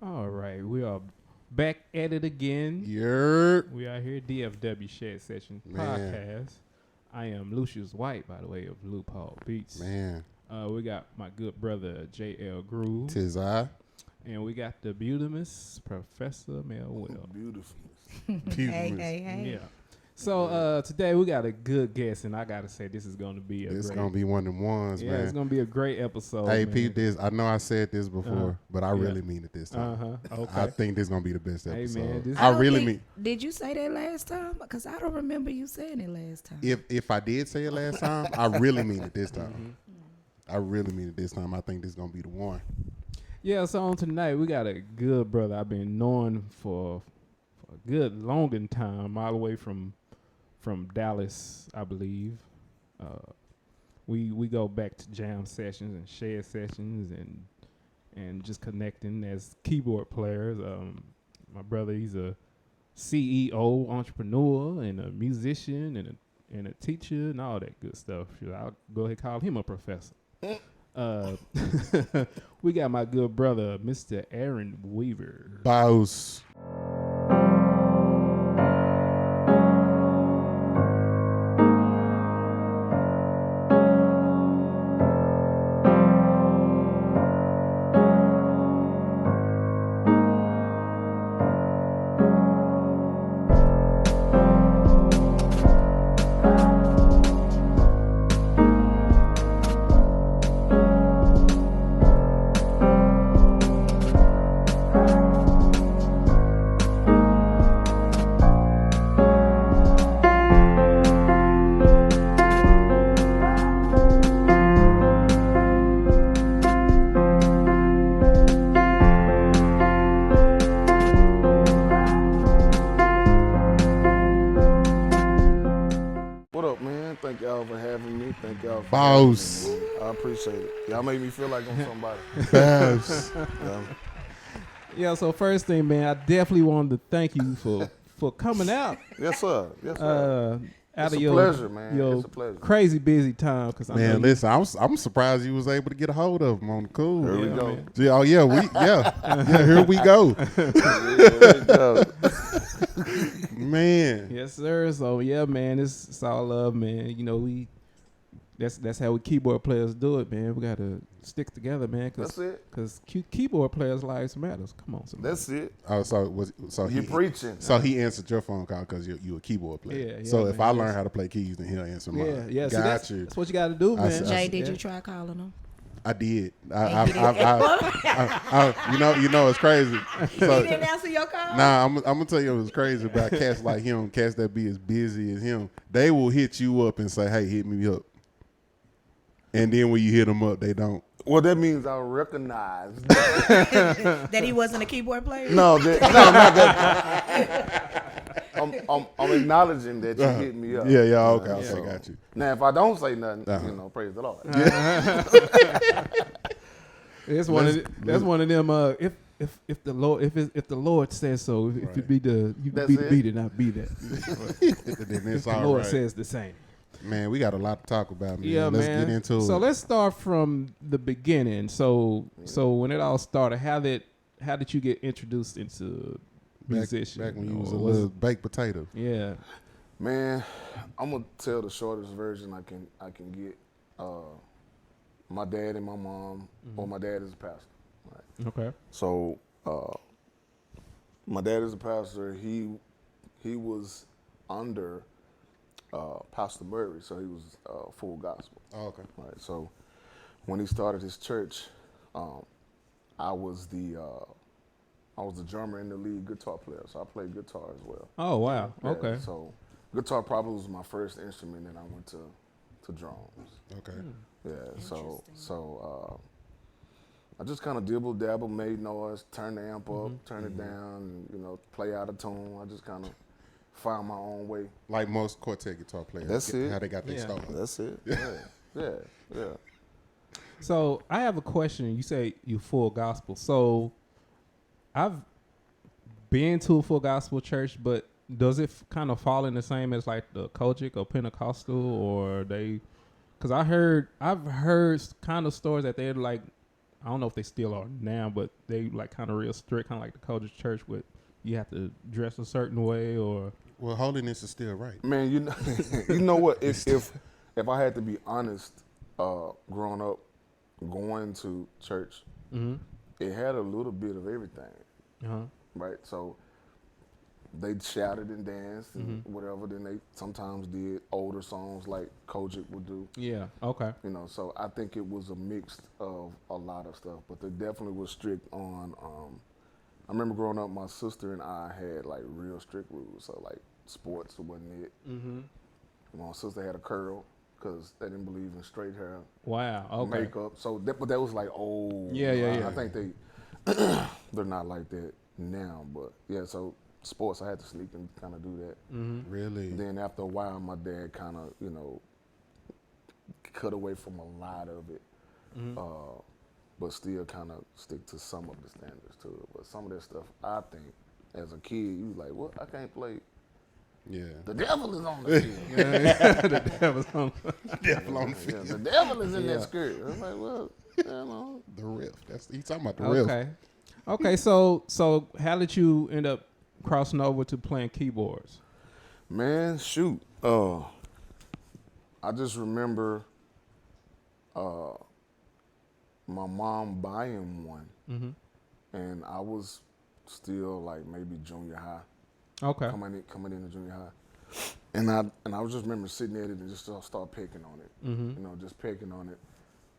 All right, we are back at it again. Yerp. We are here, DFW Shed Sessions Podcast. I am Lucius White, by the way, of Loophole Beats. Man. We got my good brother, J Ell Groove. Tis I. And we got the beautiful Professor Mel Will. Beautiful. Hey. Yeah. So today we got a good guest, and I gotta say this is gonna be It's gonna be one of them ones, man. It's gonna be a great episode. Hey, man. Pete, this I know I said this before, but I really mean it this time. Okay. I think this is gonna be the best Hey, episode. man, I really mean. Did you say that last time? Because I don't remember you saying it last time. If I did say it last time, I really mean it this time. I really mean it this time. I think this is gonna be the one. Yeah. So on tonight we got a good brother I've been knowing for a good long time, all the way from Dallas, I believe. We go back to jam sessions and shed sessions and just connecting as keyboard players. My brother, he's a CEO, entrepreneur, and a musician, and a teacher, and all that good stuff. I'll go ahead and call him a professor. We got my good brother, Mr. Aaron Weaver. Boss. Boss. I appreciate it. Y'all make me feel like I'm somebody. Boss. Yeah, so first thing, man, I definitely wanted to thank you for coming out. Yes, sir. Yes, sir. Out It's of a your, pleasure, man. your It's a pleasure. crazy busy time. Cause I know Man, you- listen, I'm surprised you was able to get a hold of him on the cool. Here we Yeah, go. man. Yeah, oh yeah, here we go. Here we go. Man. Yes, sir. So yeah, man, it's all love, man. You know, that's how we keyboard players do it, man. We gotta stick together, man. That's it. Cause keyboard players' lives matters. Come on, somebody. That's it. Oh, so You he preaching. So he answered your phone call because you a keyboard player. Yeah, so yeah, if man, I learn yes. how to play keys, then he'll answer mine. Yeah. See, Got that's, you. that's what you gotta do, man. Jay, did Yeah. you try calling him? I did. And he didn't- You know, it's crazy. He So, didn't answer your call? nah, I'm gonna tell you what's crazy about cats like him, cats that be as busy as him. They will hit you up and say, "Hey, hit me up," and then when you hit them up, they don't. Well, that means I recognize. That he wasn't a keyboard player? No, not that. I'm acknowledging that you hit me up. Yeah, okay, okay, So, got you. Now, if I don't say nothing, praise the Lord. That's one of them. If the Lord says so, if it be you That's be the it. beat it, not be that. Then it's The all Lord right. says the same. Man, we got a lot to talk about, man. Yeah, Let's man. get into So it. let's start from the beginning. So when it all started, how did you get introduced into musician? Back when you was a Or little baked potato. yeah. Man, I'm gonna tell the shortest version I can get. My dad and my mom, or my dad is a pastor. Right? Okay. So my dad is a pastor. He was under Pastor Murray, so he was full gospel. Oh, okay. Right. So when he started his church, I was the drummer in the lead guitar player. So I played guitar as well. Oh wow. Yeah, Okay. So guitar probably was my first instrument, and I went to drums. Okay. Yeah. So I just kind of dibble dabble, made noise, turn the amp up, turn it down, and, play out of tune. I just kind of found my own way. Like most quartet guitar players. That's it. How they got their Yeah. start. That's it. Yeah. So I have a question. You say you full gospel. So I've been to a full gospel church, but does it kind of fall in the same as like the Kojic or Pentecostal, or they? Because I've heard kind of stories that they're like I don't know if they still are now, but they like kind of real strict, kind of like the Kojic church with you have to dress a certain way or. Well, holiness is still right. Man, you know, you know what? If I had to be honest, growing up, going to church, it had a little bit of everything, right? So they shouted and danced and whatever. Then they sometimes did older songs like Kojic would do. Yeah. Okay. You know, so I think it was a mix of a lot of stuff, but they definitely was strict on. I remember growing up, my sister and I had like real strict rules. So like sports wasn't it. My sister had a curl because they didn't believe in straight hair. Wow. Okay. Makeup. So but that was like old. Yeah. I think they're not like that now. But yeah, so sports I had to sleep and kind of do that. Really? And then after a while, my dad kind of cut away from a lot of it. But still kind of stick to some of the standards to it. But some of that stuff, I think, as a kid, you like, what? I can't play. Yeah. The devil is on the field. The devil's on. Devil on the field. The devil is in that skirt. I'm like, well, you know. The riff. He's talking about the riff. Okay. So how did you end up crossing over to playing keyboards? Man, shoot. I just remember my mom buying one, and I was still like maybe junior high. Okay. Coming into junior high, and I was just remember sitting at it and just start picking on it. You know, just picking on it.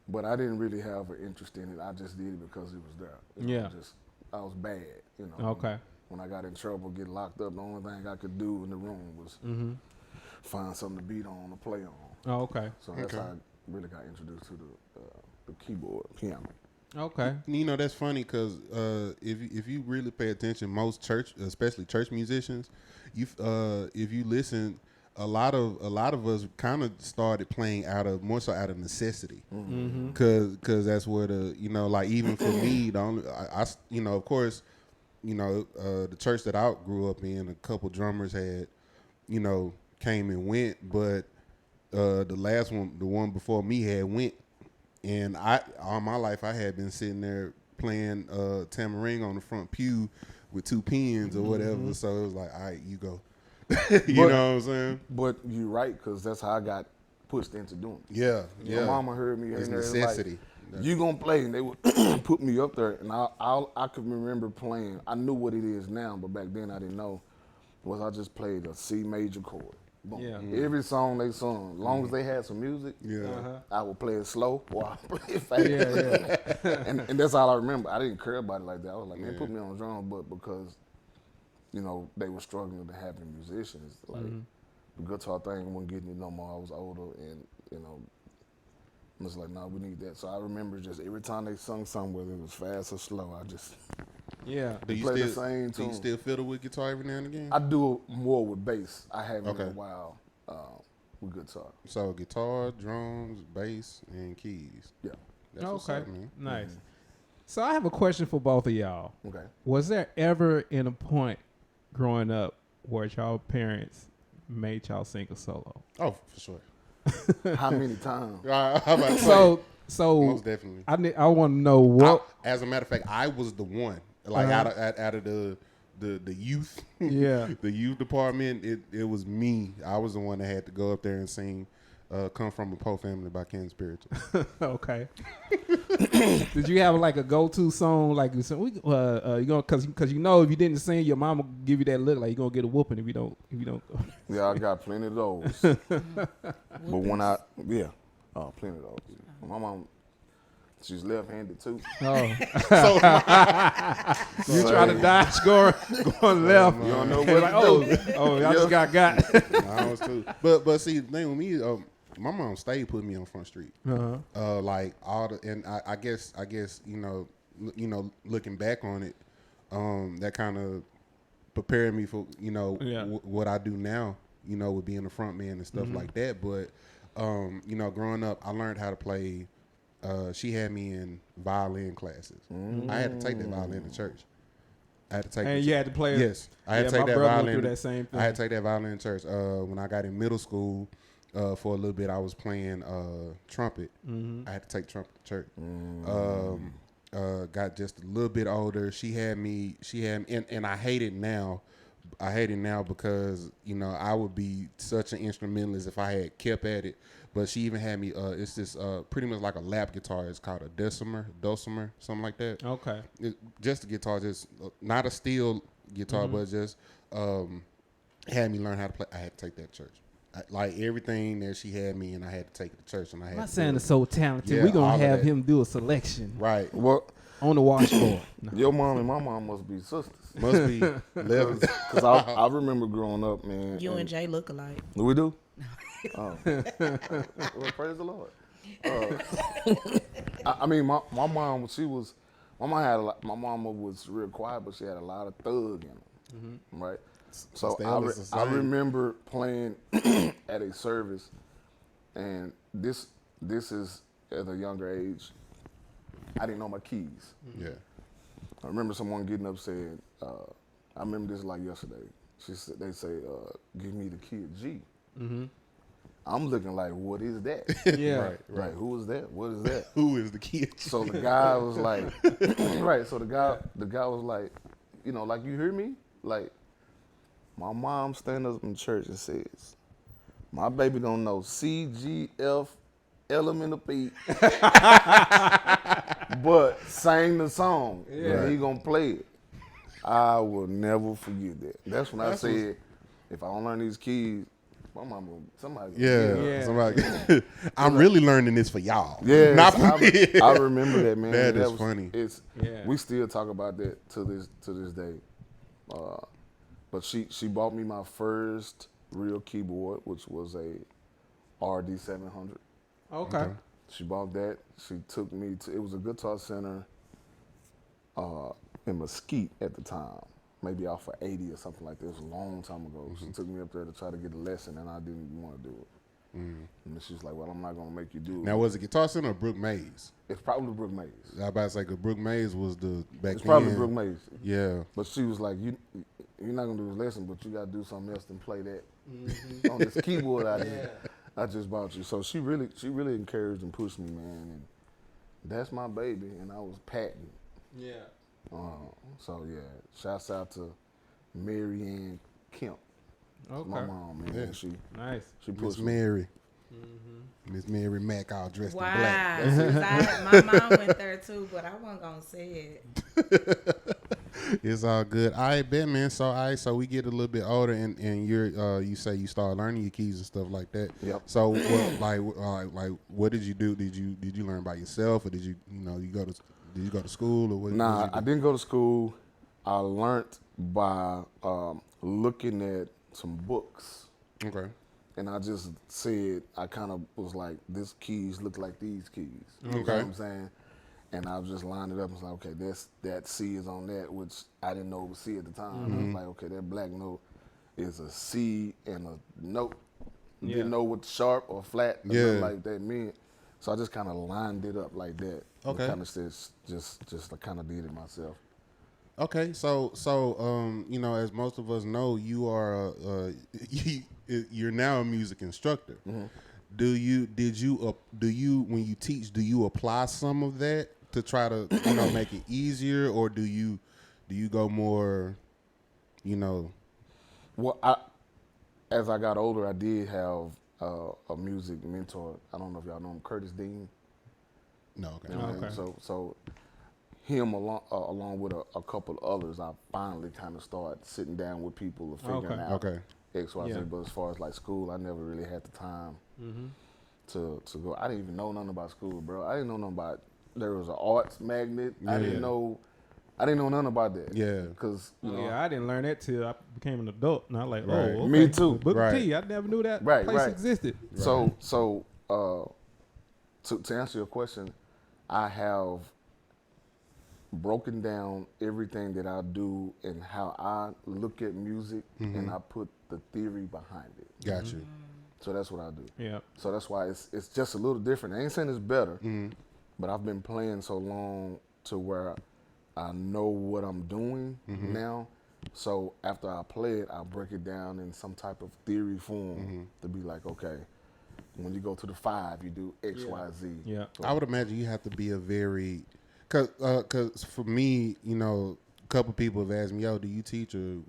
But I didn't really have an interest in it. I just did it because it was there. You know, I was bad. You know. Okay. When I got in trouble, get locked up, the only thing I could do in the room was find something to beat on or play on. Oh, okay. So that's how I really got introduced to the keyboard, piano. Okay. You know, that's funny because if you really pay attention, most church, especially church musicians, if you listen, a lot of us kind of started playing more so out of necessity, because that's where like even for me, the only I of course, the church that I grew up in, a couple drummers had, came and went, but the last one, the one before me had went. And all my life, I had been sitting there playing tambourine on the front pew with two pins or whatever. So it was like, all right, you go. You know what I'm saying? But you're right, because that's how I got pushed into doing it. Yeah. My mama heard me. It's in there, necessity. Like, you gonna play, and they would put me up there, and I could remember playing. I knew what it is now, but back then I didn't know. Was I just played a C major chord. Boom. Yeah. Every song they sung, as long as they had some music, I would play it slow or I would play it fast. And that's all I remember. I didn't care about it like that. I was like, man, put me on the drum, but because, they were struggling to have musicians, like the guitar thing wasn't getting it no more. I was older and, I was like, no, we need that. So I remember just every time they sung something, whether it was fast or slow, I just Do you play the same tune. Do you still fiddle with guitar every now and again? I do it more with bass. I haven't in a while with guitar. So guitar, drums, bass, and keys. Yeah. That's what's up, man. Nice. So I have a question for both of y'all. Okay. Was there ever in a point growing up where y'all parents made y'all sing a solo? Oh, for sure. How many times? How about so most definitely. I want to know what. As a matter of fact, I was the one. Like out of the youth, the youth department, it was me. I was the one that had to go up there and sing "Come From a Poor Family" by Ken Spiritual. Okay. Did you have like a go-to song, like because if you didn't sing, your mom will give you that look like you're gonna get a whooping if you don't. Yeah, I got plenty of those. But when plenty of those. My mom. She's left-handed too. Oh, you try to dodge going left. You don't know what like, to do. I just got. I was too. But see, the thing with me, my mom stayed putting me on Front Street. Like all the, and I guess looking back on it, that kind of prepared me for what I do now. With being a front man and stuff like that. But growing up, I learned how to play. She had me in violin classes. I had to take that violin to church. I had to take. And you had to play. Yes, I had to take that violin. Went through that same thing. I had to take that violin in church. When I got in middle school, for a little bit, I was playing trumpet. I had to take trumpet to church. got just a little bit older, she had me, and I hate it now. I hate it now because, I would be such an instrumentalist if I had kept at it. But she even had me, it's this pretty much like a lap guitar. It's called a dulcimer, something like that. Okay. Just a guitar, just not a steel guitar, but just had me learn how to play. I had to take that to church. Like everything that she had me, and I had to take it to church. And I had My son is so talented. Yeah, We're going to have that. him do a selection. Right. Well, on the washboard. No. Your mom and my mom must be sisters. Must be levels. Because I remember growing up, man. You and Jay look alike. We do? Oh. Well, praise the Lord. I mean, my mom, my mama was real quiet, but she had a lot of thug in her, right? So I remember playing at a service, and this is at a younger age. I didn't know my keys. Yeah. I remember someone getting up saying, I remember this like yesterday. They say, give me the key G. Mm-hmm. I'm looking like, what is that? Yeah. Right. Like, who is that? What is that? Who is the kid? So the guy was like, right. So the guy was like, like, you hear me? Like, my mom stand up in church and says, my baby don't know C, G, F, element of P, but sang the song. Yeah. And he gonna play it. I will never forget that. That's when I said, if I don't learn these keys, my mama, somebody. Yeah. Somebody. I'm really learning this for y'all. Yeah. Not for me. I remember that, man. That is funny. We still talk about that to this day. But she bought me my first real keyboard, which was a RD 700. Okay. She bought that. She took me to, it was a Guitar Center in Mesquite at the time, maybe off of 80 or something like that. It was a long time ago. She took me up there to try to get a lesson, and I didn't want to do it. And she's like, well, I'm not going to make you do it. Now, was it Guitar Center or Brook Mays? It's probably Brook Mays. I was about to say, because Brook Mays was the back It's then. probably Brook Mays. Yeah. But she was like, you're not going to do this lesson, but you got to do something else than play that on this keyboard out here. I just bought you. So she really encouraged and pushed me, man. And that's my baby, and I was patting. Yeah. So yeah, shouts out to Mary Ann Kemp. Okay. My mom, man. Yeah. She Miss pushed me. Mary. Miss Mary Mack all dressed in black. Wow. My mom went there too, but I wasn't going to say it. It's all good. I bet, man. So we get a little bit older, and you're you say you start learning your keys and stuff like that. Yep. So what did you do? Did you learn by yourself, or did you go to school, or what? Nah, I didn't go to school. I learned by looking at some books. Okay. And I just said, I kind of was like, this keys look like these keys. You Okay. know what I'm saying? And I just lined it up and was like, okay, that C is on that, which I didn't know it was C at the time. I was like, okay, that black note is a C and a note. Didn't know what sharp or flat or nothing like that meant. So I just kind of lined it up like that. Okay. Kind of just I kind of did it myself. Okay, so as most of us know, you are you're now a music instructor. Mm-hmm. Do you when you teach, do you apply some of that to try to make it easier, or do you go more, Well, as I got older, I did have a music mentor. I don't know if y'all know him, Curtis Dean. No, okay. Okay. So him along with a couple of others, I finally kind of started sitting down with people and figuring out X, Y, Z. But as far as like school, I never really had the time to go. I didn't even know nothing about school, bro. I didn't know nothing about, there was an arts magnet. Yeah. I didn't know nothing about that. Yeah. Because, I didn't learn that till I became an adult. And I was like, Right. oh, okay. Me too. Booker T, I never knew that place existed. Right. So to answer your question, I have broken down everything that I do and how I look at music, and I put the theory behind it. Got you. So that's what I do. Yeah. So that's why it's just a little different. I ain't saying it's better, but I've been playing so long to where I know what I'm doing now. So after I play it, I'll break it down in some type of theory form to be like, okay, when you go to the 5, you do X, Y, Z. Yeah. I would imagine you have to be a very Cause for me, you know, a couple people have asked me, "Yo, do you teach or?"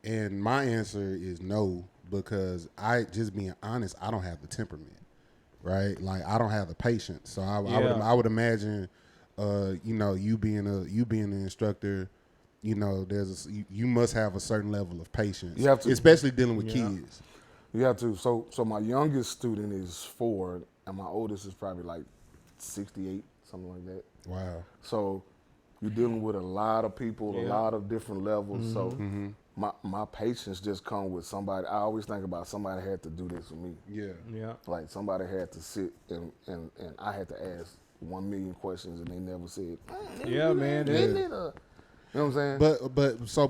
And my answer is no, because just being honest, I don't have the temperament, right? Like I don't have the patience. So I would imagine, you know, you being an instructor, you know, you must have a certain level of patience. You have to, especially dealing with kids. You have to. So my youngest student is 4, and my oldest is probably like 68, something like that. Wow. So you're dealing with a lot of people, a lot of different levels. So my patience just come with somebody. I always think about somebody had to do this with me. Yeah. Like somebody had to sit and I had to ask 1 million questions and they never said, Yeah, man. You know what I'm saying?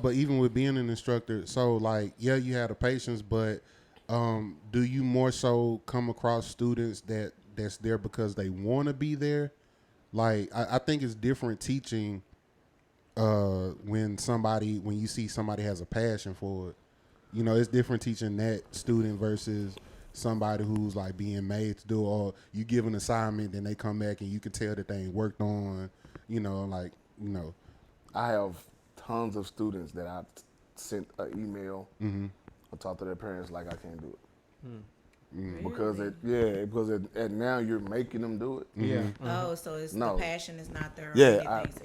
But even with being an instructor, so like, yeah, you have the patience, but do you more so come across students that's there because they want to be there? Like, I think it's different teaching when you see somebody has a passion for it. You know, it's different teaching that student versus somebody who's like being made to do, or you give an assignment, then they come back and you can tell that they ain't worked on, you know, like, you know. I have tons of students that I sent an email or talk to their parents like I can't do it. Because at now you're making them do it. Yeah. Oh, so the passion is not there. Yeah. So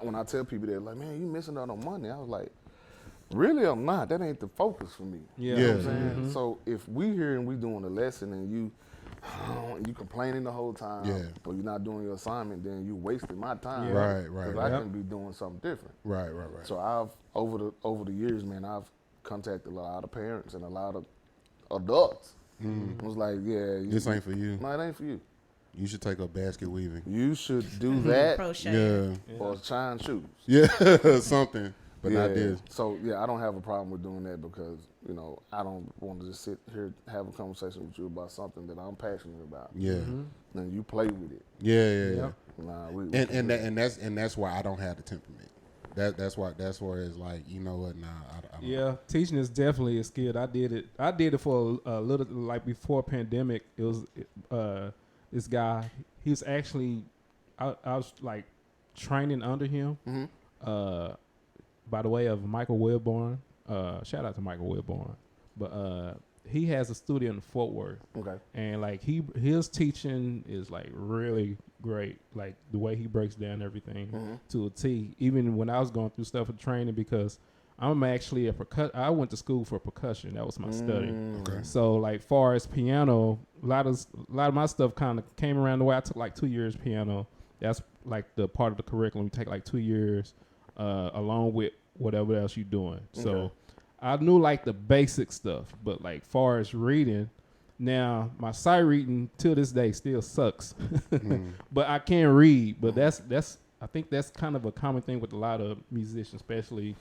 When I tell people they're like, man, you missing out on money. I was like, really, I'm not. That ain't the focus for me. Yeah. You know what I'm saying? So if we here and we doing a lesson and you complaining the whole time, or you're not doing your assignment, then you wasting my time. Right. Because I can be doing something different. Right. So I've over the years, man, I've contacted a lot of parents and a lot of adults. I was like, this ain't for you. No, it ain't for you. You should take up basket weaving. You should do that. crochet. Or shine shoes. Yeah, something. But not this. So I don't have a problem with doing that because, you know, I don't want to just sit here have a conversation with you about something that I'm passionate about. Yeah. Then you play with it. Yeah. Nah, and that's why I don't have the temperament. That's why it's like, you know what, I don't. Yeah, teaching is definitely a skill. I did it for a little, like before pandemic. It was this guy. He was actually I was like training under him. By the way of Michael Wilborn. Shout out to Michael Wilborn. But he has a studio in Fort Worth. Okay. And like his teaching is like really great. Like the way he breaks down everything to a T. Even when I was going through stuff with training, because I'm actually I went to school for percussion. That was my study. Okay. So like far as piano, a lot of my stuff kind of came around the way I took like 2 years piano. That's like the part of the curriculum. You take like 2 years along with whatever else you're doing. So I knew like the basic stuff, but like far as reading, now my sight reading till this day still sucks. But I can read. But that's I think that's kind of a common thing with a lot of musicians, especially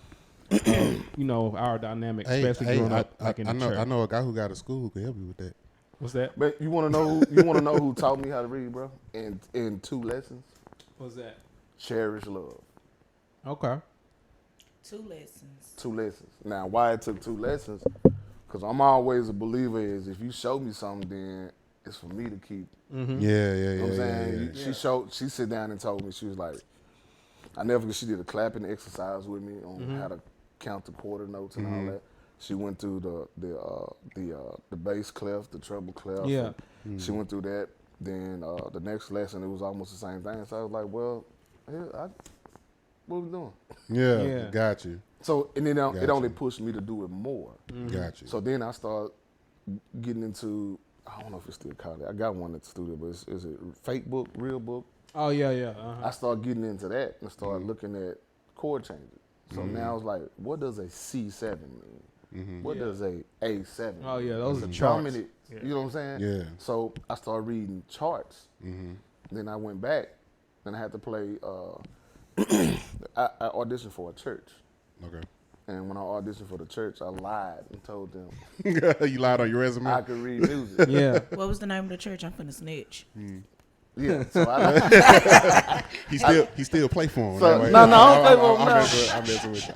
you know, our dynamic, especially growing up like in the church. I know a guy who got a school who could help you with that. What's that? But you want to know who taught me how to read, bro? In 2 lessons. What's that? Cherish Love. Okay. 2 lessons. 2 lessons. Now, why it took 2 lessons? Because I'm always a believer is if you show me something, then it's for me to keep. Yeah. You know what I'm saying? She sit down and told me, she was like, I never forget, she did a clapping exercise with me on how to count the quarter notes and all that. She went through the bass clef, the treble clef. Yeah. She went through that. Then the next lesson, it was almost the same thing. So I was like, well, what we doing? Yeah. Got you. So, and then it only pushed me to do it more. Got you. So then I started getting into, I don't know if it's still called it. I got one at the studio, but is it fake book, real book? Oh, yeah. I started getting into that and started looking at chord changes. So now it's like, what does a C7 mean? What does a A7 mean? Oh, yeah, those are charts. You know what I'm saying? Yeah. So I started reading charts. Then I went back and I had to play, I auditioned for a church. Okay. And when I auditioned for the church, I lied and told them. You lied on your resume? I could read music. Yeah. What was the name of the church? I'm finna snitch. Yeah, so I he still play for him. So, right? no, I don't play for him. I'm messing with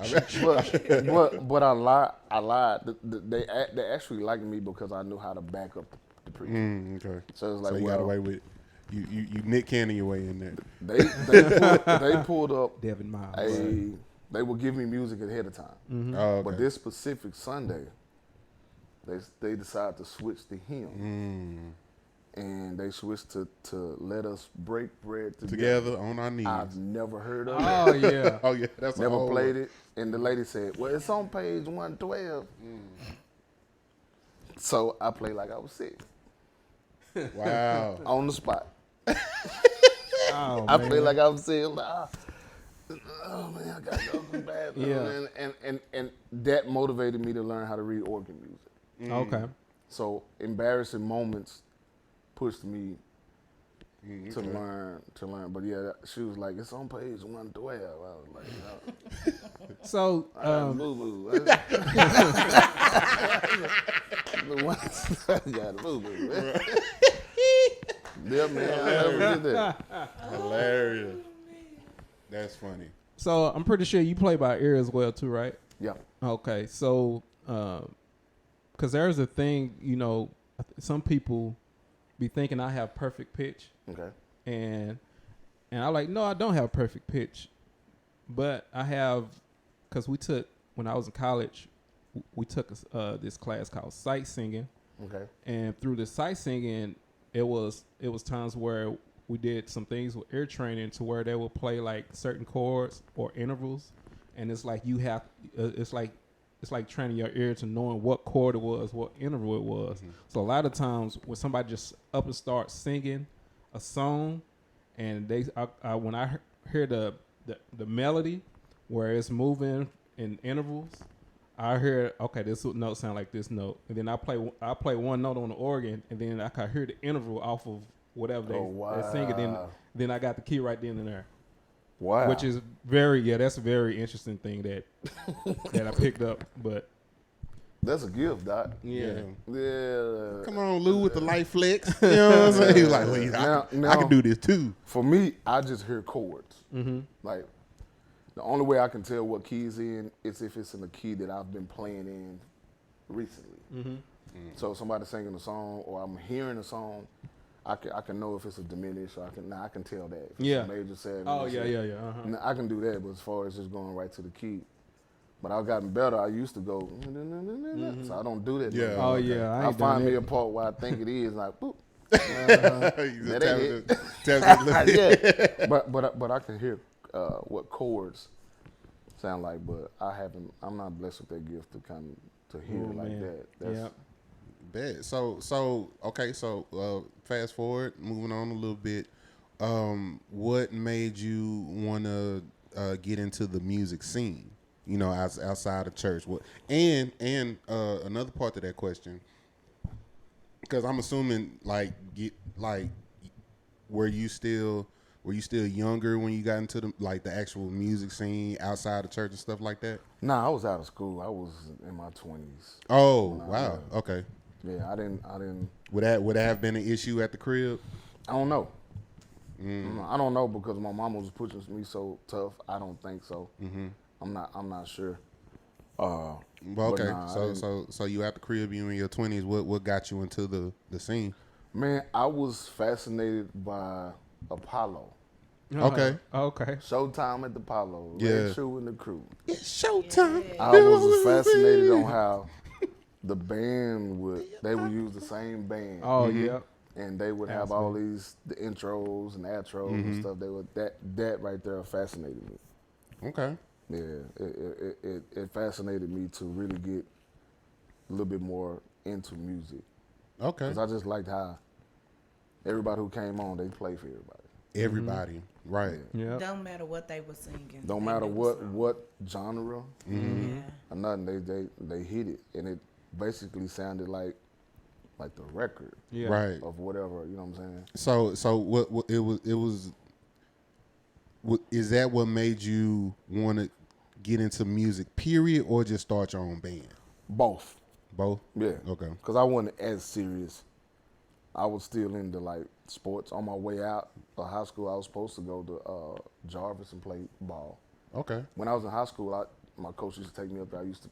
you. But I lied. They actually liked me because I knew how to back up the preacher. Okay. So it's like, you got away with. You Nick Cannon your way in there. They pulled up Devin Miles. They would give me music ahead of time. Mm-hmm. Oh, okay. But this specific Sunday, they decided to switch the hymn. And they switched to Let Us Break Bread Together on our knees. I've never heard of it. Oh yeah. Oh yeah, that's Never played it. And the lady said, well, it's on page 112. So I played like I was sick. Wow. On the spot. Oh, I man. played like I was sick. I'm like, oh man, I gotta go to the bathroom. Yeah. And that motivated me to learn how to read organ music. Okay. So embarrassing moments pushed me to learn. But yeah, she was like, it's on page 112. I was like, So boo boo. Got boo boo. Yeah, man. I never did that. Hilarious. That's funny. so I'm pretty sure you play by ear as well too, right? Yeah. Okay. So because there's a thing, some people be thinking I have perfect pitch. Okay. And I like, no, I don't have perfect pitch, but I have, because when I was in college, we took this class called sight singing. Okay. And through the sight singing, it was times where we did some things with ear training to where they would play like certain chords or intervals. And it's like it's like training your ear to knowing what chord it was, what interval it was. Mm-hmm. So a lot of times when somebody just up and starts singing a song, and when I hear the melody where it's moving in intervals, I hear, okay, this note sound like this note, and then I play one note on the organ, and then I can hear the interval off of whatever they're singing. Then I got the key right then and there. Wow. Which is that's a very interesting thing that I picked up. But that's a gift, Doc. yeah. Come on, Lou, with the light flex. You know what I'm saying? He was like, well, I can do this too. For me, I just hear chords. Mm-hmm. Like, the only way I can tell what key is in is if it's in a key that I've been playing in recently. Mm-hmm. So if somebody's singing a song or I'm hearing a song, I can know if it's a diminished, or I can tell that. If it's a major, seven. Oh, yeah. Uh-huh. I can do that, but as far as just going right to the key. But I've gotten better. I used to go, so I don't do that. Yeah. Oh, yeah. I find me a part where I think it is, like, boop. That ain't it. Yeah. But I can hear what chords sound like, but I'm not blessed with that gift to hear it like that. That's, Bet. So okay. So fast forward, moving on a little bit. What made you want to get into the music scene? Outside of church. What? And another part to that question, because I'm assuming were you still younger when you got into the actual music scene outside of church and stuff like that? Nah, I was out of school. I was in my 20s. Oh, wow. Okay. Yeah, I didn't. Would that have been an issue at the crib? I don't know. I don't know because my mama was pushing me so tough. I don't think so. Mm-hmm. I'm not sure. Well, okay. So you at the crib, you in your 20s. What got you into the scene? Man, I was fascinated by Apollo. Okay. Okay. Showtime at the Apollo. Yeah. Red Shoe and the Crew. It's showtime. I was fascinated on how the band would use the same band. Oh yeah. And they would have all the intros and outros and stuff. They would that right there fascinated me. Okay. Yeah, it fascinated me to really get a little bit more into music. Okay. Because I just liked how everybody who came on, they played for everybody. Everybody, right? Yeah. Don't matter what they were singing. Don't matter what genre Yeah. or nothing. They hit it, and it basically sounded like the record, Right? Of whatever, you know what I'm saying? So what it was. Is that what made you want to get into music? Period, or just start your own band? Both. Yeah. Okay. Because I wasn't as serious. I was still into like sports. On my way out of high school, I was supposed to go to Jarvis and play ball. Okay. When I was in high school, my coach used to take me up there. I used to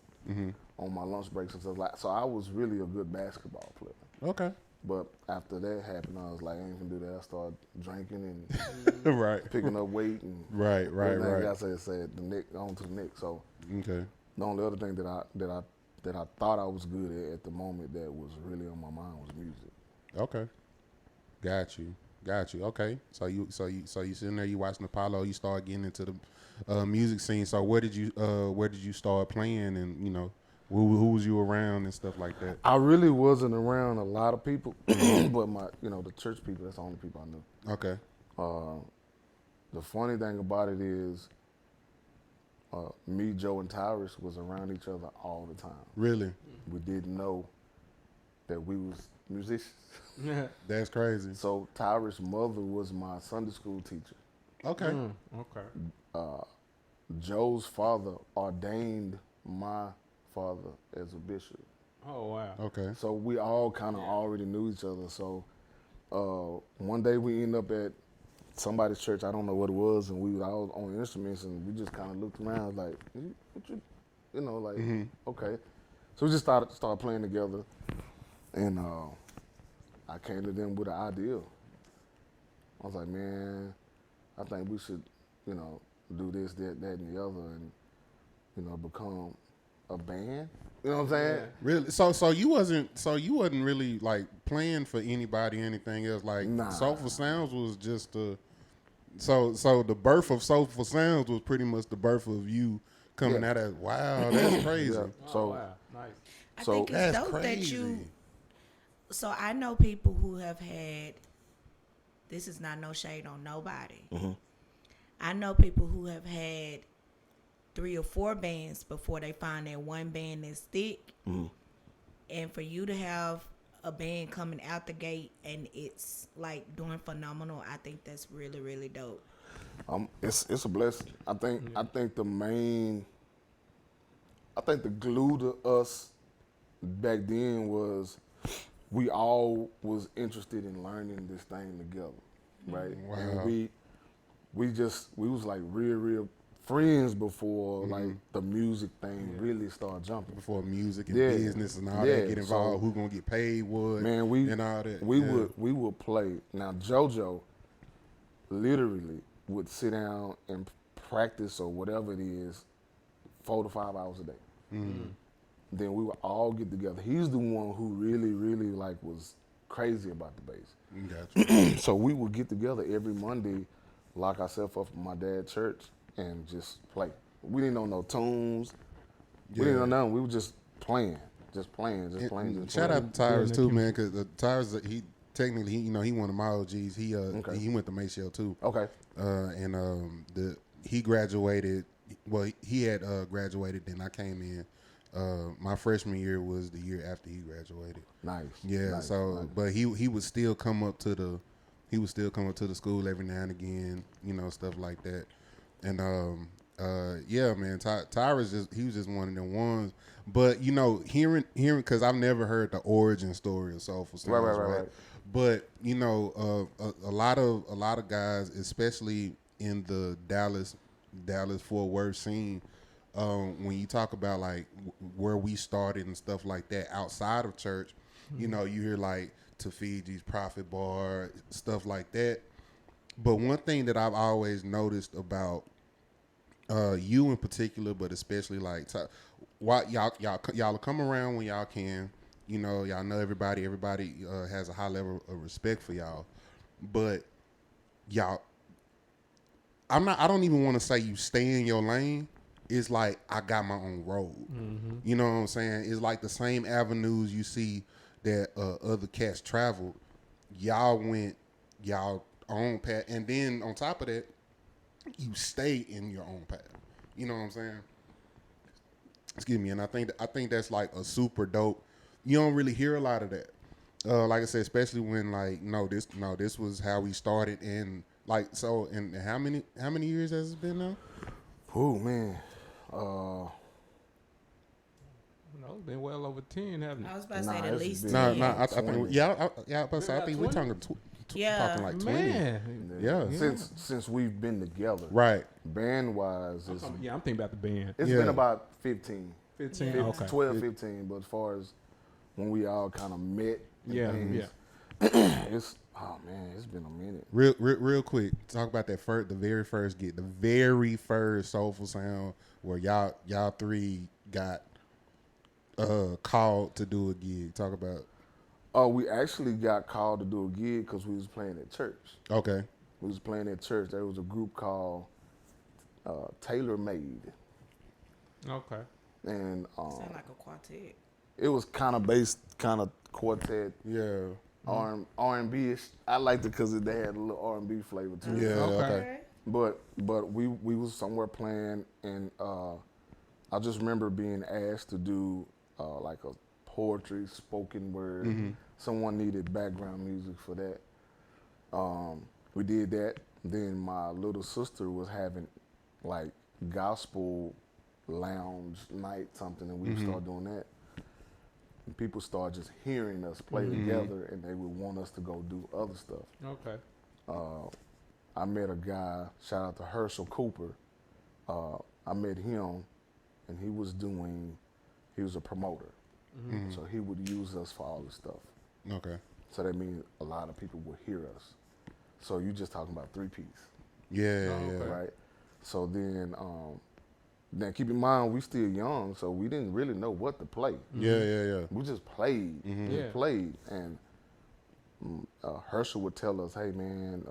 on my lunch breaks and stuff like. So I was really a good basketball player. Okay. But after that happened, I was like, I ain't gonna do that. I started drinking and Right. picking up weight and Right. everything else I said the neck on to the neck. So Okay. the only other thing that I thought I was good at the moment that was really on my mind was music. Okay. Got you. Okay. So you sitting there, you watching Apollo, you start getting into the music scene. So where did you start playing, and who was you around and stuff like that? I really wasn't around a lot of people, but the church people, that's the only people I knew. Okay. The funny thing about it is, me, Joe, and Tyrus was around each other all the time. Really? We didn't know that we was musicians. That's crazy. So Tyrus' mother was my Sunday school teacher. Okay. Okay. Joe's father ordained my father as a bishop. Oh wow. Okay. So we all kind of already knew each other. So one day we ended up at somebody's church, I don't know what it was, and we was all on instruments, and we just kind of looked around like, okay. So we just started playing together, and I came to them with an idea. I was like, man, I think we should, do this, that, and the other, and become a band. You know what I'm saying? Yeah. Really? So you wasn't really like playing for anybody or anything else. Like Nah. Soulful Sounds was just so the birth of Soulful Sounds was pretty much the birth of you coming out as wow, that's crazy. Yeah. Oh So wow. Nice. I So- think it's That's dope that crazy. you. So I know people who have had. This is not no shade on nobody. Mm-hmm. I know people who have had 3 or 4 bands before they find that one band that stick. Mm-hmm. And for you to have a band coming out the gate and it's like doing phenomenal, I think that's really, really dope. it's a blessing. I think the glue to us back then was we all was interested in learning this thing together, right? Wow. And we was like real friends before like the music thing really started jumping. Before music and Yeah. business and all Yeah. that get involved, So- who gonna get paid what Man, and all that. we Yeah. would play. Now JoJo literally would sit down and practice or whatever it is 4 to 5 hours a day. Mm-hmm. Then we would all get together. He's the one who really like was crazy about the bass. Gotcha. So we would get together every Monday, lock ourselves up at my dad's church and just play. We didn't know no tunes. We didn't know nothing. We were just playing. Shout out to Tyrus too, man, because Tyrus he technically he one of my OGs. He went to Mayshell too. Okay. He graduated. Well, he had graduated. Then I came in. My freshman year was the year after he graduated. Nice. Yeah. Nice, So, nice. but he would still come up to the school every now and again. Stuff like that. And yeah, man, Tyrus he was just one of them ones. But hearing because I've never heard the origin story of Soulful Sounds, Right. But a lot of guys, especially in the Dallas Fort Worth scene, when you talk about like where we started and stuff like that outside of church, you hear like Tufiji's Prophet Bar, stuff like that. But one thing that I've always noticed about you in particular, but especially like why y'all come around when y'all can. Y'all know everybody. Everybody has a high level of respect for y'all, but y'all. I don't even want to say you stay in your lane. It's like I got my own road. Mm-hmm. You know what I'm saying? It's like the same avenues you see that other cats traveled. Y'all went y'all own path, and then on top of that, you stay in your own path. You know what I'm saying? Excuse me. And I think that's like a super dope. You don't really hear a lot of that. Like I said, especially when like this was how we started, and like so. And how many years has it been now? Oh man. It's been well over 10, haven't it? I was about to Nah, say at it's least been- 10. I think 20. I think we're talking talking like 20. Man. Yeah. Since we've been together, Right. band wise, I'm thinking about the band. it's Yeah. been about 15. 15. Yeah. Okay. 12, 15, but as far as when we all kind of met, and Yeah, things, yeah. It's been a minute. Real quick, talk about that the very first gig, the very first Soulful Sound where y'all three got called to do a gig. Talk about. Oh, we actually got called to do a gig because we was playing at church. Okay. We was playing at church. There was a group called Tailor Made. Okay. And Sound like a quartet. it was kind of based, kind of quartet, Yeah. R&B-ish. I liked it because they had a little R&B flavor to it. Yeah. Okay. Okay. But we was somewhere playing, and I just remember being asked to do like a poetry, spoken word. Mm-hmm. Someone needed background music for that. We did that. Then my little sister was having like gospel lounge night something, and we started doing that. And people started just hearing us play together, and they would want us to go do other stuff. Okay. I met a guy, shout out to Herschel Cooper. I met him, and he was a promoter. Mm-hmm. So he would use us for all this stuff. Okay. So that means a lot of people would hear us. So you just talking about 3-piece, Yeah. Oh, Yeah. okay. right? So then keep in mind, we still young, so we didn't really know what to play. Yeah. We just played. Mm-hmm. We Yeah. just played. And Herschel would tell us, hey, man,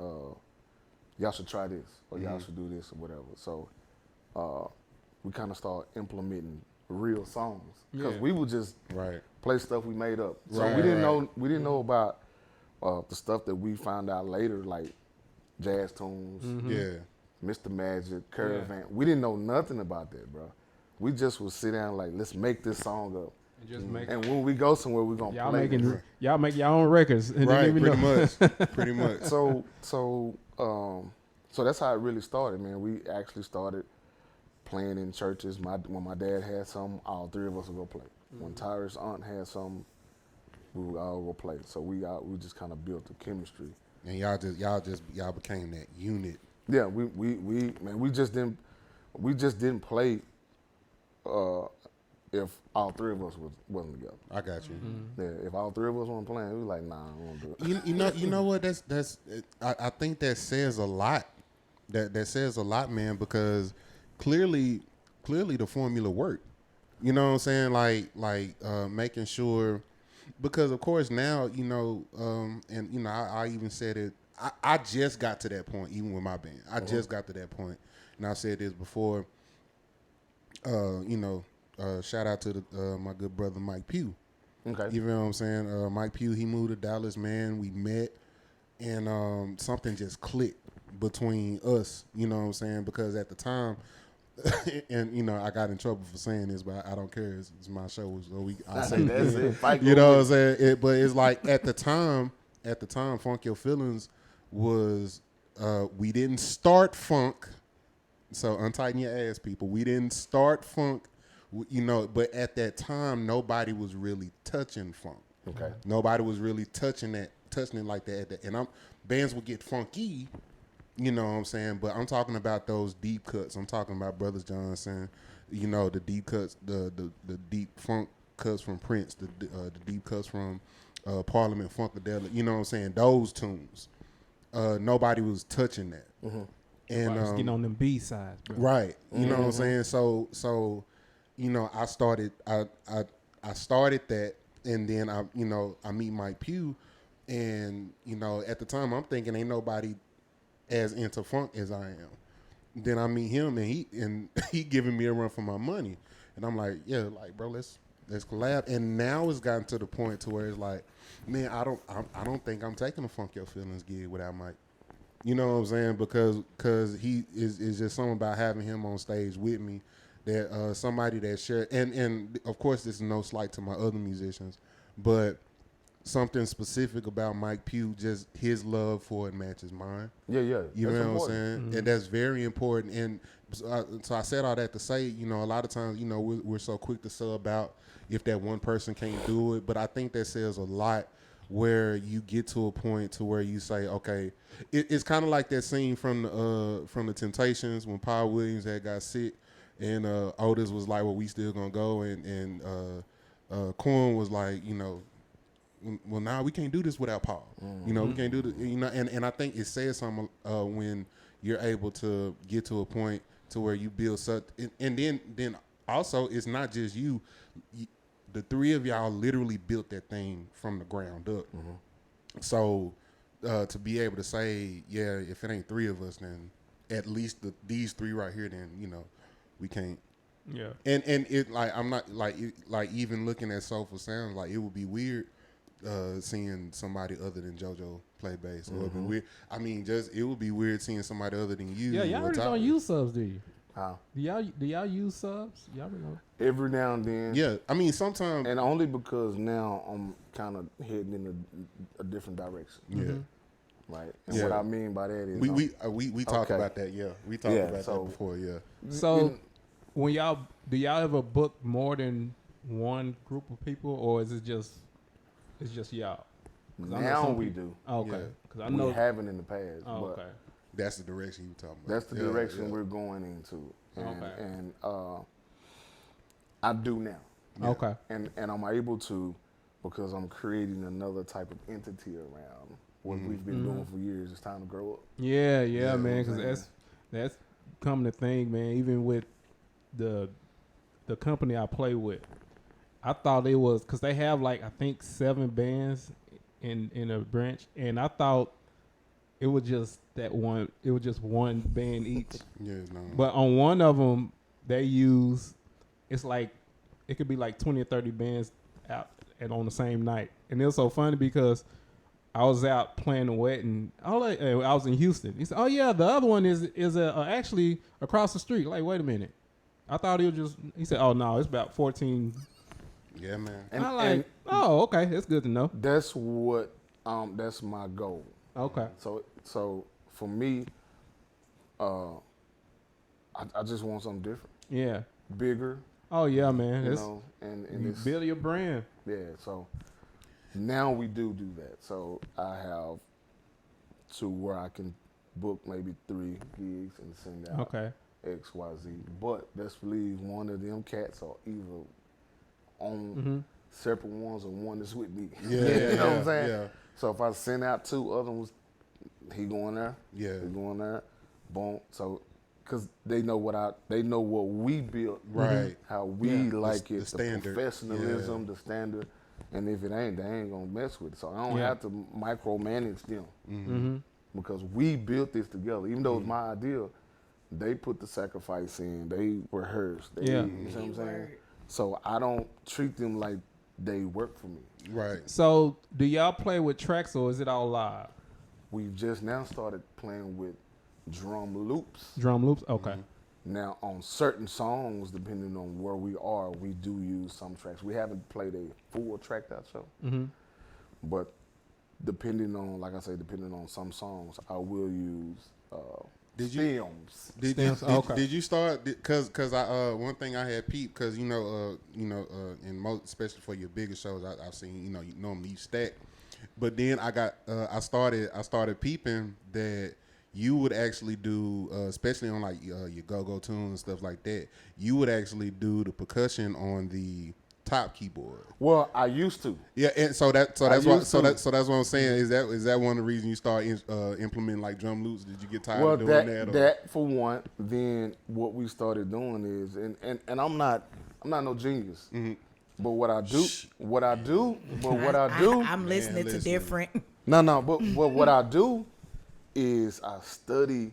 y'all should try this, or y'all should do this, or whatever. So we kind of started implementing real songs. Because Yeah. we would just Right. play stuff we made up. So Right, we didn't right. know about the stuff that we found out later, like jazz tunes, Yeah. Mr. Magic, Caravan. We didn't know nothing about that, bro. We just would sit down like, let's make this song up. And just make And when we go somewhere, we're gonna y'all play making this. y'all make your own records. And Right. didn't even Pretty know. much. Pretty much. So that's how it really started, man. We actually started playing in churches. When my dad had some, all three of us would go play. When Tyra's aunt had some, we would all go play. So we just kind of built the chemistry. And y'all became that unit. Yeah, we just didn't play if all three of us wasn't together. I got you. Yeah, if all three of us weren't playing, we was like, nah, I don't want to do it. You know what? I think that says a lot. That says a lot, man, because clearly the formula worked. You know what I'm saying? Like making sure, because of course now, and I even said it. I just got to that point, even with my band. I just got to that point, and I said this before. Shout out to my good brother Mike Pugh. Okay. You know what I'm saying? Mike Pugh, he moved to Dallas, man. We met, and something just clicked between us. You know what I'm saying? Because at the time, and I got in trouble for saying this, but I don't care. It's my show, so I say That's it. Fight you know what I'm with saying? But it's like at the time, Funk Your Feelings was we didn't start funk. So untighten your ass, people. We didn't start funk, but at that time nobody was really touching funk. Okay. Nobody was really touching it like that. And bands would get funky, you know what I'm saying? But I'm talking about those deep cuts. I'm talking about Brothers Johnson, the deep cuts, the deep funk cuts from Prince, the deep cuts from Parliament Funkadelic, you know what I'm saying? Those tunes. Nobody was touching that. Mm-hmm. And getting on them B sides, bro. right, you know what I'm saying. So, I started that, and then I meet Mike Pugh, and at the time I'm thinking ain't nobody as into funk as I am. Then I meet him, and he giving me a run for my money, and I'm like, yeah, like bro, let's collab. And now it's gotten to the point to where it's like, man, I don't think I'm taking a Funk Your Feelings gig without Mike. You know what I'm saying? Because he is just something about having him on stage with me, that somebody that shared, and of course this is no slight to my other musicians, but something specific about Mike Pugh, just his love for it matches mine. Yeah. You That's know what I'm important. saying? And that's very important. And so I said all that to say, a lot of times, we're so quick to sub out if that one person can't do it. But I think that says a lot where you get to a point to where you say, okay, it's kind of like that scene from the Temptations when Paul Williams had got sick, and Otis was like, well, we still gonna go, and Korn was like, well, now we can't do this without Paul. You know, we can't do this. You know, and I think it says something when you're able to get to a point to where you build such, and then also it's not just you. The three of y'all literally built that thing from the ground up. So to be able to say, yeah, if it ain't three of us, then at least these three right here, then you know we can't. Yeah. And it like I'm not like even looking at Soulful Sounds, like it would be weird seeing somebody other than JoJo play bass. Or it would be weird. I mean, it would be weird seeing somebody other than you. Yeah, y'all really don't use subs, do you? How? Do y'all use subs? Y'all know? Every now and then. Yeah, I mean sometimes, and only because now I'm kind of heading in a different direction. Yeah. Right. And what I mean by that is we talked about that. Yeah, we talked about that before. Yeah. So when do y'all ever book more than one group of people, or is it just y'all? Now we do. Okay. Because I we know haven't in the past. Oh, but okay. That's the direction you talking about. That's the direction we're going into. And I do now. Yeah. Okay. And I'm able to because I'm creating another type of entity around what we've been doing for years. It's time to grow up. Yeah, man. Because that's becoming the thing, man. Even with the company I play with, I thought it was because they have like I think 7 bands in a branch, and I thought it was just that one. It was just one band each. Yeah, no. But on one of them, they use it's like it could be like 20 or 30 bands out and on the same night, and it was so funny because I was out playing a wedding. I was in Houston. He said, "Oh yeah, the other one is actually across the street." Like, wait a minute. I thought he was just. He said, "Oh no, it's about 14." Yeah, man. And I like, oh, okay, that's good to know. That's what. That's my goal. Okay. So for me, I just want something different. Yeah. Bigger. Oh yeah, man. You know, and you build your brand. Yeah. So now we do that. So I have to where I can book maybe 3 gigs and send out X, Y, Z. But best believe one of them cats are either on separate ones or one that's with me. Yeah, you know what I'm saying? Yeah. So if I send out 2 other ones, he going there. Yeah. He going there. Boom. So, cause they know what we built. Right. How we like the it. The standard. professionalism, the standard. And if it ain't, they ain't gonna mess with it. So I don't have to micromanage them. Because we built this together. Even though it's my idea, they put the sacrifice in. They rehearsed. You know what I'm saying? So I don't treat them like they work for me. Right. So do y'all play with tracks or is it all live? We've just now started playing with drum loops. Drum loops? Okay. Now on certain songs, depending on where we are, we do use some tracks. We haven't played a full tracked out show. But depending on some songs, I will use stems. Did you start? Because I one thing I had peeped because in most, especially for your bigger shows, I've seen you normally you stack, but then I started peeping that you would actually do especially on like your go-go tunes and stuff like that. You would actually do the percussion on the top keyboard. Well, I used to. Yeah, and that's what I'm saying. Is that one of the reasons you start implementing like drum loops? Did you get tired of doing that? That for one. Then what we started doing is, and I'm not no genius, but what I do, I'm listening to different. No, but what I do is I study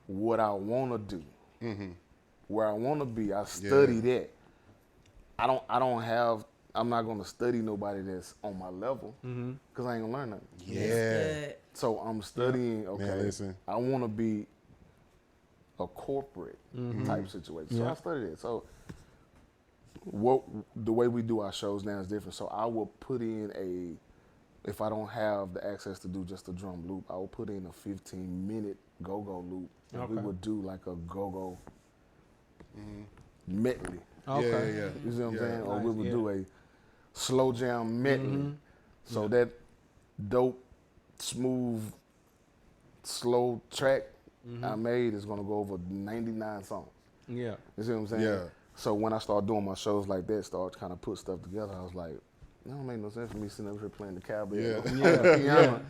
what I want to do, where I want to be. I study that. I'm not going to study nobody that's on my level because I ain't going to learn nothing. Yeah. So I'm studying, Man, I want to be a corporate type situation. So I studied it. So the way we do our shows now is different. So I will put in if I don't have the access to do just a drum loop, I will put in a 15-minute go-go loop. And we would do like a go-go medley. Okay. Yeah. You see what I'm saying? Or we would do a slow jam medley. So that dope, smooth, slow track I made is gonna go over 99 songs. Yeah. You see what I'm saying? Yeah. So when I started doing my shows like that, started kind of put stuff together, I was like, That don't make no sense for me sitting up here playing the cowbell. Yeah. Piano.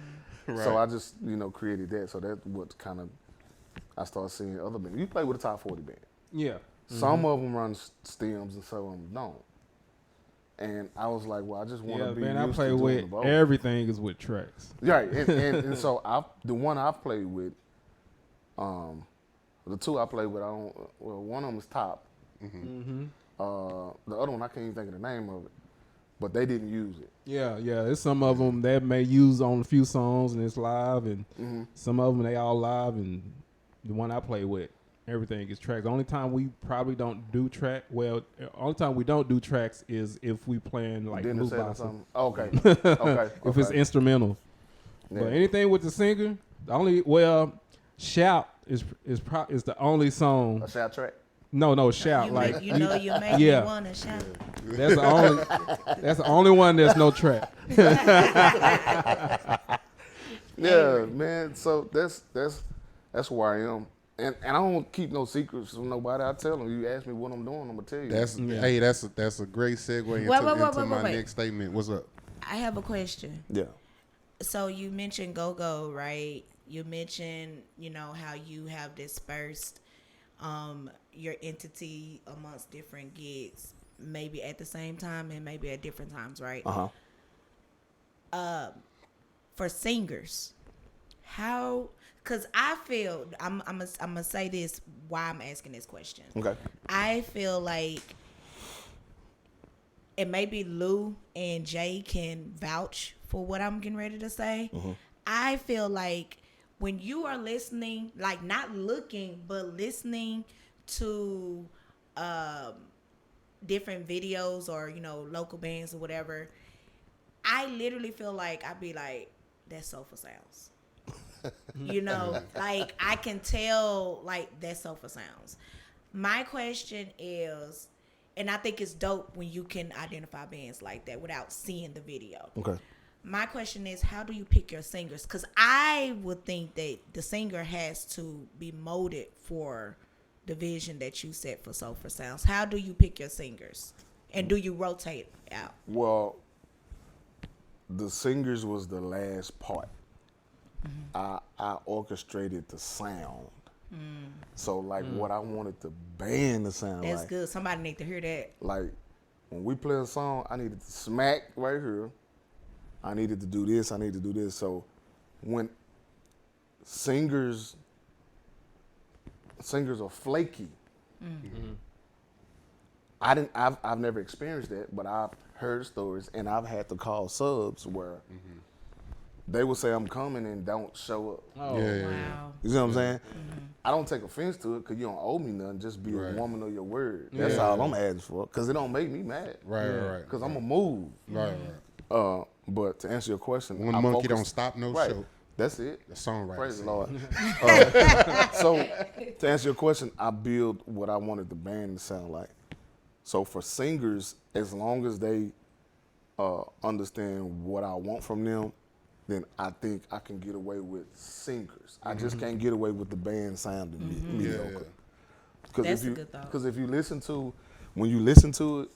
Right. So I just, created that. So that's what kind of, I started seeing other bands. You play with a top 40 band. Yeah. Some of them run stems and some of them don't. And I was like, well, I just want to be man, I used play to doing with both. everything is with tracks. Right, and so the one I've played with, the two I played with, one of them is top. Mm-hmm. The other one I can't even think of the name of it, but they didn't use it. Yeah. There's some of them that may use on a few songs and it's live, and some of them they all live. And the one I play with, everything is tracks. The only time we probably don't do only time we don't do tracks is if we playing like Didn't Blue say Box. something. Okay. If it's instrumental. Yeah. But anything with the singer, Shout is the only song. A shout track. No, Shout You like you make yeah. me wanna shout. That's the only one that's no track. Yeah, man. So that's where I am, and I don't keep no secrets from nobody. I tell them. You ask me what I'm doing, I'm gonna tell you. That's a great segue into my next statement. What's up? I have a question. Yeah. So you mentioned go-go, right? You mentioned, how you have dispersed your entity amongst different gigs, maybe at the same time and maybe at different times, right? For singers, how? Because I feel I'm gonna say this why I'm asking this question. Okay. I feel like, and maybe Lou and Jay can vouch for what I'm getting ready to say. I feel like when you are listening, like not looking, but listening to different videos or, local bands or whatever, I literally feel like I'd be like, that's sofa sounds. Like I can tell like that's sofa sounds. My question is, and I think it's dope when you can identify bands like that without seeing the video. Okay. My question is, how do you pick your singers? Because I would think that the singer has to be molded for the vision that you set for Sofa Sounds. How do you pick your singers? And do you rotate out? Well, the singers was the last part. I orchestrated the sound. So like what I wanted the band to sound like. That's good. Somebody need to hear that. Like when we play a song, I needed to smack right here. I needed to do this. I need to do this. So when singers are flaky, I've never experienced that, but I've heard stories and I've had to call subs where they would say I'm coming and don't show up. Oh, Wow. You see what I'm saying? I don't take offense to it because you don't owe me nothing. Just be a woman of your word. That's all I'm asking for because it don't make me mad. Right. Because I'm going to move. Right. But to answer your question, One monkey don't stop no show. That's it. The songwriter. Praise the Lord. So to answer your question, I build what I wanted the band to sound like. So for singers, as long as they understand what I want from them, then I think I can get away with singers. I just can't get away with the band sounding mediocre. That's a good thought. Because if you when you listen to it,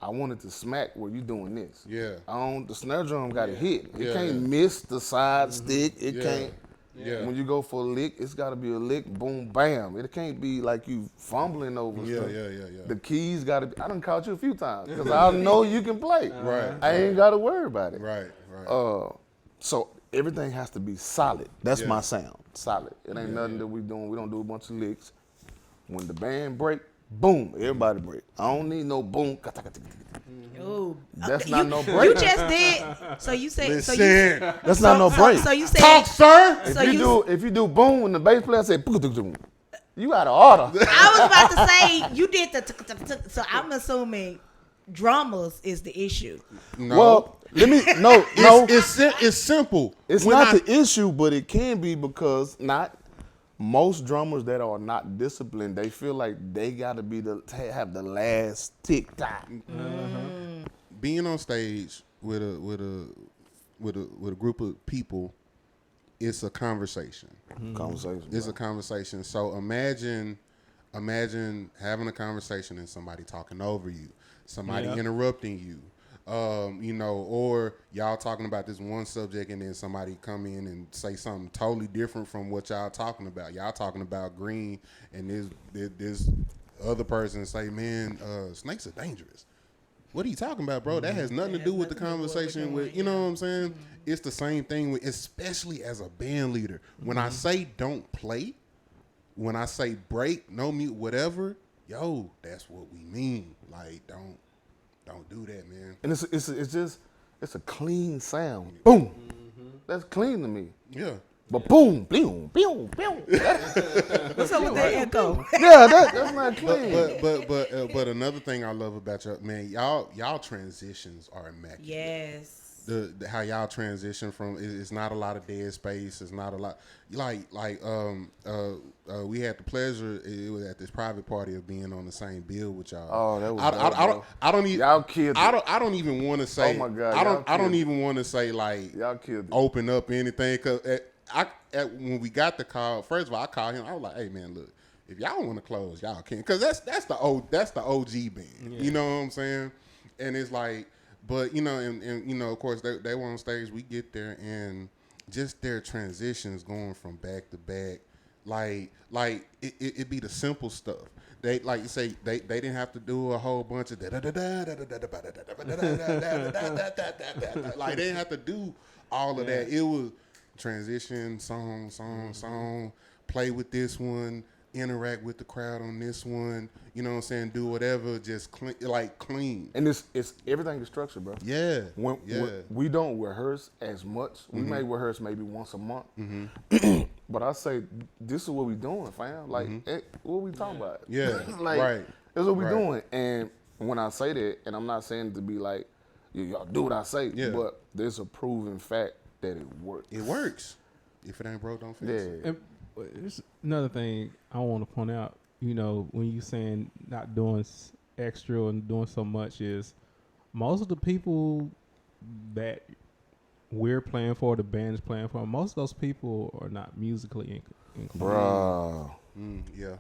I wanted to smack where you doing this. Yeah. The snare drum got to hit. It can't miss the side stick. It can't. Yeah. When you go for a lick, it's got to be a lick, boom, bam. It can't be like you fumbling over stuff. Yeah. The keys got to be. I done caught you a few times because I know you can play. Right. I ain't got to worry about it. Right. So everything has to be solid. That's my sound. Solid. It ain't nothing that we doing. We don't do a bunch of licks. When the band break, boom, everybody break. I don't need no boom. Ooh. That's not no break. You just did. So you said. Listen. That's not no break. So you said. Talk, sir. If you do boom when the bass player say, you out of order. I was about to say you did the. So I'm assuming drummers is the issue. No. Well, no. It's simple. It's not the issue, but it can be because most drummers that are not disciplined, they feel like they got to have the last tick tock. Being on stage with a group of people, it's a conversation. It's a conversation. So imagine having a conversation and somebody talking over you, somebody interrupting you, You know, or y'all talking about this one subject and then somebody come in and say something totally different from what y'all talking about. Y'all talking about green, and this other person say, man, snakes are dangerous. What are you talking about, bro? That has nothing to do with the conversation with, you know what I'm saying? It's the same thing with, especially as a band leader. When I say don't play, when I say break, no mute, whatever, yo, that's what we mean. Like, don't do that, man. And it's a clean sound. Boom. That's clean to me. Yeah. But boom, boom, boom, boom. What's up with that echo? Yeah, that's not clean. But another thing I love about y'all, man, y'all transitions are immaculate. Yes. The how y'all transition from, it's not a lot of dead space. It's not a lot we had the pleasure, it was at this private party, of being on the same bill with y'all. Oh, that was I don't even y'all killed it. I don't even want to say. Oh my God, I don't even want to say like y'all killed it. Open up anything, because when we got the call, first of all, I called him. I was like, hey man, look, if y'all want to close, y'all can, because that's the OG band. Yeah. You know what I'm saying? And it's like, but you know, and you know, of course they were on stage. We get there, and just their transitions going from back to back, like it be the simple stuff. They, like you say, they didn't have to do a whole bunch of like, they didn't have to do all of that. It was transition, song, play with this one, interact with the crowd on this one, you know what I'm saying, do whatever, just clean. And it's everything is structured, bro. Yeah. When we don't rehearse as much. We may rehearse maybe once a month. But I say, this is what we doing, fam. Like, what we talking about? Yeah, like, right. That's what we doing. And when I say that, and I'm not saying to be like, y'all do what I say, but there's a proven fact that it works. It works. If it ain't broke, don't fix it. And there's another thing I want to point out. You know, when you saying not doing extra and doing so much, is most of the people that we're playing for, the band is playing for, most of those people are not musically inclined. Bruh. Yeah.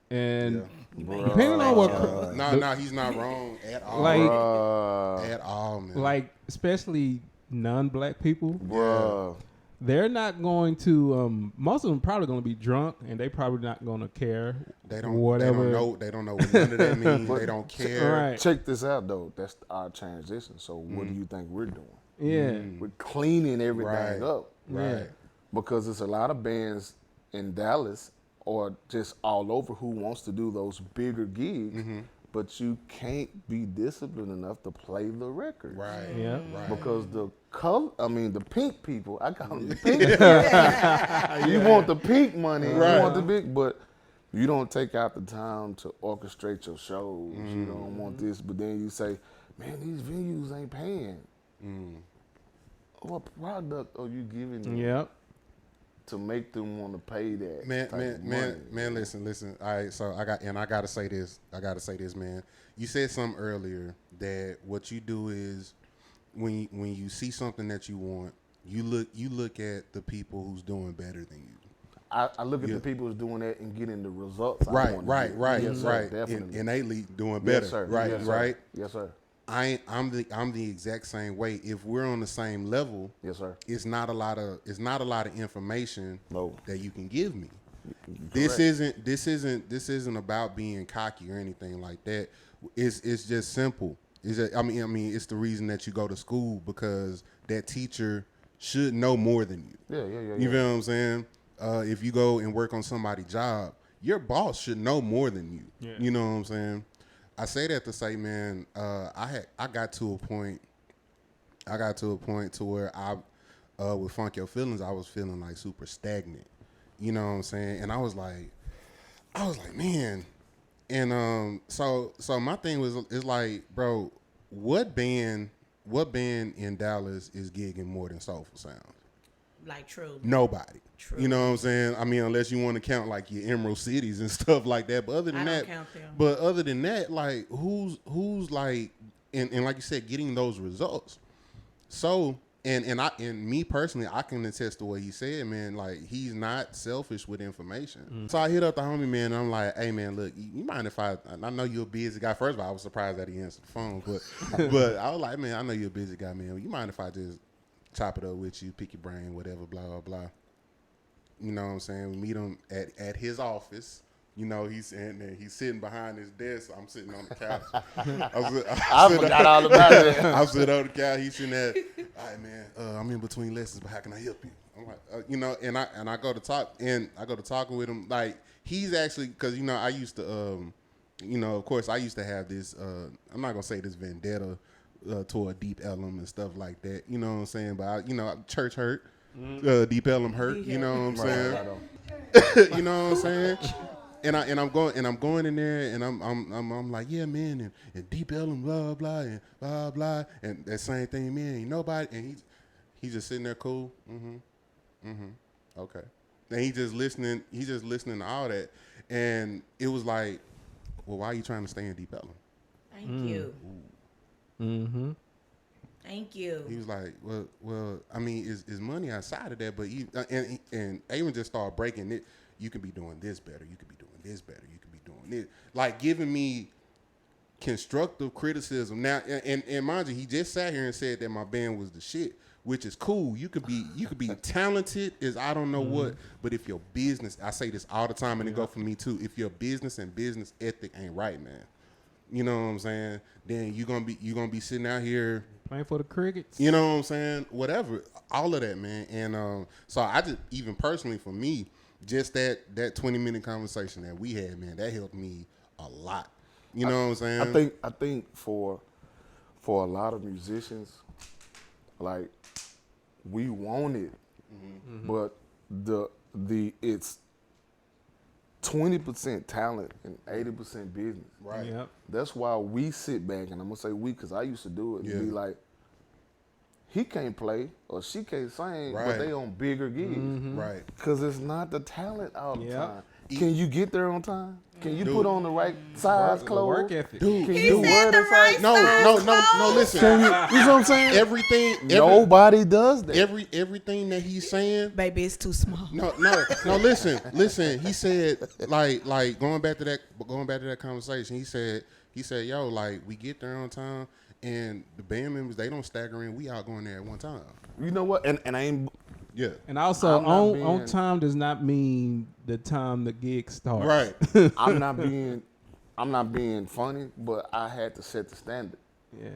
And depending on what, no, he's not wrong at all. Like, at all, man. Like, especially non-black people, Bruh. they're not going to. Most of them probably going to be drunk, and they probably not going to care. They don't. Whatever. They don't know what none of that means. They don't care. Right. Check this out, though. That's our transition. So what do you think we're doing? Yeah. We're cleaning everything up. Right. Yeah. Because there's a lot of bands in Dallas or just all over who wants to do those bigger gigs, but you can't be disciplined enough to play the record. Right. Yeah. Right. Because the pink people, I call them the pink people. You want the pink money, you want the big, but you don't take out the time to orchestrate your shows. You don't want this, but then you say, man, these venues ain't paying. What product are you giving them? Yep. To make them want to pay that man, listen. All right, so I gotta say this, man. You said something earlier that what you do is when you see something that you want, you look at the people who's doing better than you. I look at the people who's doing that and getting the results. Right. Yes, sir, definitely. Innately doing better. Yes, sir. Right, yes, sir. right. Yes, sir. I'm the exact same way. If we're on the same level, yes, sir. It's not a lot of information that you can give me. Correct. This isn't about being cocky or anything like that. It's just simple. I mean, it's the reason that you go to school, because that teacher should know more than you. Yeah. You feel what I'm saying? If you go and work on somebody's job, your boss should know more than you. Yeah. You know what I'm saying? I say that to say, man, I got to a point to where with Funk Your Feelings, I was feeling like super stagnant. You know what I'm saying? And I was like, man. And so my thing is like, bro, what band in Dallas is gigging more than Soulful Sounds? Like, true. Nobody. True. You know what I'm saying? I mean, unless you want to count like your Emerald Cities and stuff like that. But other than that, count them. But other than that, like who's like, and like you said, getting those results. So and me personally, I can attest to what he said, man. Like, he's not selfish with information. So I hit up the homie, man, and I'm like, hey, man, look, you mind if I know you're a busy guy. First of all, I was surprised that he answered the phone, but I was like, man, I know you're a busy guy, man. You mind if I just chop it up with you, pick your brain, whatever, blah, blah, blah. You know what I'm saying? We meet him at his office. You know, he's sitting behind his desk. I'm sitting on the couch. I forgot all about it. I'm sitting on the couch. He's sitting there. All right, man. I'm in between lessons, but how can I help you? I'm like, you know, and I go to talking with him. Like, he's actually, because, you know, I used to, you know, of course, I used to have this. I'm not gonna say this vendetta toward Deep Ellum and stuff like that. You know what I'm saying? But you know, church hurt. Deep Ellum hurt. You know what I'm saying? You know what I'm saying? And I'm going in there, and I'm like, yeah, man, and Deep Ellum, blah blah and blah blah, and that same thing, man, ain't nobody, and he's just sitting there, cool, okay, and he's just listening to all that, and it was like, well, why are you trying to stay in Deep Ellum? Thank you. Mm-hmm. Thank you. He was like, well, I mean, is money outside of that, but and Aaron just started breaking it. You can be doing this better. You could be doing this better. You could be doing this. Like, giving me constructive criticism. Now, and mind you, he just sat here and said that my band was the shit, which is cool. You could be talented as I don't know what, but if your business, I say this all the time, and it go for me too, if your business and business ethic ain't right, man, you know what I'm saying, then you're gonna be sitting out here playing for the Crickets. You know what I'm saying? Whatever. All of that, man. And so I just, even personally for me, just that 20-minute conversation that we had, man, that helped me a lot. You know what I'm saying? I think for a lot of musicians, like, we want it, but it's 20% talent and 80% business. Right. Yep. That's why we sit back, and I'm gonna say we, because I used to do it, and be like, he can't play or she can't sing, but they on bigger gigs. Right. Because it's not the talent all the Yep. time. Can you get there on time? Can you put on the right size clothes? Work ethic. Dude, Can He you said wear the the right size? no, listen. You know what I'm saying? Everything Nobody does that. everything that he's saying. Baby, it's too small. No, listen. He said, like going back to that conversation. He said, yo, like, we get there on time, and the band members, they don't stagger in. We out going there at one time. You know what? And I ain't. Yeah. And also, I'm not on time does not mean the time the gig starts. Right. I'm not being funny, but I had to set the standard. Yeah.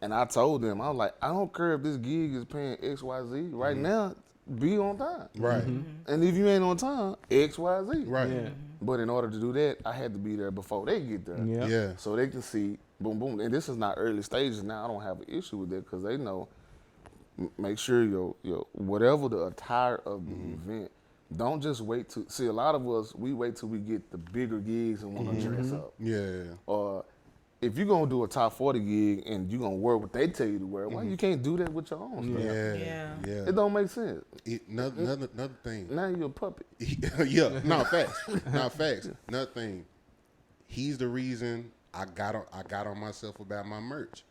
And I told them, I was like, I don't care if this gig is paying XYZ. Right now, be on time. Right. And if you ain't on time, XYZ. Right. Yeah. But in order to do that, I had to be there before they get there. Yeah. Yeah. So they can see, boom, boom. And this is not early stages now. I don't have an issue with that because they know, make sure your whatever the attire of the event, don't just wait to, see, a lot of us, we wait till we get the bigger gigs and want to dress up. Yeah. Or if you're going to do a top 40 gig and you're going to wear what they tell you to wear, why you can't do that with your own stuff? Yeah. It don't make sense. Another thing. Now you're a puppet. Yeah. No, facts. Not facts. Another thing. He's the reason I got on myself about my merch.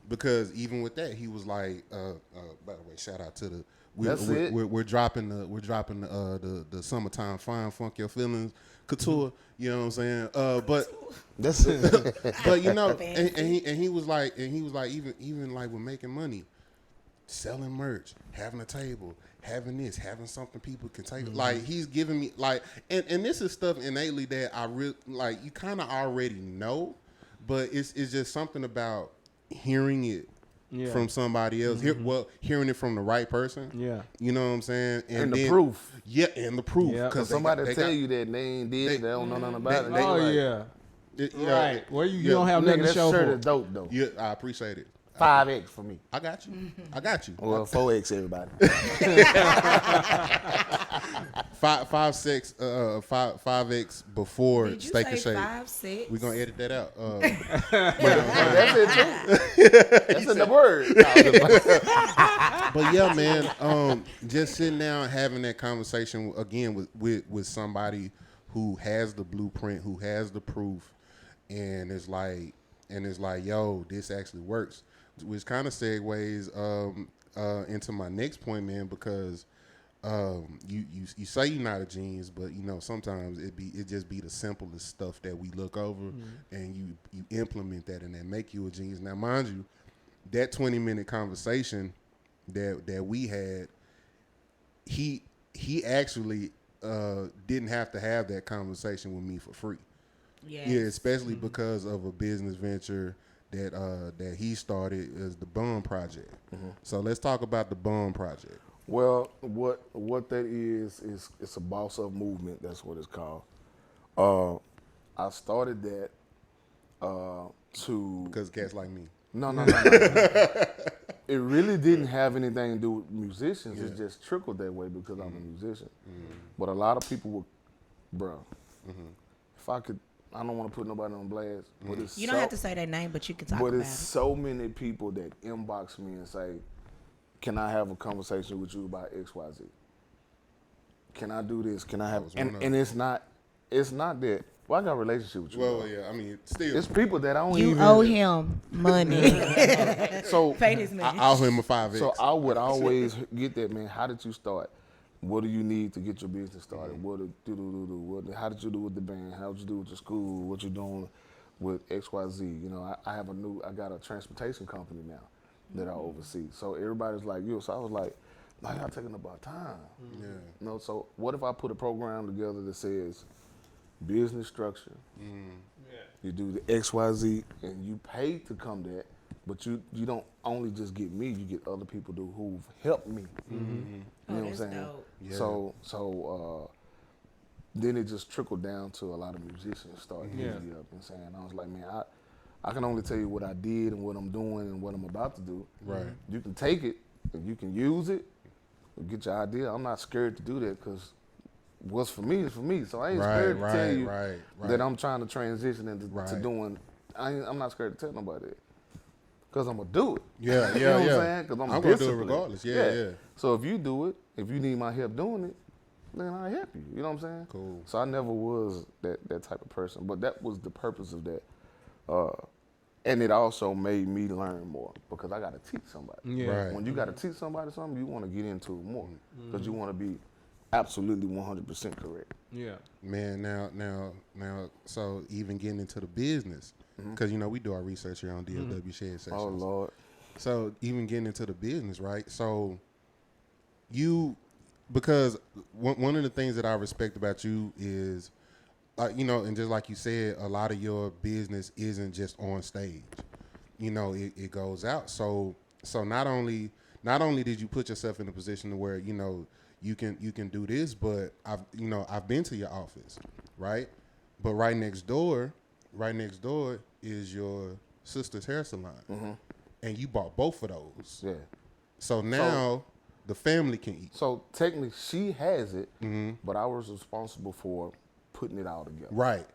Because even with that, he was like, by the way, shout out to the we're dropping the summertime fine funk your feelings couture, you know what I'm saying? But that's it. but you know, and he was like even like with making money, selling merch, having a table, having this, having something people can take. Like, he's giving me like, and this is stuff innately that I really like. You kind of already know, but it's just something about hearing it from somebody else. Hearing it from the right person. Yeah, you know what I'm saying. And the proof. Yeah, and the proof. Because somebody tell you that they ain't did it, they don't know nothing about it. Right. Well, you don't have nothing to show for. That shirt is dope though. Yeah, I appreciate it. 5X for me. I got you. I got you. Well, 4X everybody. 5X before Did you Steak say and Shake. 5'6"? We're gonna edit that out. That's it too. That's in the word. But yeah, man, just sitting down having that conversation again with somebody who has the blueprint, who has the proof, and it's like, yo, this actually works. Which kind of segues into my next point, man, because you say you're not a genius, but you know sometimes it just be the simplest stuff that we look over, and you implement that and that make you a genius. Now, mind you, that 20-minute conversation that we had, he actually didn't have to have that conversation with me for free. Yes. Yeah, especially because of a business venture that he started as the Bum Project. So let's talk about the Bum Project. Well, what that is it's a boss up movement. That's what it's called. I started that to Because cats like me. no. It really didn't have anything to do with musicians. Yeah. It just trickled that way because I'm a musician. But a lot of people would, bro. If I could, I don't want to put nobody on blast. But it's You don't have to say their name, but you can talk But about it's it. so many people that inbox me and say, "Can I have a conversation with you about XYZ? Can I do this? Can I have?" And it's not that. Well, I got a relationship with you. Well, bro. yeah, I mean, still. It's people that I don't You even. owe him money. So Pay this man. I owe him a 5X. So I would always get that, man. How did you start? What do you need to get your business started? What how did you do with the band? How did you do with the school? What you doing with XYZ? You know, I got a transportation company now that I oversee. So everybody's like, yo. So I was like, now y'all taking up our time. Yeah. You know, so what if I put a program together that says business structure? You do the XYZ and you pay to come there, but you don't only just get me, you get other people who've helped me. You know what I'm that's saying? dope. Yeah. So then it just trickled down to a lot of musicians started hitting me up and saying, I was like, man, I can only tell you what I did and what I'm doing and what I'm about to do. Right. You can take it and you can use it, get your idea. I'm not scared to do that because what's for me is for me. So I ain't scared to tell you that I'm trying to transition into to doing. I'm not scared to tell nobody that because I'm gonna do it. Yeah, you know what I'm saying? Because I'm gonna do it disciplined. regardless. Yeah. So if you do it, if you need my help doing it, then I'll help you. You know what I'm saying? Cool. So I never was that type of person, but that was the purpose of that. And it also made me learn more because I got to teach somebody. Yeah. Right. When you got to teach somebody something, you want to get into it more because you want to be absolutely 100% correct. Yeah. Man, now, so even getting into the business, because, you know, we do our research here on DFW Shed Sessions. Oh, Lord. So even getting into the business, right? So because one of the things that I respect about you is, you know, and just like you said, a lot of your business isn't just on stage. You know, it goes out. So not only did you put yourself in a position to where, you know, you can do this, but I've been to your office, right? But right next door is your sister's hair salon, and you bought both of those. Yeah. So now the family can eat. So technically, she has it, but I was responsible for putting it all together. Right.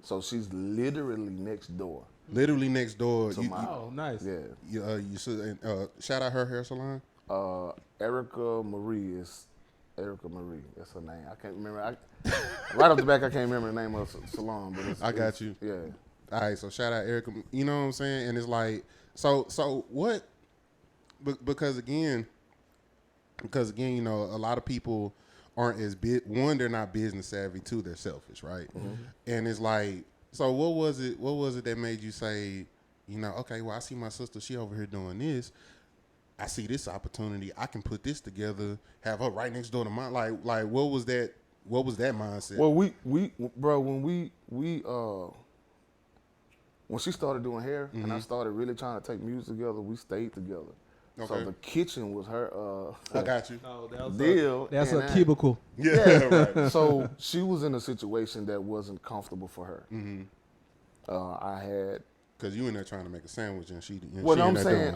So she's literally next door. Literally next door. Oh, nice. Yeah. You should shout out her hair salon. Erica Marie. That's her name. I can't remember. Right off the back, I can't remember the name of the salon. But I got you. Yeah. All right, so shout out Erica. You know what I'm saying? And it's like, so what? Because again, you know, a lot of people aren't as one, they're not business savvy. Two, they're selfish, right? And it's like, so what was it that made you say, you know, okay, well, I see my sister, she over here doing this. I see this opportunity. I can put this together, have her right next door to mine. Like what was that mindset? Well, we bro, when she started doing hair and I started really trying to take music together, we stayed together. Okay. So the kitchen was her I got you. Oh, that was deal. that's and a cubicle. Yeah, right. So she was in a situation that wasn't comfortable for her. I had. Because you in there trying to make a sandwich and she. What she I'm in saying,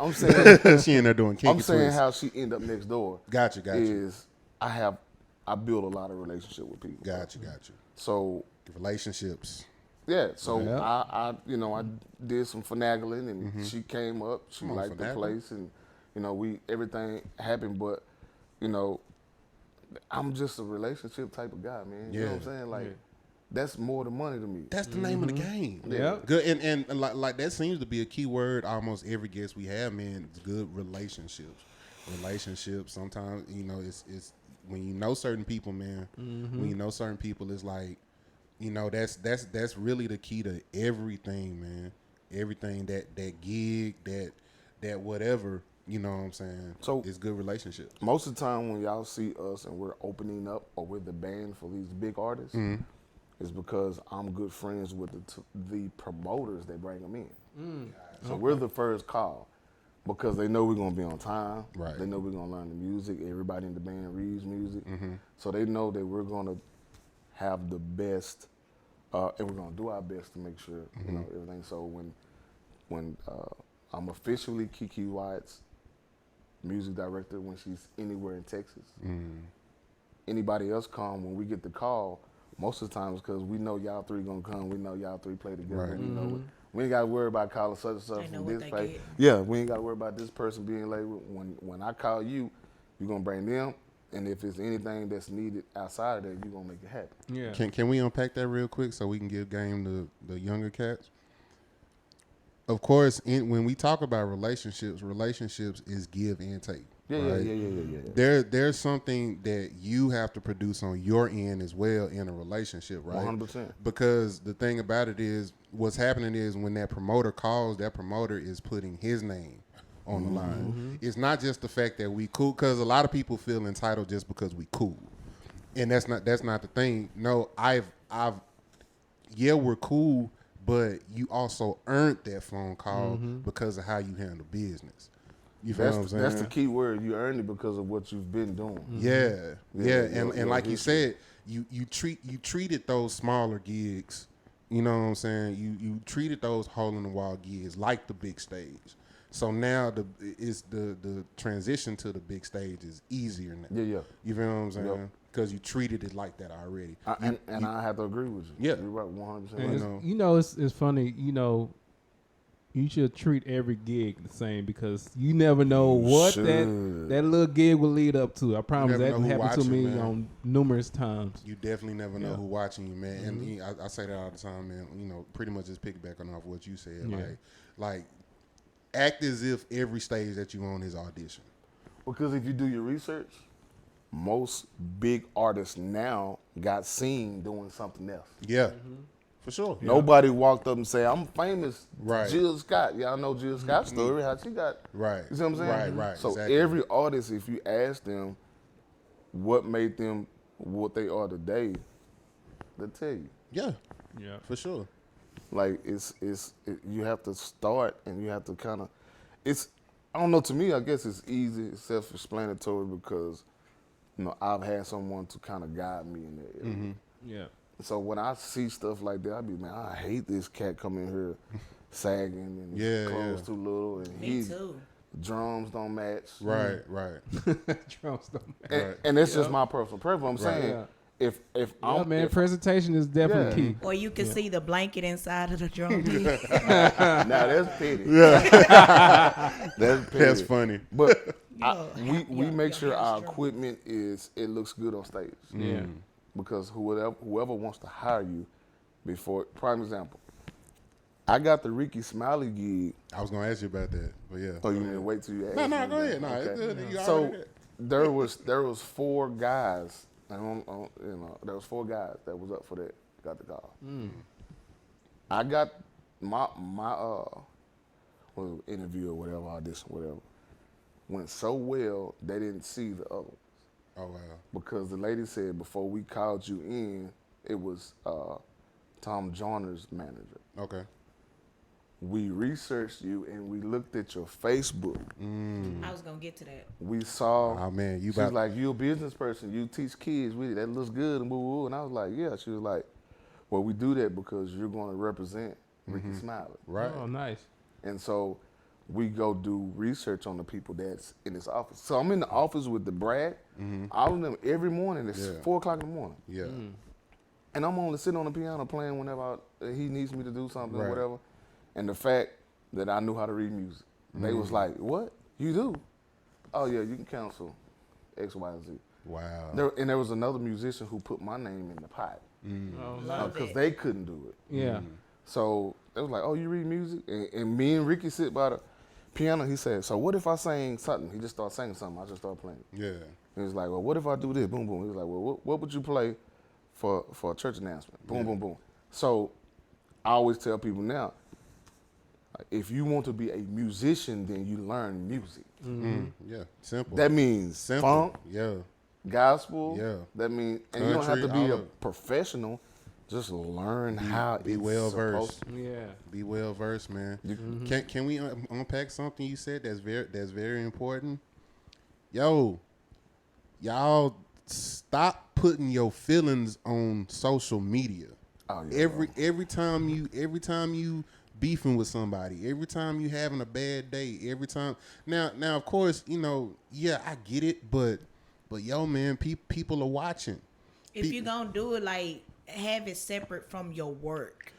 doing, she in there doing kinky I'm saying twists. how she ended up next door. Got you. Is I build a lot of relationship with people. Got you. So relationships. yeah, so Yeah. I did some finagling and she came up. She Come on, liked the finagle. place and everything happened, but I'm just a relationship type of guy, man. You know what I'm saying? Like that's more than money to me. That's the name of the game. Yeah. Good and like that seems to be a key word almost every guest we have, man. It's good relationships. relationships. Sometimes, you know, it's when you know certain people, man. When you know certain people, it's like, you know, that's really the key to everything, man. Everything that gig, that whatever, you know what I'm saying? So it's good relationships. Most of the time when y'all see us and we're opening up or we're the band for these big artists, it's because I'm good friends with the promoters that bring them in. So we're the first call because they know we're going to be on time. Right. They know we're going to learn the music. Everybody in the band reads music. So they know that we're going to have the best, and we're going to do our best to make sure, you know, everything. So when I'm officially Kiki Wyatt's music director when she's anywhere in Texas, anybody else come, when we get the call, most of the time it's because we know y'all three going to come. We know y'all three play together. Right. We know we ain't got to worry about calling such and such from this place. get. Yeah, we ain't got to worry about this person being late. When I call you, you're going to bring them. And if it's anything that's needed outside of that, you're going to make it happen. Yeah. Can we unpack that real quick so we can give game to the younger cats? Of course, when we talk about relationships is give and take. Yeah. There's something that you have to produce on your end as well in a relationship, right? 100%. Because the thing about it is, what's happening is when that promoter calls, that promoter is putting his name on the line. It's not just the fact that we cool, because a lot of people feel entitled just because we cool, and that's not the thing. No, we're cool, but you also earned that phone call because of how you handle business. You feel what I'm saying? That's the key word. You earned it because of what you've been doing. Yeah. And like you said, you treated those smaller gigs. You know what I'm saying? You treated those hole in the wall gigs like the big stage. So now the transition to the big stage is easier now. Yeah. You feel what I'm saying? Because you treated it like that already. I have to agree with you. Yeah. You're right, 100%. You know, it's funny. You know, you should treat every gig the same because you never know what that little gig will lead up to. I promise that happened to me on numerous times. You definitely never know who watching you, man. And I say that all the time, man. You know, pretty much just piggybacking off what you said. Yeah. Like act as if every stage that you on is audition. Because if you do your research, most big artists now got seen doing something else. Yeah. For sure. Nobody walked up and said, I'm famous. Right. Jill Scott. Y'all know Jill Scott's story, how she got. Right. You see what I'm saying? Right. So exactly. every artist, if you ask them what made them what they are today, they'll tell you. Yeah. For sure. Like you have to start and you have to kind of, I don't know, to me, I guess it's easy, it's self-explanatory because, you know, I've had someone to kind of guide me in that area. Yeah. So when I see stuff like that, I be, man, I hate this cat coming here sagging and his clothes too little and Me too. drums don't match. Right. Drums don't matter. And it's just my personal preference. I'm saying if I'm presentation is definitely key. Or you can see the blanket inside of the drum beat. now that's petty. That's petty. That's funny. But we make sure our equipment it looks good on stage. Yeah. Because whoever wants to hire you before, prime example, I got the Ricky Smiley gig. I was gonna ask you about that, but yeah. Oh, you need to wait till you ask me? No, go ahead. No, okay. it's good. You So there was 4 guys. And there was 4 guys that was up for that. Got the call. I got my interview or whatever, audition, whatever. Went so well they didn't see the other ones. Oh wow. Because the lady said before we called you in, it was Tom Joyner's manager. Okay. We researched you and we looked at your Facebook. I was gonna get to that. We saw. Oh man, She's like, you a business person. You teach kids. That looks good and boo boo. And I was like, yeah. She was like, well, we do that because you're going to represent Ricky Smiley. Right. Oh, nice. And so we go do research on the people that's in this office. So I'm in the office with the Brad. All of them every morning. It's 4 o'clock in the morning. Yeah. And I'm only sitting on the piano playing whenever he needs me to do something or Right. whatever. And the fact that I knew how to read music, they was like, what? You do? Oh, yeah, you can cancel X, Y, and Z. Wow. There was another musician who put my name in the pot Oh, nice. because they couldn't do it. Yeah. So they was like, oh, you read music? And me and Ricky sit by the, piano. He said, so what if I sang something? He just started singing something. I just started playing. Yeah. He was like, well, what if I do this? Boom, boom. He was like, well, what would you play for a church announcement? Boom, boom, boom. So I always tell people now, if you want to be a musician, then you learn music. Yeah, simple. That means funk, gospel. Yeah. That means, and Country, you don't have to be a all professional. Just learn how be it's well supposed versed. to. Yeah. Be well versed, man. Can we unpack something you said that's very important? Yo, y'all stop putting your feelings on social media. Oh, yeah, every time you beefing with somebody, every time you having a bad day, every time. Now of course, I get it, but yo, man, people are watching. If you're gonna do it, like, have it separate from your work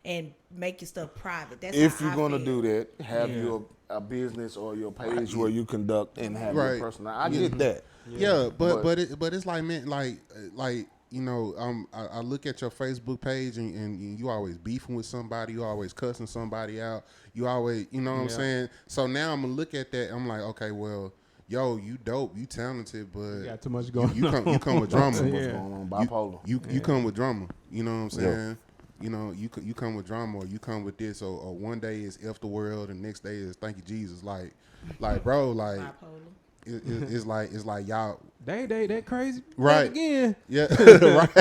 and make your stuff private. That's if how you're I gonna feel. do that, have your a business or your page where you conduct and have your personal. I get that. Yeah, but it's like, man, like I look at your Facebook page and you always beefing with somebody, you always cussing somebody out, you always, what I'm saying. So now I'm gonna look at that. I'm like, okay, well, yo, you dope, you talented, but You got too much going on. You come with drama. What's going on? Bipolar. You come with drama. You know what I'm saying? You come with drama, or you come with this, or one day is F the world, and next day is thank you Jesus. Like bro, like Bipolar. it's like y'all. They crazy. Right. Again. Yeah. Right.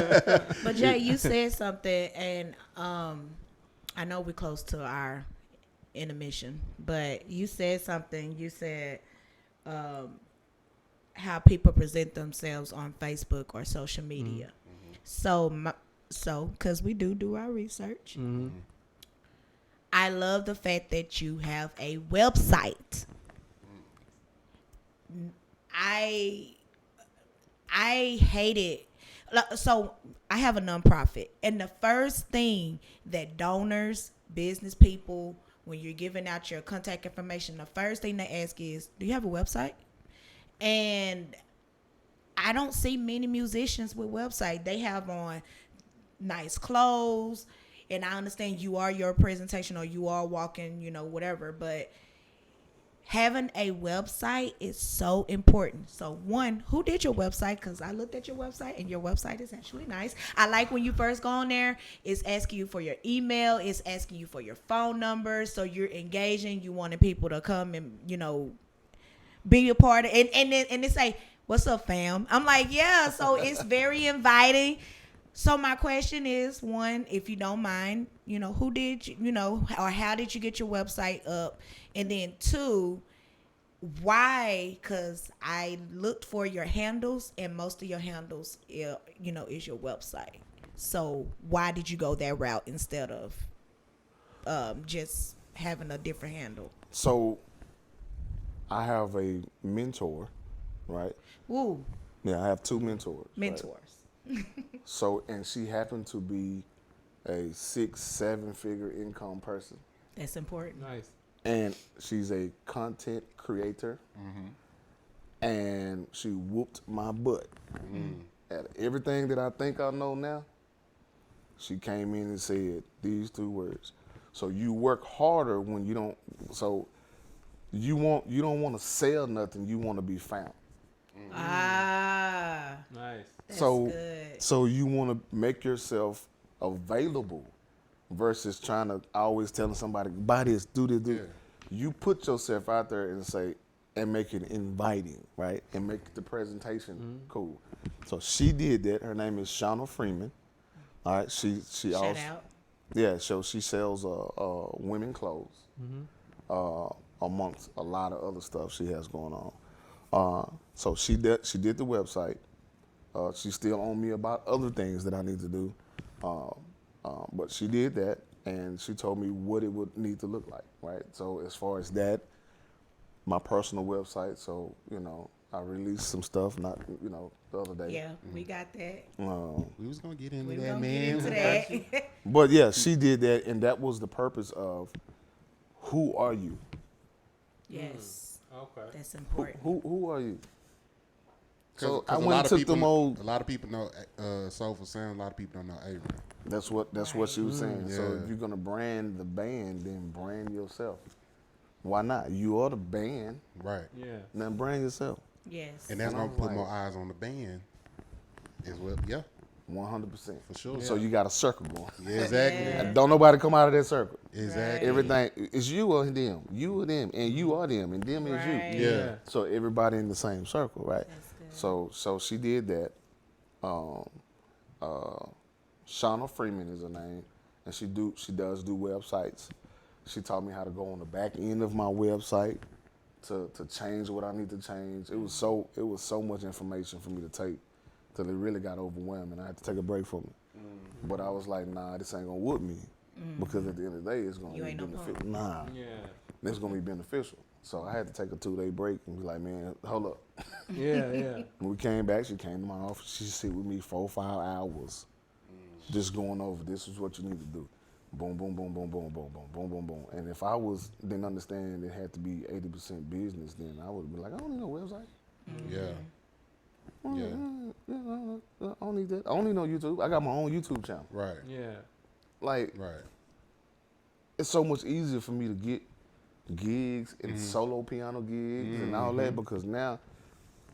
But Jay, you said something, and I know we're close to our intermission, but you said something. You said how people present themselves on Facebook or social media. So, because we do our research, I love the fact that you have a website. I hate it. So I have a nonprofit, and the first thing that donors, business people, when you're giving out your contact information, the first thing they ask is, do you have a website? And I don't see many musicians with website. They have on nice clothes, and I understand you are your presentation or you are walking, whatever, but having a website is so important. So one, who did your website? Because I looked at your website, and your website is actually nice. I like when you first go on there, it's asking you for your email, it's asking you for your phone number, so you're engaging, you wanting people to come and be a part of it, and they say, what's up, fam? I'm like, yeah. So it's very inviting. So my question is, one, if you don't mind, who did or how did you get your website up? And then two, why? Because I looked for your handles, and most of your handles, is your website. So why did you go that route instead of just having a different handle? So I have a mentor, right? Ooh. Yeah, I have two mentors. Mentors. Right? So, and she happened to be a 6-7 figure income person. That's important. Nice. And she's a content creator. And she whooped my butt. At everything that I think I know now, she came in and said these 2 words. So you work harder when you don't. So you don't want to sell nothing. You want to be found. Ah. Nice. That's good. So you want to make yourself available versus trying to always telling somebody, buy this, do this, do this. You put yourself out there and say, and make it inviting, right? And make the presentation cool. So she did that. Her name is Shauna Freeman. All right. She Shout also, out. yeah. So she sells women clothes, amongst a lot of other stuff she has going on. So she did the website. She's still on me about other things that I need to do. But she did that, and she told me what it would need to look like, right? So as far as that, my personal website, so, I released some stuff, not, the other day. Yeah, we got that. We was going to get into We that, gonna man. get into that. But yeah, she did that, and that was the purpose of who are you? Yes. Okay. That's important. Who are you? So 'Cause I went and took them old. A lot of people know Soulful Sound. A lot of people don't know Avery. That's what she was saying. So Yeah. if you're gonna brand the band, then brand yourself. Why not? You are the band. Right. Yeah. Now brand yourself. Yes. And that's And I gonna was put like- more eyes on the band as well. Yeah, 100%. for sure. So you got a circle going. Yeah, exactly. Yeah. And don't nobody come out of that circle. Exactly. Everything is you or them. You or them. And you are them. And them Right. is you. Yeah. So everybody in the same circle, right? That's good. So she did that. Shauna Freeman is her name, and she does do websites. She taught me how to go on the back end of my website to change what I need to change. It was so much information for me to take till it really got overwhelming. I had to take a break from it. But I was like, nah, this ain't gonna whoop me because at the end of the day, it's gonna You be ain't no beneficial. Nah, Yeah. it's gonna be beneficial. So I had to take a 2-day break and be like, man, hold up. Yeah. Yeah. When we came back, she came to my office. She sit with me 4 or 5 hours, just going over this is what you need to do. Boom, boom, boom, boom, boom, boom, boom, boom, boom, boom. And if I didn't understand it had to be 80% business, then I would be like, I don't need no website. Yeah. Yeah. I don't need that. I don't need no YouTube. I got my own YouTube channel. Right. Yeah. Like, Right. it's so much easier for me to get gigs and solo piano gigs and all that because now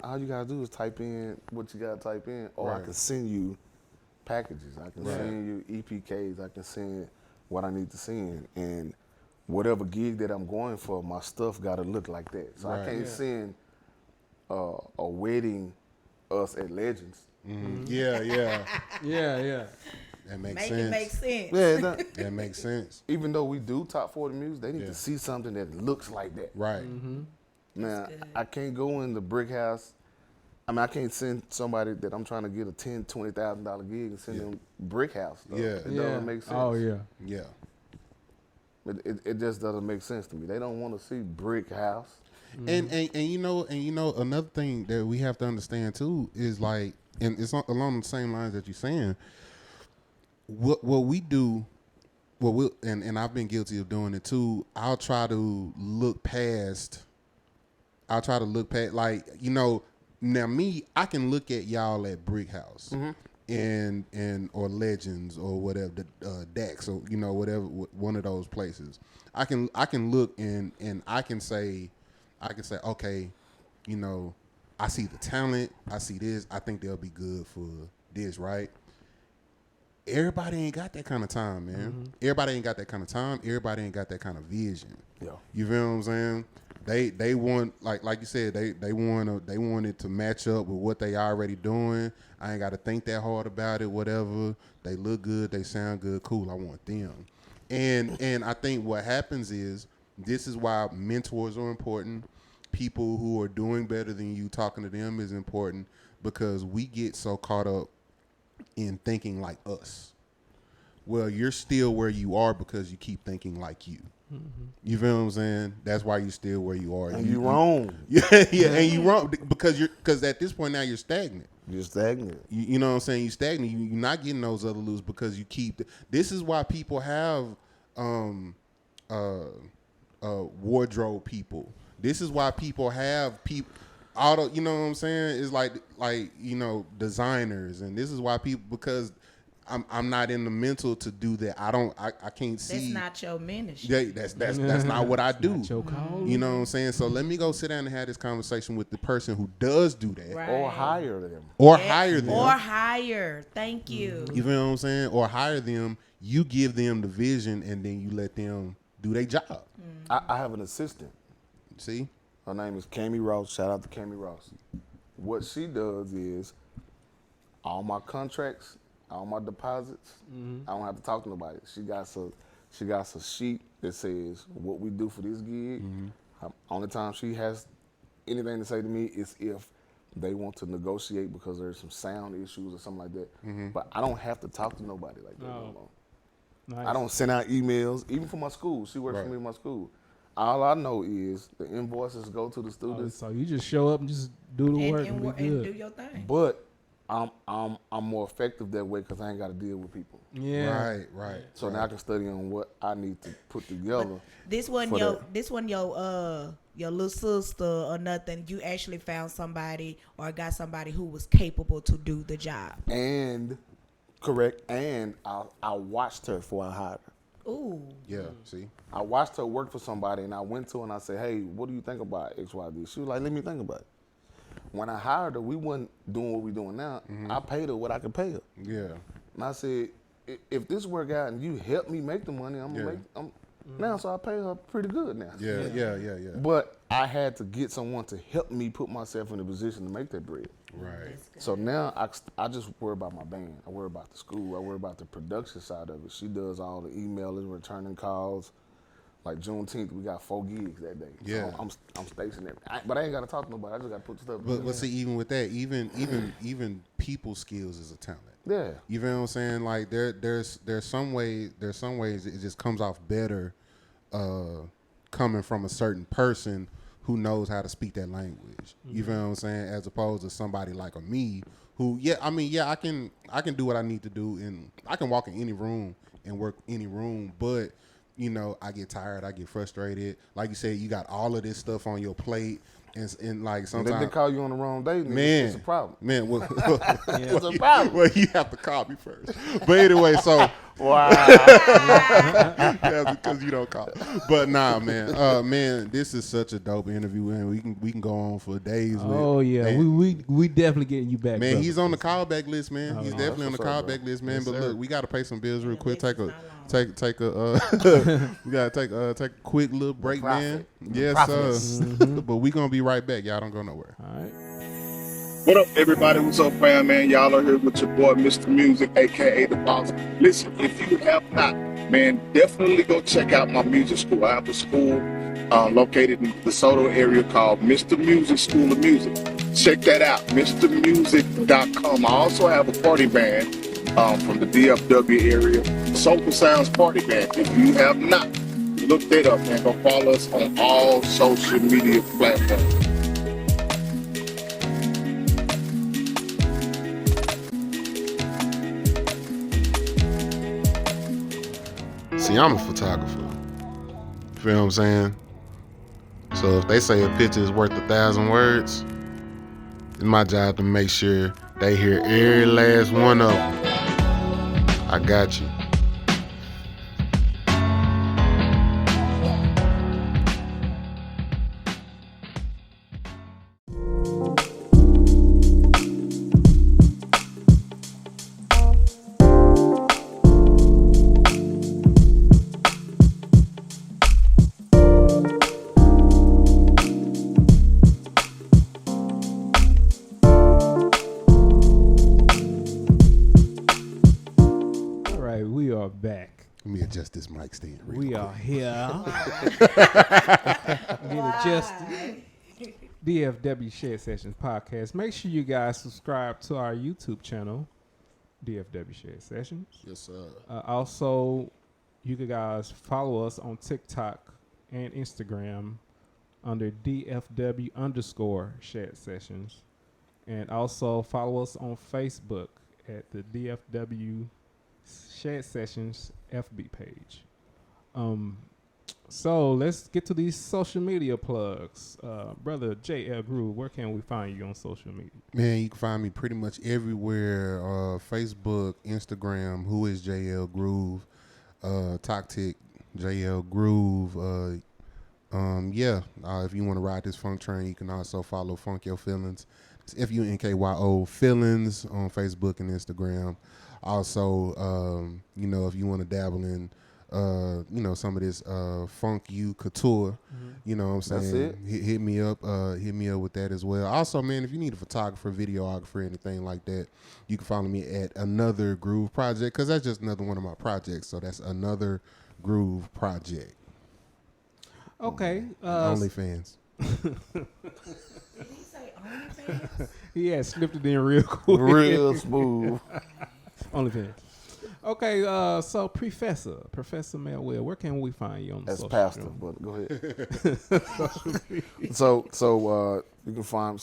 all you gotta do is type in what you gotta type in, or I Right. can send you packages. I can Right. send you EPKs. I can send what I need to send, and whatever gig that I'm going for, my stuff gotta look like that. So I Right. can't Yeah. send a wedding us at Legends. Yeah. Yeah. Yeah. That makes Make sense. it make sense. Yeah, it's not- That makes sense. even though we do top 40 music, they need Yeah. to see something that looks like that. Right. Now, good. I can't go in the brick house. I mean, I can't send somebody that I'm trying to get a $10,000, $20,000 gig and send Yeah. them brick house stuff. Yeah. It doesn't make sense. Oh yeah. Yeah. It just doesn't make sense to me. They don't want to see brick house. And you know another thing that we have to understand too is like, and it's along the same lines that you're saying. What we do, and I've been guilty of doing it too. I'll try to look past. Like, you know, now me, I can look at y'all at Brick House and or Legends or whatever, the Dax or, you know, whatever, one of those places. I can look and I can say, okay, you know, I see the talent, I see this, I think they'll be good for this, right? Everybody ain't got that kind of time, man. Everybody ain't got that kind of time. Everybody ain't got that kind of vision. Yeah. You feel what I'm saying? They want, like you said, they want it to match up with what they already doing. I ain't got to think that hard about it. Whatever. They look good. They sound good. Cool. I want them. And I think what happens is, this is why mentors are important. People who are doing better than you, talking to them is important, because we get so caught up in thinking like us. Well, you're still where you are because you keep thinking like you. You feel what I'm saying? That's why you're still where you are. And you wrong. Yeah, and you wrong because at this point now you're stagnant. You're stagnant. You know what I'm saying? You're stagnant. You're not getting those other loops because you keep. This is why people have wardrobe people. This is why people have people. You know what I'm saying? It's like you know, designers, and this is why people, because I'm not in the mental to do that. I can't see. That's not your ministry. Yeah, that's not what I do. Not your call. You know what I'm saying? So let me go sit down and have this conversation with the person who does do that, Right. Or hire them. or hire them. Or hire. Thank you. You feel what I'm saying? Or hire them. You give them the vision, and then you let them do their job. I have an assistant. See? Her name is Cammy Ross. Shout out to Cammy Ross. What she does is all my contracts, all my deposits, I don't have to talk to nobody. She got a sheet that says what we do for this gig. Only time she has anything to say to me is if they want to negotiate because there's some sound issues or something like that. But I don't have to talk to nobody like that no more. Nice. I don't send out emails, even for my school. She works Right. for me in my school. All I know is the invoices go to the students. So you just show up and just do the work and, and, be and good. do your thing. But I'm more effective that way because I ain't got to deal with people. Yeah. Right. So now I can study on what I need to put together. This wasn't for your that. this wasn't your little sister or nothing. You actually found somebody or got somebody who was capable to do the job. And correct. And I watched her before I hired her. Ooh. Yeah, see? I watched her work for somebody, and I went to her and I said, hey, what do you think about XYZ? She was like, let me think about it. When I hired her, we wasn't doing what we doing now. I paid her what I could pay her. Yeah. And I said, if this work out and you help me make the money, I'm gonna make now. So I pay her pretty good now. Yeah. But I had to get someone to help me put myself in a position to make that bread. Right. So now I just worry about my band. I worry about the school. I worry about the production side of it. She does all the emailing, returning calls. Like Juneteenth, we got 4 gigs that day. Yeah. So I'm stationary. But I ain't got to talk to nobody. I just got to put stuff. But see, even with that, even people skills is a talent. Yeah. You know what I'm saying? Like there's some ways it just comes off better coming from a certain person who knows how to speak that language. You feel what I'm saying? As opposed to somebody like a me who, I can do what I need to do, and I can walk in any room and work any room, but you know, I get tired, I get frustrated. Like you said, you got all of this stuff on your plate, and like sometimes if they call you on the wrong day, man, it's a problem. Man, well, it's a problem. Well, you have to call me first. But anyway, so wow, yeah, because you don't call. But nah, man, man, this is such a dope interview, man. We can go on for days. Oh yeah, man. we definitely getting you back, man. brother. He's on the callback list, man. He's definitely on the callback list, man. Yes, but sir. look, we got to pay some bills real quick. Take a we gotta take a quick little break, man. Yes, sir. But we gonna be right back. Y'all don't go nowhere. All right. What up, everybody? What's up, fam, man? Y'all are here with your boy, Mr. Music, a.k.a. The Boss. Listen, if you have not, man, definitely go check out my music school. I have a school located in the DeSoto area called Mr. Music School of Music. Check that out, MrMusic.com. I also have a party band from the DFW area, Soulful Sounds Party Band. If you have not, look that up, man. Go follow us on all social media platforms. See, I'm a photographer. You feel what I'm saying? So if they say a picture is worth 1,000 words, it's my job to make sure they hear every last one of them. I got you. Back. Let me adjust this mic stand. We are here. Get adjusted. DFW Shed Sessions Podcast. Make sure you guys subscribe to our YouTube channel, DFW Shed Sessions. Yes, sir. Also, you guys follow us on TikTok and Instagram under DFW_Shed Sessions. And also follow us on Facebook at the DFW Shed Sessions FB page. So let's get to these social media plugs. Brother J Ell Groove, where can we find you on social media? Man, you can find me pretty much everywhere. Facebook, Instagram, Who is J Ell Groove, Toxic, J Ell Groove. If you want to ride this funk train, you can also follow Funk Your Feelings. It's FUNKYO Feelings on Facebook and Instagram. Also, if you want to dabble in, some of this funk you couture, you know what I'm saying? That's it. Hit me up with that as well. Also, man, if you need a photographer, videographer, anything like that, you can follow me at Another Groove Project, because that's just another one of my projects. So that's Another Groove Project. Okay. OnlyFans. Did he say OnlyFans? He had slipped it in real quick. Real smooth. OnlyFans. Okay, so Professor Melwell, where can we find you on the As social pastor, media? but go ahead. So you can find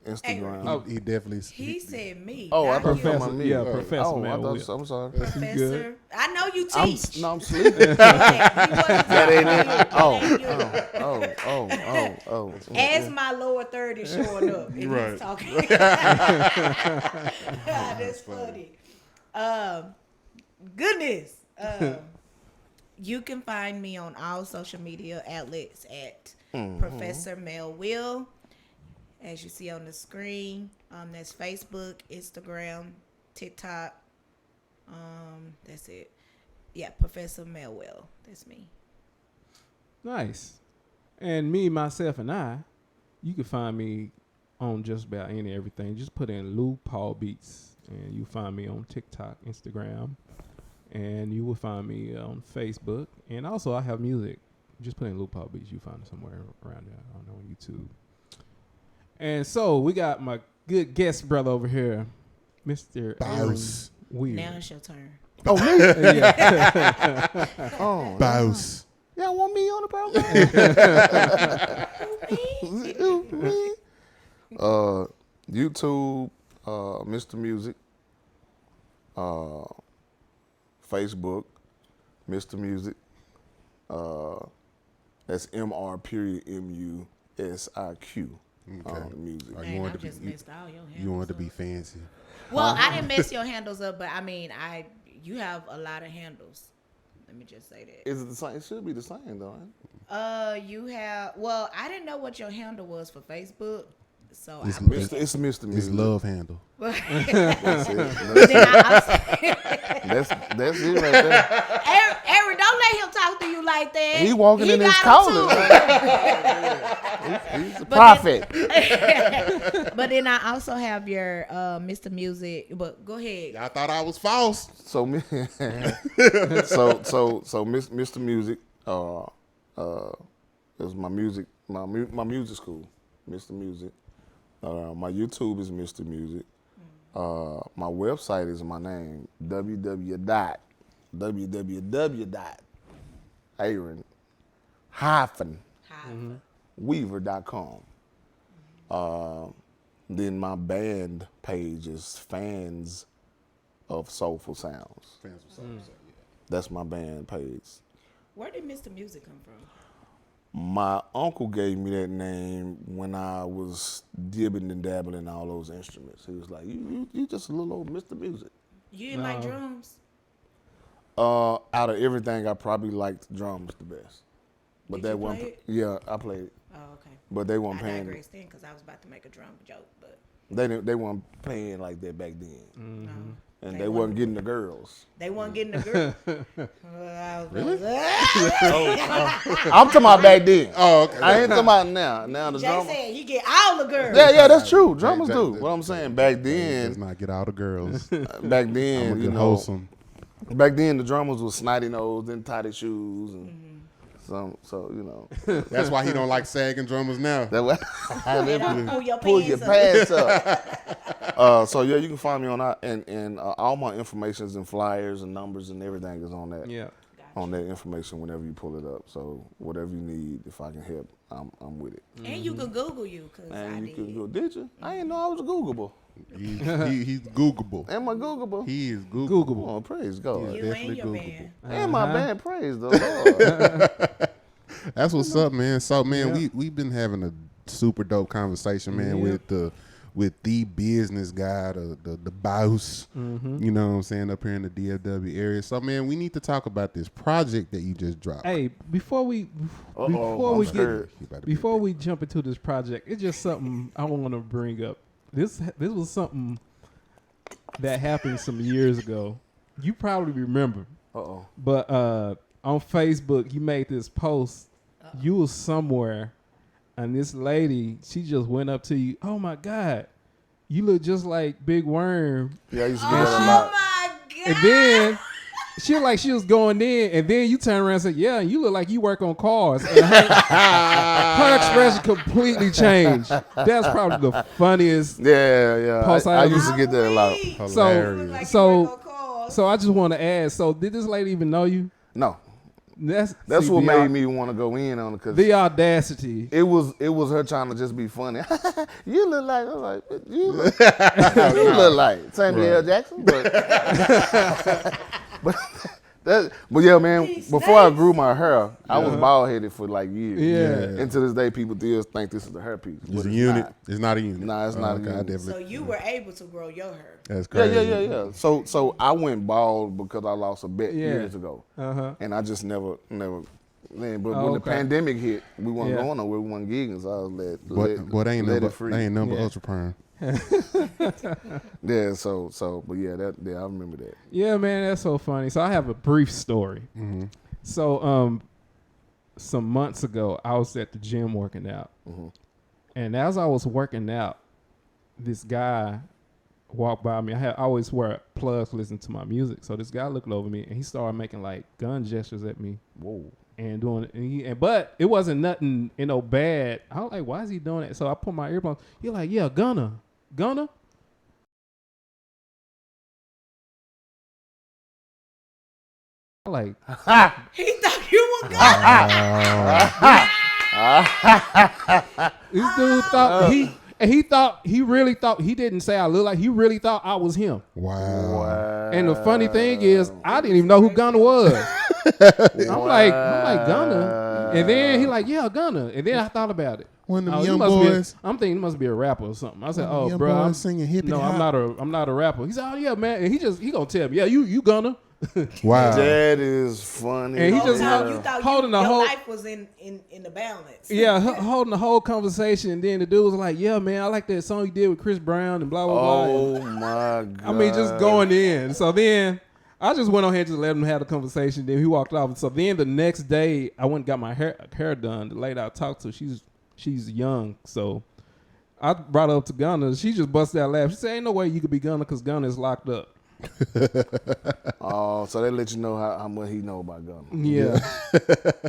Instagram. Oh, He definitely. He said me. Oh, I not thought you you. were talking about me. Yeah, Professor Oh, I Melwell. thought I'm sorry. Professor. I know you teach. I'm sleeping. That ain't it. Oh. As my lower third is showing up, and Right. he's talking. That's funny. Goodness. You can find me on all social media outlets at Professor Mel Will. As you see on the screen, that's Facebook, Instagram, TikTok. That's it. Yeah, Professor Mel Will. That's me. Nice. And me, myself, and I, you can find me on just about everything. Just put in Lou Paul Beats, and you find me on TikTok, Instagram, and you will find me on Facebook. And also, I have music. Just put in Lou Paul Beats. You find it somewhere around there. I don't know, on YouTube. And so we got my good guest brother over here, Mr. Bouse. Weird. Now it's your turn. Oh, me? Yeah. Oh, Bouse. y'all want me on the program? YouTube, Mr. Music, Facebook, Mr. Music. That's MR.MUSIQ. Okay. Music. Or Man, you I wanted to just be messed all your handles you wanted to up. be fancy. Well, I didn't mess your handles up, but I mean, you have a lot of handles. Let me just say that. Is it the same? It should be the same, though. Ain't it? You have. Well, I didn't know what your handle was for Facebook, so It's I put It's Mr. It's Music. love handle. That's it. then That's it right there. Eric, don't let him talk to you like that. He walking in his got calling. them He's a prophet. But then I also have your Mr. Music. But go ahead. Y'all thought I was false. So Mr. Music is my music school, Mr. Music. My YouTube is Mr. Music. My website is my name, www.aaron-weaver.com. Then my band page is Fans of Soulful Sounds. That's my band page. Where did Mr. Music come from? My uncle gave me that name when I was dibbing and dabbling in all those instruments. He was like, you just a little old Mr. Music. You didn't like drums? Out of everything, I probably liked drums the best. But Did that you wasn't. play it? Yeah, I played it. Oh, okay. But they weren't I paying. digressed then because I was about to make a drum joke, but They weren't paying like that back then, no. and They they wasn't getting the girls. They weren't getting the girl. Really? I'm talking about back then. Oh, okay. I ain't talking about now. Now the Jay drummer. said he get all the girls. Yeah, that's true. Drummers That- do. that- What I'm saying, back Does then, not get all the girls. back then, I'm you get know, wholesome. back then the drummers was snotty nosed and tighty shoes and some. So you know, That's why he don't like sagging drummers now. that way. Pull your Pants pants up. up. So yeah, you can find me on that, and all my informations and flyers and numbers and everything is on that. Yeah. On that information whenever you pull it up. So whatever you need, if I can help, I'm with it. And you can Google you because I And you did. can go. Did you? I didn't know I was Googleable. He's Googleable. Am I Googleable? He is Googleable. Oh, praise God. Yeah. You definitely and your Googleable. band. And my band, praise the Lord. That's what's up, man. So, man, we've been having a super dope conversation, man, with the business guy, the boss. You know what I'm saying, up here in the DFW area. So, man, we need to talk about this project that you just dropped. Hey, before we jump into this project, it's just something I want to bring up. This was something that happened some years ago. You probably remember. But on Facebook, you made this post. You was somewhere, and this lady, she just went up to you. Oh my God, you look just like Big Worm. Yeah, I used to get that a Oh lot. my God. And then she was like she was going in, and then you turn around and say, "Yeah, you look like you work on cars." And her expression completely changed. That's probably the funniest. Yeah. Post I used to get that a lot. Hilarious. So I just want to ask. So did this lady even know you? No, That's that's see, what the made au- me want to go in on it because the audacity. it was her trying to just be funny. You look like, I was like, you look look like Samuel L. Jackson, but But yeah, man, These before I days. grew my hair, I was bald headed for like years. Yeah. And to this day, people still think this is a hairpiece. It's a unit. It's not a unit. Nah, it's not a unit. Definitely. So you were able to grow your hair. That's crazy. Yeah. So I went bald because I lost a bet Yeah. years ago. And I just never. Man, but when the okay. pandemic hit, we weren't Yeah. going nowhere. We weren't gigging, so I was But they ain't let number. it free. They ain't number Yeah. ultra prime. Yeah, but yeah, I remember that. Yeah, man, that's so funny. So I have a brief story. Mm-hmm. So some months ago, I was at the gym working out, and as I was working out, this guy walked by me. I always wear plugs to listen to my music. So this guy looked over me and he started making like gun gestures at me. Whoa. And doing, but it wasn't nothing, bad. I was like, why is he doing that? So I put my earphones. He's like, yeah, Gunna. I like, He thought you were God. this dude thought he really thought, he didn't say I look like, he really thought I was him. Wow. And the funny thing is, I didn't even know who Gunna was. I'm like Gunna. And then he like, yeah, Gunna. And then I thought about it. One of them He young must be boys. I'm thinking he must be a rapper or something. I said, One of them oh, young bro, boys singing hippie no, hop. I'm not a rapper. He said, oh yeah, man. And he gonna tell me, yeah, you Gunna. Wow. That is funny. And he The just whole time held- you thought holding the your whole- life was in the balance. Yeah, holding the whole conversation. And then the dude was like, yeah, man, I like that song you did with Chris Brown and blah, blah, blah. Oh my God. I mean, just going in. So then I just went on here and just let him have the conversation. Then he walked off. So then the next day, I went and got my hair done. The lady I talked to, she's young. So I brought her up to Gunna. She just busted out laughing. She said, ain't no way you could be Gunna because Gunna is locked up. Oh, so they let you know how much he know about Gunna. Yeah.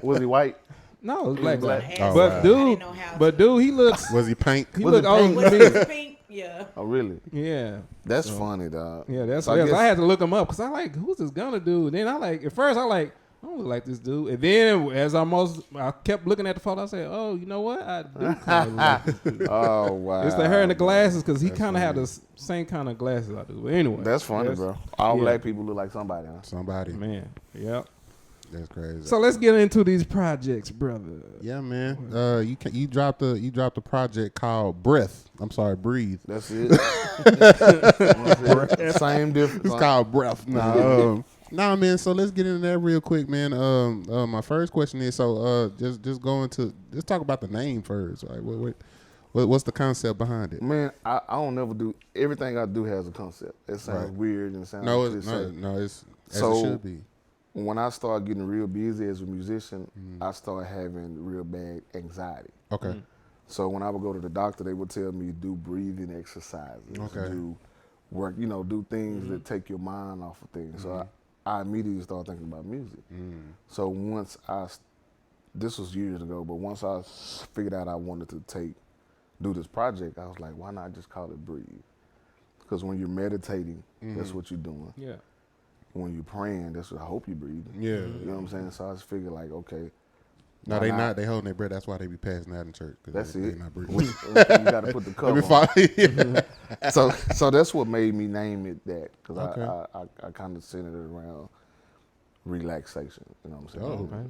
Was he white? No, it's black. Black. guy. Oh, But wow. I dude, didn't know how he looks, Was he pink? he Was look it older pink? than Was me. it pink? Yeah. Oh, really? Yeah. That's funny, dog. Yeah, that's So what I guess- I had to look him up because I like, who's this Gunna dude? And then at first I don't look like this dude. And then as I kept looking at the photo, I said, oh, you know what? I do kind of look like this dude. Oh, wow. It's the hair and the glasses because he kind of had the same kind of glasses I do. But anyway. That's funny, Yes. bro. All Yeah. black people look like somebody, huh? Somebody. Man, yep. That's crazy. So let's get into these projects, brother. Yeah, man. You dropped a project called Breath. I'm sorry, Breathe. That's it. Same difference. It's called Breath. Nah, man. So let's get into that real quick, man. My first question is just let's talk about the name first. Right? What's the concept behind it? Man, I don't never do everything I do has a concept. It sounds weird and it sounds It's as So- it should be. When I started getting real busy as a musician, I started having real bad anxiety. Okay. So when I would go to the doctor, they would tell me to do breathing exercises, Okay. do work, do things that take your mind off of things. So I immediately started thinking about music. So once this was years ago, but once I figured out I wanted to do this project, I was like, why not just call it Breathe? Because when you're meditating, that's what you're doing. Yeah. When you're praying, that's what I hope you're breathing. Yeah. You know what I'm saying? So I just figured like, okay. No, why they not. They holding their breath. That's why they be passing out in church. That's they it. not breathing. you got to put the Let me cover on. find. So that's what made me name it that, because Okay. I kind of centered it around relaxation. You know what I'm saying? Oh, okay.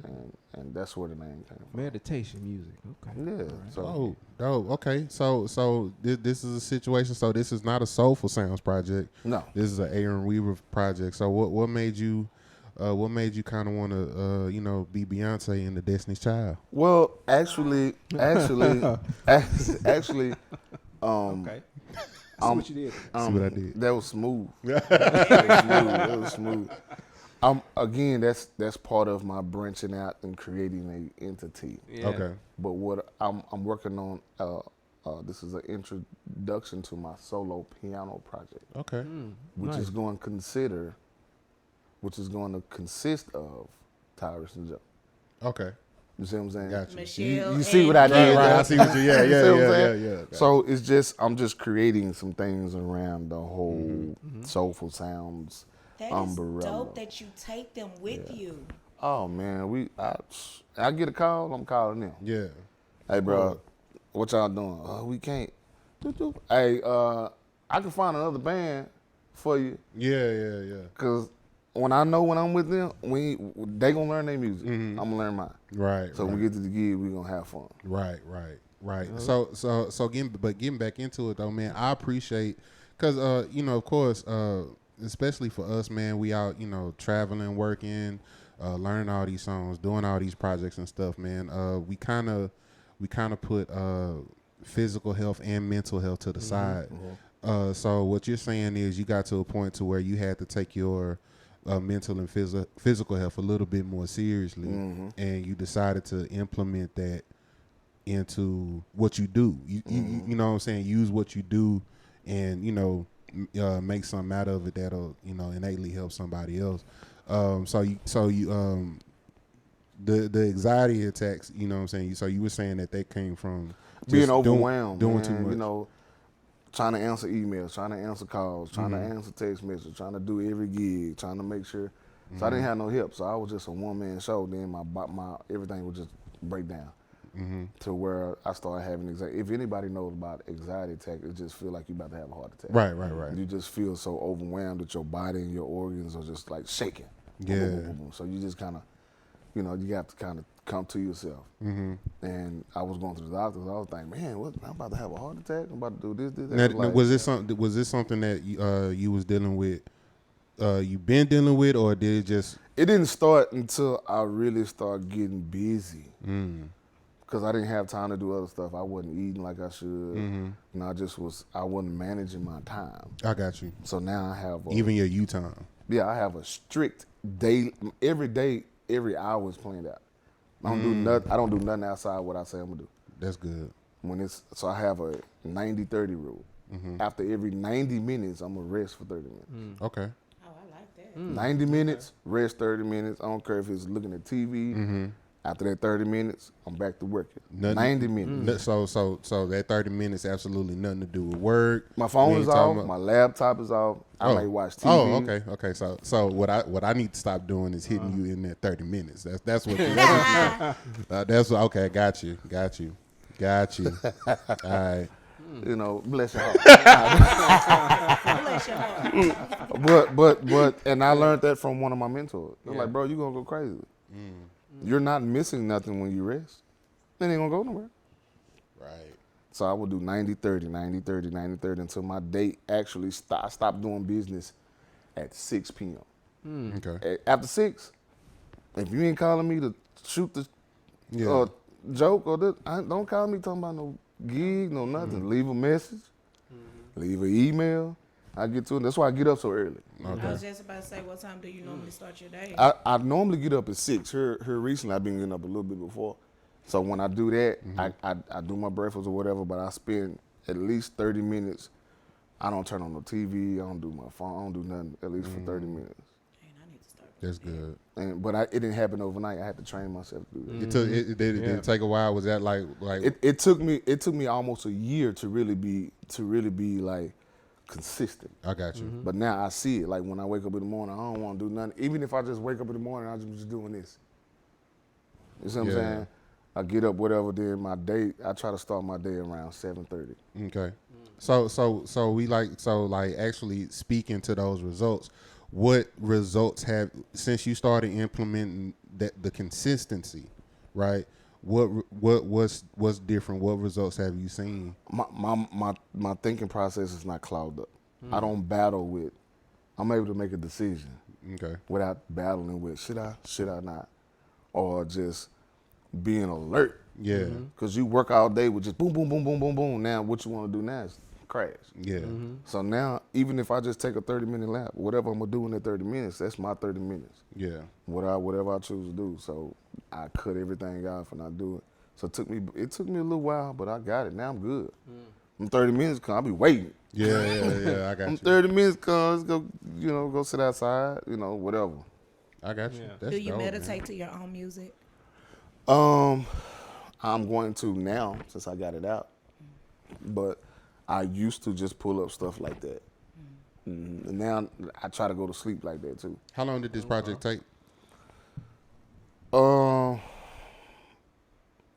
And that's where the name came from. Meditation music. Okay. Yeah. So Oh, dope. Okay. So this is a situation. So this is not a Soulful Sounds project. no, This is an Aaron Weaver project. So what made you kind of want to be Beyonce and the Destiny's Child? well, actually, Okay. That's what you did. See what I did? That was smooth. That was smooth. Again, that's part of my branching out and creating an entity. Yeah. Okay. But what I'm working on, this is an introduction to my solo piano project, Okay. which Nice. is going to consist of Tyrus and Joe. Okay. You see what I'm saying? Gotcha. Michelle You see what I and did? Right. I see what you. Yeah. You see what I'm Yeah. saying? Yeah. So it's just I'm just creating some things around the whole soulful sounds That is umbrella. dope that you take them with you. Oh man, I get a call, I'm calling them. Yeah. Hey bro, what y'all doing? We can't. Hey, I can find another band for you, Yeah. cause when I know when I'm with them, they gonna learn their music. Mm-hmm. I'm gonna learn mine. Right. So when we get to the gig, we gonna have fun. Right. So getting back into it though, man, I appreciate because of course, especially for us, man, we out, traveling, working, learning all these songs, doing all these projects and stuff, man. We kind of put physical health and mental health to the side. Mm-hmm. So what you're saying is you got to a point to where you had to take your mental and physical health a little bit more seriously, Mm-hmm. and you decided to implement that into what you do. You know what I'm saying? Use what you do, and make something out of it that'll innately help somebody else. The anxiety attacks, you know what I'm saying? So you were saying that they came from just Being overwhelmed, doing man, too much. Trying to answer emails, trying to answer calls, trying to answer text messages, trying to do every gig, trying to make sure. So I didn't have no help, so I was just a one-man show. Then my everything would just break down to where I started having anxiety. If anybody knows about anxiety attack, it just feel like you about to have a heart attack. Right. You just feel so overwhelmed that your body and your organs are just like shaking. Yeah. Boom, boom, boom, boom. So you just kind of, you have to kind of come to yourself. And I was going to the doctors. I was thinking, man, I'm about to have a heart attack. I'm about to do this. Now, was this something that you was dealing with? You been dealing with, or did it just? It didn't start until I really started getting busy. Because I didn't have time to do other stuff. I wasn't eating like I should. I wasn't managing my time. I got you. So now I have even your U time. Yeah, I have a strict day. Every day, every hour is planned out. I don't do nothing outside what I say I'm gonna do. That's good. So I have a 90-30 rule. After every 90 minutes, I'm gonna rest for 30 minutes. Okay. Oh, I like that. 90 minutes, rest 30 minutes. I don't care if it's looking at TV. After that 30 minutes, I'm back to working. 90 minutes. So that 30 minutes absolutely nothing to do with work. My phone is off. My laptop is off. I may watch TV. Oh, okay. So what I need to stop doing is hitting you in that 30 minutes. That's what. That's what. Okay, got you. All right. Bless your heart. Bless your heart. But and I learned that from one of my mentors. They're like, bro, you gonna go crazy. You're not missing nothing when you rest. It ain't gonna go nowhere. Right. So I would do 90-30, 90-30, 90-30 until my day actually I stopped doing business at 6 p.m. Okay. After 6, if you ain't calling me to shoot the joke or this, don't call me talking about no gig, no nothing. Leave a message, leave an email. I get to it. That's why I get up so early. I was just about to say, what time do you normally start your day? I normally get up at 6. Here recently, I've been getting up a little bit before. So when I do that, I do my breakfast or whatever, but I spend at least 30 minutes. I don't turn on no TV. I don't do my phone. I don't do nothing at least for 30 minutes. Man, I need to start. That's good. But it didn't happen overnight. I had to train myself to do that. It did it take a while? Was that like? It took me almost a year to really be like consistent. I got you. But now I see it. Like when I wake up in the morning, I don't want to do nothing. Even if I just wake up in the morning, I'm just doing this. You see what I'm saying? I get up, whatever. Then my day, I try to start my day around 7:30. Okay. So actually speaking to those results, what results have since you started implementing the consistency, right? What's different? What results have you seen? My thinking process is not clogged up. I don't battle with. I'm able to make a decision. Okay. Without battling with should I not, or just being alert. Yeah. Because you work all day with just boom, boom, boom, boom, boom, boom. Now what you want to do now is crash. Yeah. So now even if I just take a 30-minute lap, whatever I'm gonna do in that 30 minutes, that's my 30 minutes. Yeah. Whatever I choose to do. So I cut everything out for not doing it. So it took me a little while, but I got it. Now I'm good. I'm 30 minutes come, I'll be waiting. Yeah, I got you. 30 minutes come, let's go, go sit outside, whatever. I got you. Yeah. Do you dope, meditate man. to your own music? I'm going to now since I got it out. But I used to just pull up stuff like that. And now I try to go to sleep like that too. How long did this project take? It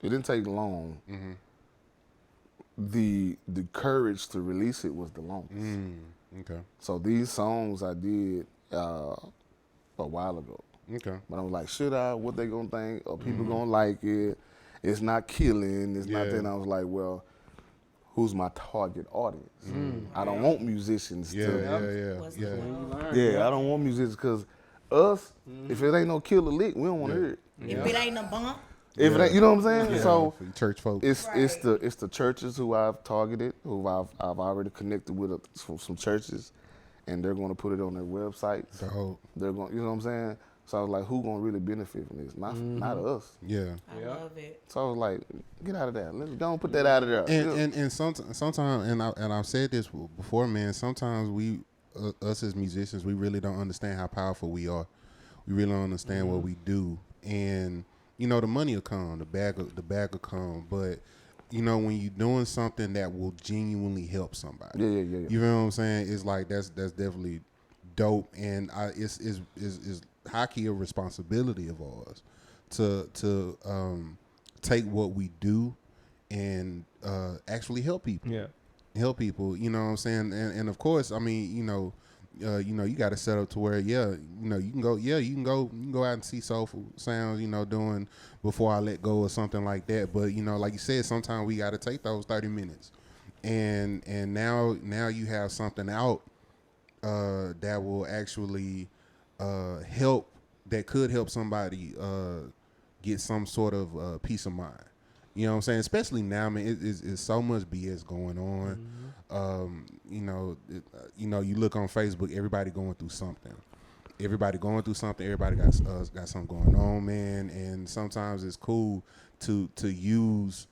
didn't take long. The courage to release it was the longest. Okay. So these songs I did a while ago. Okay. But I was like, should I? What they gonna think? Are people gonna like it? It's not killing. It's not that. And I was like, well, who's my target audience? I don't want musicians Yeah. I don't want musicians because us, if it ain't no killer lick, we don't want to hear it. If it ain't a bump. If it ain't, you know what I'm saying? Yeah. So For church folks. it's the churches who I've targeted, who I've already connected with some churches, and they're going to put it on their websites. They're going, you know what I'm saying? So I was like, who gonna really benefit from this? Not us. Yeah. I love it. So I was like, get out of that. Let's don't put that out of there. And sometimes, and I've said this before, man. Sometimes we, us as musicians, we really don't understand how powerful we are. We really don't understand what we do, and the money will come, the bag will come, but when you're doing something that will genuinely help somebody. Yeah. You know what I'm saying? It's like that's definitely dope, and it's high key a responsibility of ours to take what we do and actually help people. Yeah. Help people, you know what I'm saying? And of course, I mean, you got to set up to where, you can go out and see Soulful Sounds, doing Before I Let Go or something like that. But, like you said, sometimes we got to take those 30 minutes. And now you have something out that will actually help, that could help somebody get some sort of peace of mind. You know what I'm saying? Especially now, I mean, it's so much BS going on. You look on Facebook, everybody going through something. Everybody got something going on, man. And sometimes it's cool to use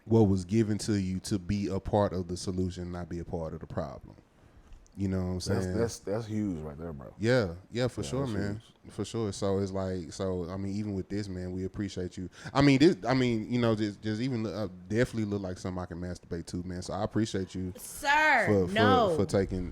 what was given to you to be a part of the solution, not be a part of the problem. You know what I'm saying? That's huge right there, bro. Yeah, for sure, man. Huge. For sure. So it's like, I mean, even with this, man, we appreciate you. I mean, just even definitely look like something I can masturbate to, man. So I appreciate you, sir. for taking.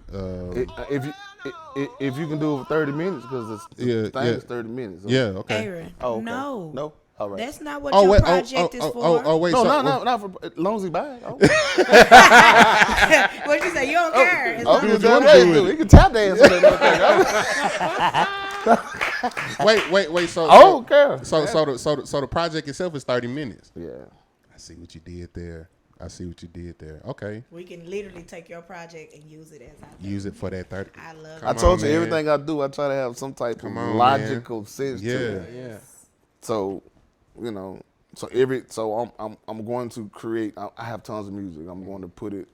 If you can do it for 30 minutes, because the thing is 30 minutes. So. Yeah. Okay. Aaron, okay. No. All right. That's not what your project is for. Oh, wait. No, not for as long as he buy it. Oh. What'd you say? You don't care. As Oh, long do as what you want to do. He can tap dance on that. Wait. So I don't care. So the project itself is 30 minutes. Yeah. I see what you did there. Okay. we can literally take your project and use it as I Use it for that 30. I love I it. told you man. everything I do, I try to have some type of logical sense to it. Yeah. So, I'm going to create. I have tons of music. I'm going to put it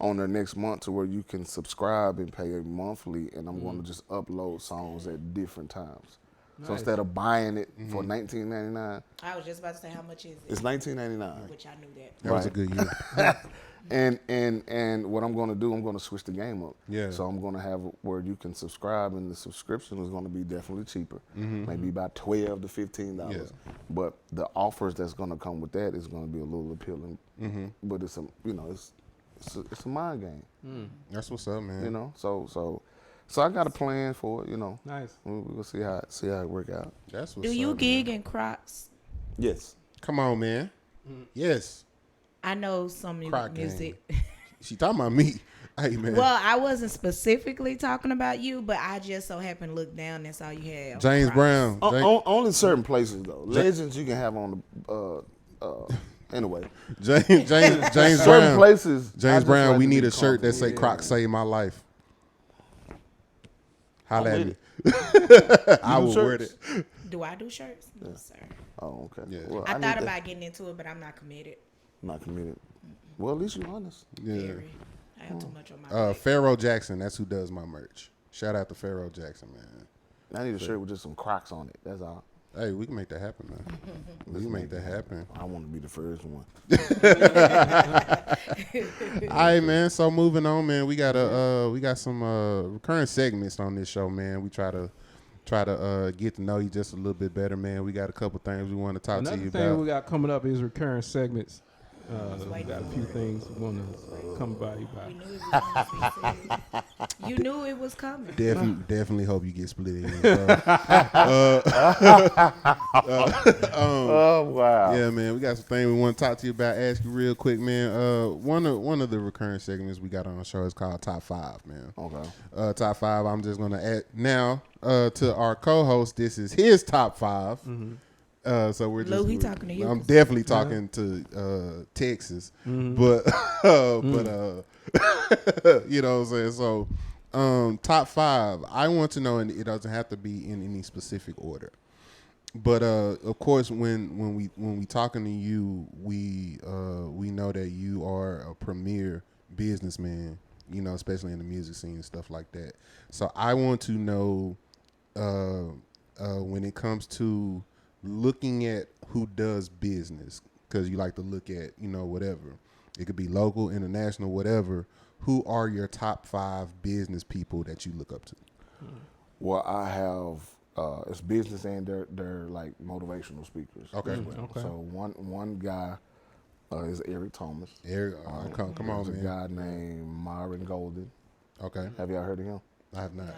on there next month to where you can subscribe and pay monthly, and I'm going to just upload songs at different times. Nice. So instead of buying it for $19.99, I was just about to say, how much is it? it's $19.99. Which I knew that. That was a good year. And what I'm going to do, I'm going to switch the game up. Yeah. So I'm going to have where you can subscribe, and the subscription is going to be definitely cheaper, maybe about $12 to $15. Yeah. But the offers that's going to come with that is going to be a little appealing. But it's a mind game. That's what's up, man. So I got a plan for it. Nice. We'll see how it work out. That's what's up. Do you gig in Crocs? Yes. Come on, man. Yes. I know some Croc music. She talking about me. Hey, man. Well, I wasn't specifically talking about you, but I just so happened to look down and saw you had James Crocs. Brown. Only certain places though. Legends you can have on the. Anyway, James certain Brown. places. James Brown. like We to need be a shirt that say comfortable. "Crocs saved my life." Holla at I'm me. with I will wear shirts? it. Do I do shirts? No, sir. Oh, okay. Yeah. Well, I need thought that. about getting into it, but I'm not committed. Not committed. Well, at least you're honest. Yeah. Very. I have too much on my plate. Pharaoh Jackson. That's who does my merch. Shout out to Pharaoh Jackson, man. I need a shirt with just some Crocs on it. That's all. Hey, we can make that happen, man. We can make that happen. I want to be the first one. All right, man. So moving on, man. We got some recurring segments on this show, man. We try to get to know you just a little bit better, man. We got a couple things we want to talk to you Another thing about. we got coming up is recurring segments. We got a few things we want to come by you by. We knew it was going to be said. You knew it was coming. Definitely hope you get split in. Oh wow! Yeah, man, we got some things we want to talk to you about. Ask you real quick, man. One of the recurring segments we got on the show is called Top 5, man. Okay. Top 5. I'm just gonna add now to our co-host. This is his top 5. Mm-hmm. So we're Lou, just. he talking to you. I'm definitely talking to Texas, but you know what I'm saying. So, top 5. I want to know, and it doesn't have to be in any specific order. But of course, when we talking to you, we know that you are a premier businessman. You know, especially in the music scene and stuff like that. So I want to know when it comes to looking at who does business, because you like to look at, you know, whatever. It could be local, international, whatever. Who are your top 5 business people that you look up to? Well, I have it's business and they're like motivational speakers. Okay. Okay. So one guy is Eric Thomas. Eric, come on, There's man. a guy named Myron Golden. Okay. Have y'all heard of him? I have not. No.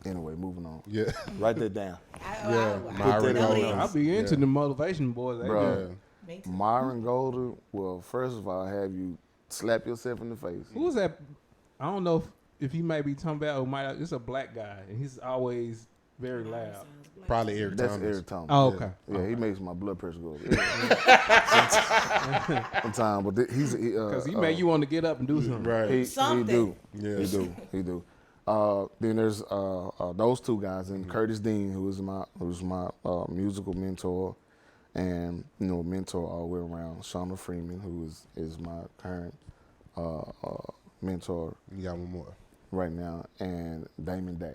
Anyway, moving on. Yeah. Write that down. Myron know Golden. this. I'll be into the motivation boys. Bro. Yeah. Me too. Myron Golden, well, first of all, have you slap yourself in the face. Who's that? I don't know if you might be talking about, it's a black guy, and he's always very loud. Probably Eric That's Thomas. Eric Thomas. Oh, okay. Yeah, he makes my blood pressure go up. Sometimes, but he's Because he made you want to get up and do something. Right. He Something. do. Yeah. He do. Then there's those two guys, and Curtis Dean, who's my musical mentor, and mentor all the way around. Shauna Freeman, who is my current mentor You got one more. right now, and Damon Dash.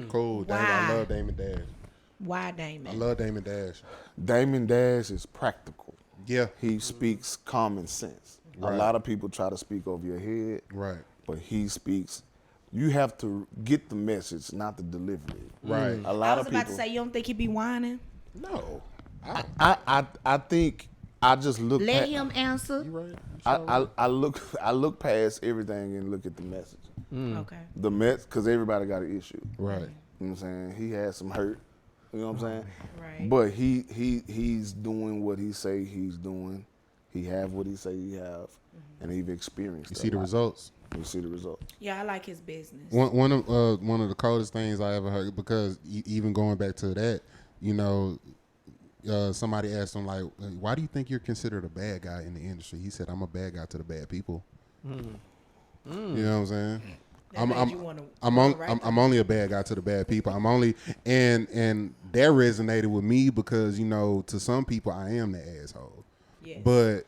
Cool. Damon, I love Damon Dash. Why, Damon? I love Damon Dash. Damon Dash is practical. Yeah. He speaks common sense. Right. A lot of people try to speak over your head, Right. but he speaks. You have to get the message, not the delivery. Right. A I lot was of about people. to say, you don't think he be whining? No. I think I just look. Let him answer. You right. I look past everything and look at the message. Okay. The because everybody got an issue. Right. You know what I'm saying? He has some hurt. You know what I'm saying? Right. But he's doing what he say he's doing. He have what he say he have, and he've experienced. You a see the lot. results. You see the results. Yeah, I like his business. One of the coldest things I ever heard, because even going back to that, somebody asked him, like, why do you think you're considered a bad guy in the industry? He said, I'm a bad guy to the bad people. You know what I'm saying? I'm only a bad guy to the bad people. I'm only and that resonated with me because to some people I am the asshole. Yes. But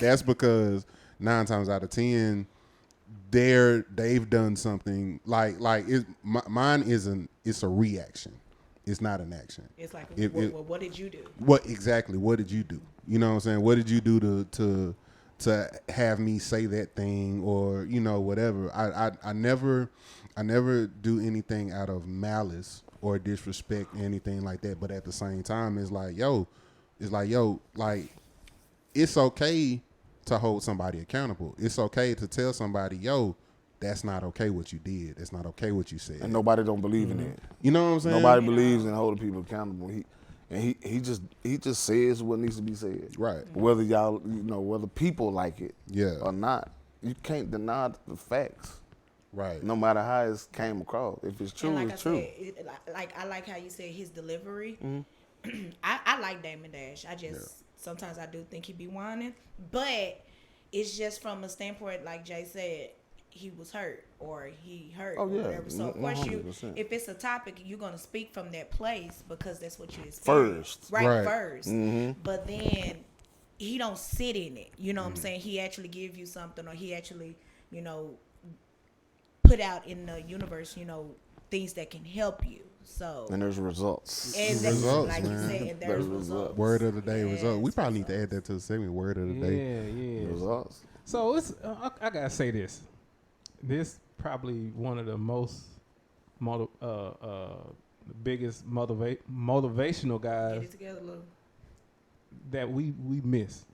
that's because 9 times out of 10 they've done something like mine isn't. It's a reaction. It's not an action. It's like, what did you do? What exactly? What did you do? You know what I'm saying? What did you do to have me say that thing or whatever? I never do anything out of malice or disrespect, anything like that. But at the same time, it's okay to hold somebody accountable. It's okay to tell somebody, that's not okay what you did. That's not okay what you said. And nobody don't believe in it. You know what I'm saying? Nobody believes in holding people accountable. He just says what needs to be said. Right. Whether y'all whether people like it or not, you can't deny the facts. Right. No matter how it came across, if it's true, And it's true. Said, I like how you said his delivery. I like Damon Dash. I just sometimes I do think he be whining, but it's just from a standpoint, like Jay said, he was hurt or he hurt or whatever. So of course 100%. if it's a topic, you're gonna speak from that place because that's what you First. experience. Right. First. Mm-hmm. But then he don't sit in it. You know what I'm saying? He actually give you something, or he actually, put out in the universe, things that can help you. So And there's results. Results, like man. you said, and there's results. Word of the day, Yes, result. We probably need to results. add that to the segment. Word of the day. Yeah. Results. So it's I gotta say this. This probably one of the most biggest motivational Get guys it together, Lou. that we miss.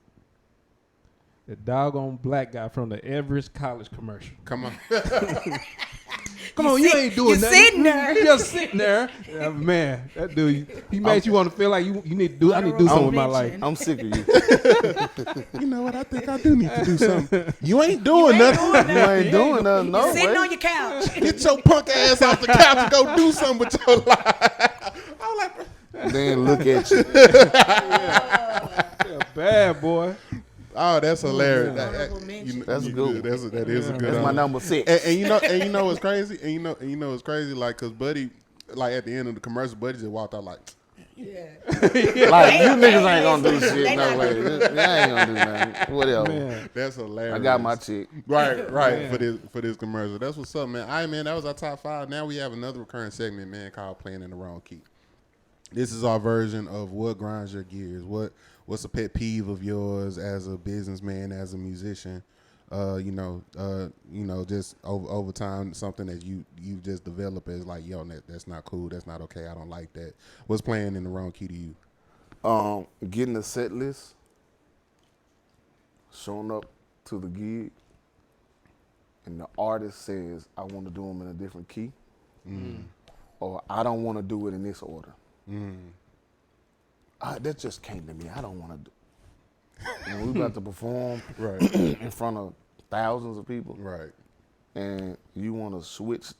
The doggone black guy from the Everest College commercial. Come on. Come on, you ain't doing nothing. Sitting there. You just sitting there. Man, that dude, he made you want to feel like you need to do. I need to do something with my life. I'm sick of you. You know what? I think I do need to do something. You ain't doing nothing. You ain't doing nothing. No Sitting way. on your couch. Get your punk ass off the couch and go do something with your life. I was like, Then look at you. Yeah, bad boy. oh, that's hilarious. Honorable mention. That's a good one. That is a good. That's my number 6. And you know what's crazy? And you know what's crazy? Like, cause Buddy, like at the end of the commercial, Buddy just walked out like, Yeah. Like, you niggas ain't gonna do They shit. No not way. I ain't gonna do nothing. Whatever. Man. that's hilarious. I got my chick. Right, Man. for this commercial. That's what's up, man. All right, man, that was our top 5. Now we have another recurring segment, man, called Playing in the Wrong Key. This is our version of what grinds your gears. What's a pet peeve of yours as a businessman, as a musician? Just over time, something that you just develop as like, yo, that's not cool, that's not okay, I don't like that. What's playing in the wrong key to you? Getting a set list, showing up to the gig, and the artist says, I want to do them in a different key, or I don't want to do it in this order. That just came to me. I don't want to do. And we about to perform Right. in front of thousands of people, Right. and you want to switch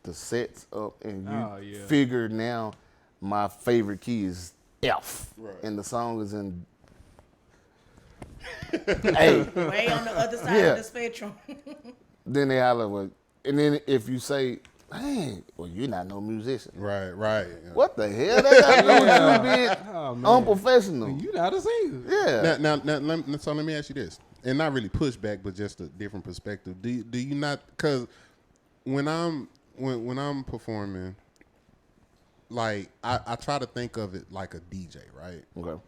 the sets up, and you Oh, yeah. figure now my favorite key is F, Right. and the song is in A. Way on the other side Yeah. of the spectrum. Then they holler, well, and then if you say, "Hey, well, you're not no musician," Right. Yeah. what the hell? That got to do with you being Oh, man. unprofessional. You not a singer. Yeah. Now, let me ask you this, and not really pushback, but just a different perspective. Do you not? Because when I'm performing, like I try to think of it like a DJ, right? Okay.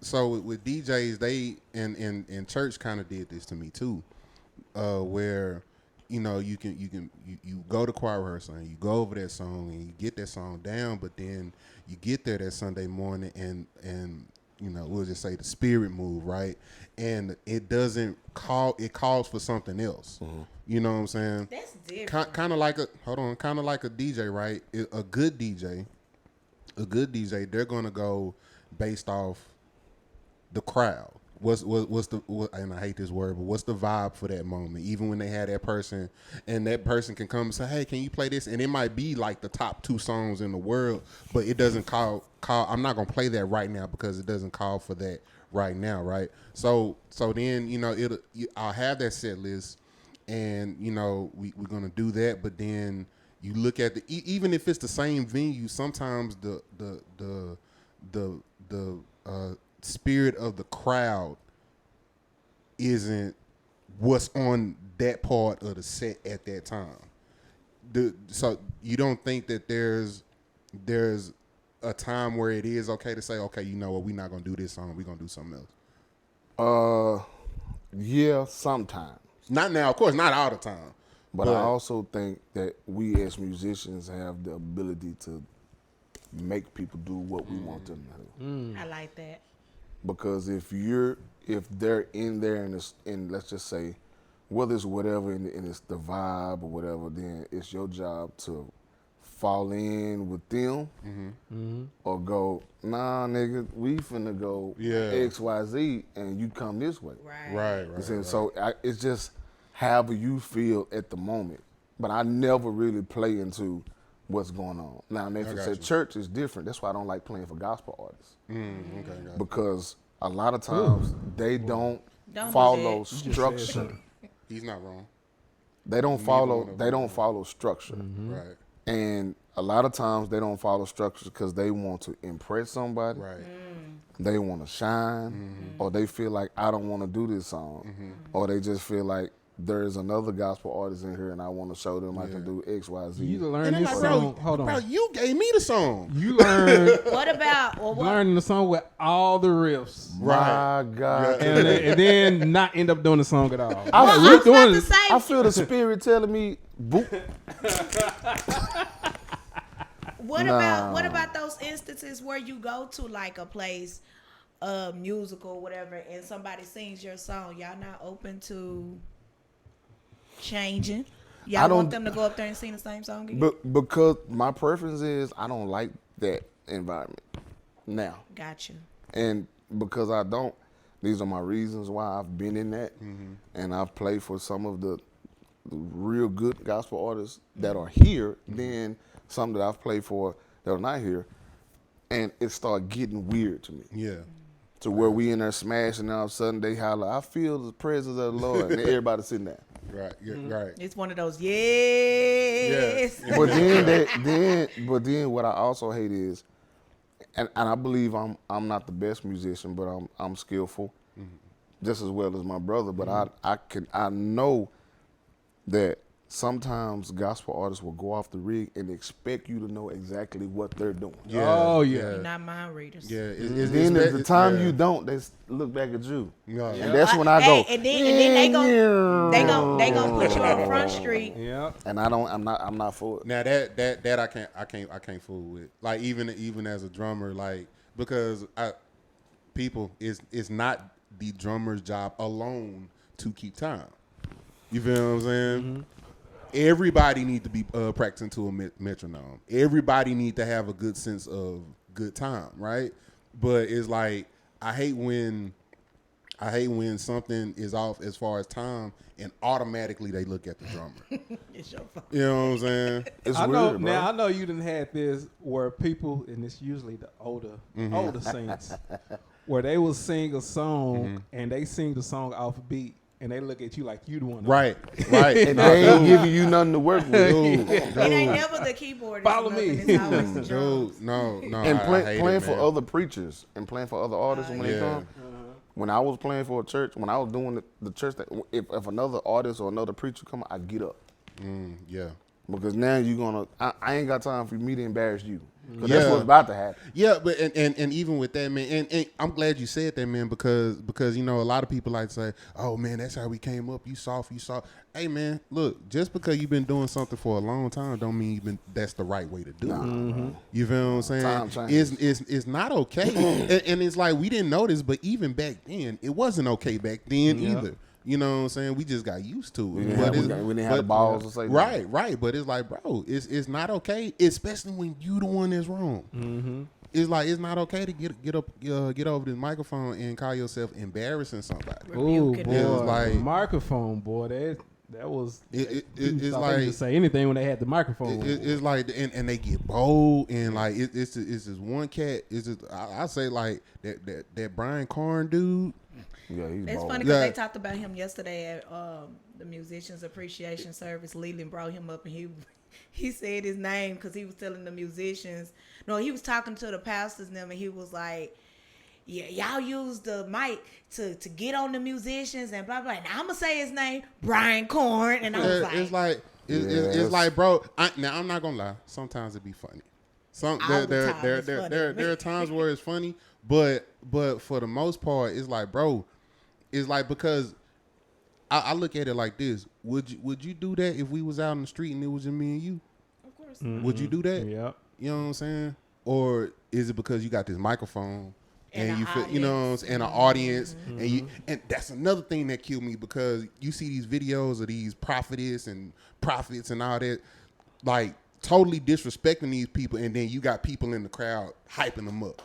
So with DJs, they and church kind of did this to me too, where you go to choir rehearsal and you go over that song and you get that song down, but then you get there that Sunday morning and we'll just say the spirit move, right? And it doesn't call, it calls for something else. You know what I'm saying? That's different. Kind of like a DJ, right? A good DJ, they're gonna go based off the crowd. And I hate this word, but what's the vibe for that moment? Even when they have that person, and that person can come and say, "Hey, can you play this?" And it might be like the top 2 songs in the world, but it doesn't call. I'm not gonna play that right now because it doesn't call for that right now, right? So then I'll have that set list, and we're gonna do that. But then you look at even if it's the same venue, sometimes the spirit of the crowd isn't what's on that part of the set at that time. So you don't think that there's a time where it is okay to say, okay, you know what, we're not gonna do this song, we're gonna do something else? Yeah, sometimes. Not now, of course, not all the time. But I also think that we as musicians have the ability to make people do what we want them to do. I like that. Because if they're in there and let's just say, whether it's whatever and it's the vibe or whatever, then it's your job to fall in with them or go, nah, nigga, we finna go X, Y, Z, and you come this way. Right. So it's just however you feel at the moment. But I never really play into what's going on. Now, if it's at church, it's different. That's why I don't like playing for gospel artists. Okay. Because a lot of times they don't follow structure. He's not wrong. They don't follow structure. Right. And a lot of times they don't follow structure because they want to impress somebody. Right. They want to shine, or they feel like I don't want to do this song, or they just feel like there's another gospel artist in here and I want to show them I can do X, Y, Z. You learn this song. Hold on. Bro, you gave me the song. You learn What about learning the song with all the riffs. My God. And then not end up doing the song at all. I feel the spirit telling me, boop. What about those instances where you go to like a place, musical, whatever, and somebody sings your song? Y'all not open to changing? Y'all want them to go up there and sing the same song again? Because my preference is I don't like that environment now. Gotcha. And because I don't, these are my reasons why I've been in that. And I've played for some of the real good gospel artists that are here, then some that I've played for that are not here. And it started getting weird to me. Yeah. To where we in there smashing, and all of a sudden they holler, I feel the presence of the Lord. And everybody sitting there. Right. Yeah. Right. It's one of those yes. Yeah. But then what I also hate is, and I believe I'm not the best musician, but I'm skillful, just as well as my brother. But I know that sometimes gospel artists will go off the rig and expect you to know exactly what they're doing. Yeah. Oh yeah. You're not mind readers. Yeah. Then at the time you don't, they look back at you, Yeah. and that's when I go. And then they gonna put you on Front Street. Yeah. And I'm not for it. Now that I can't fool with. Like even as a drummer, like because it's not the drummer's job alone to keep time. You feel what I'm saying? Everybody need to be practicing to a metronome. Everybody need to have a good sense of good time, right? But it's like I hate when something is off as far as time and automatically they look at the drummer. It's your fault. You know what I'm saying? It's I weird, know. bro. Now I know you done had this where people, and it's usually the older saints, where they will sing a song and they sing the song off beat. And they look at you like you the one. Right. And they ain't giving you nothing to work with. It ain't never the keyboard. Follow me. It's always the drums. Dude, no. And I hate playing it, for man. other preachers and playing for other artists when they come. When I was playing for a church, when I was doing the church, if another artist or another preacher come, I get up. Yeah. Because now you're going to, I ain't got time for me to embarrass you. Because that's what's about to happen. Yeah, but and even with that, man, and I'm glad you said that, man, because you know a lot of people like to say, oh man, that's how we came up. You soft. Hey man, look, just because you've been doing something for a long time, don't mean that's the right way to do it. You feel what I'm saying? Time changes. It's not okay, and it's like we didn't notice, but even back then, it wasn't okay back then either. You know what I'm saying? We just got used to it. We didn't have the balls to say that. Right. But it's like, bro, it's not okay, especially when you the one that's wrong. It's like it's not okay to get over this microphone and call yourself embarrassing somebody. Oh Rebuke boy, it. It was like- microphone, boy. That was. It's They like could say anything when they had the microphone. it's like and they get bold and like it's this one cat. It's just I say like that Brian Carn dude. Yeah, he's It's bold. funny because they talked about him yesterday at the Musicians Appreciation Service. Leland brought him up and he said his name because he was telling the musicians. No, he was talking to the pastors and them, and he was like, yeah, y'all use the mic to get on the musicians and blah, blah. And I'm going to say his name, Brian Corn. And I was like, It's like, bro, now I'm not going to lie. Sometimes it be funny. There are times where it's funny, but for the most part, it's like, bro, it's like because I look at it like this. Would you do that if we was out in the street and it was just me and you? of course. Would you do that? Yeah. You know what I'm saying? Or is it because you got this microphone and And you an feel, you know what I'm saying, and an audience, and that's another thing that killed me because you see these videos of these prophetess and prophets and all that, like totally disrespecting these people, and then you got people in the crowd hyping them up.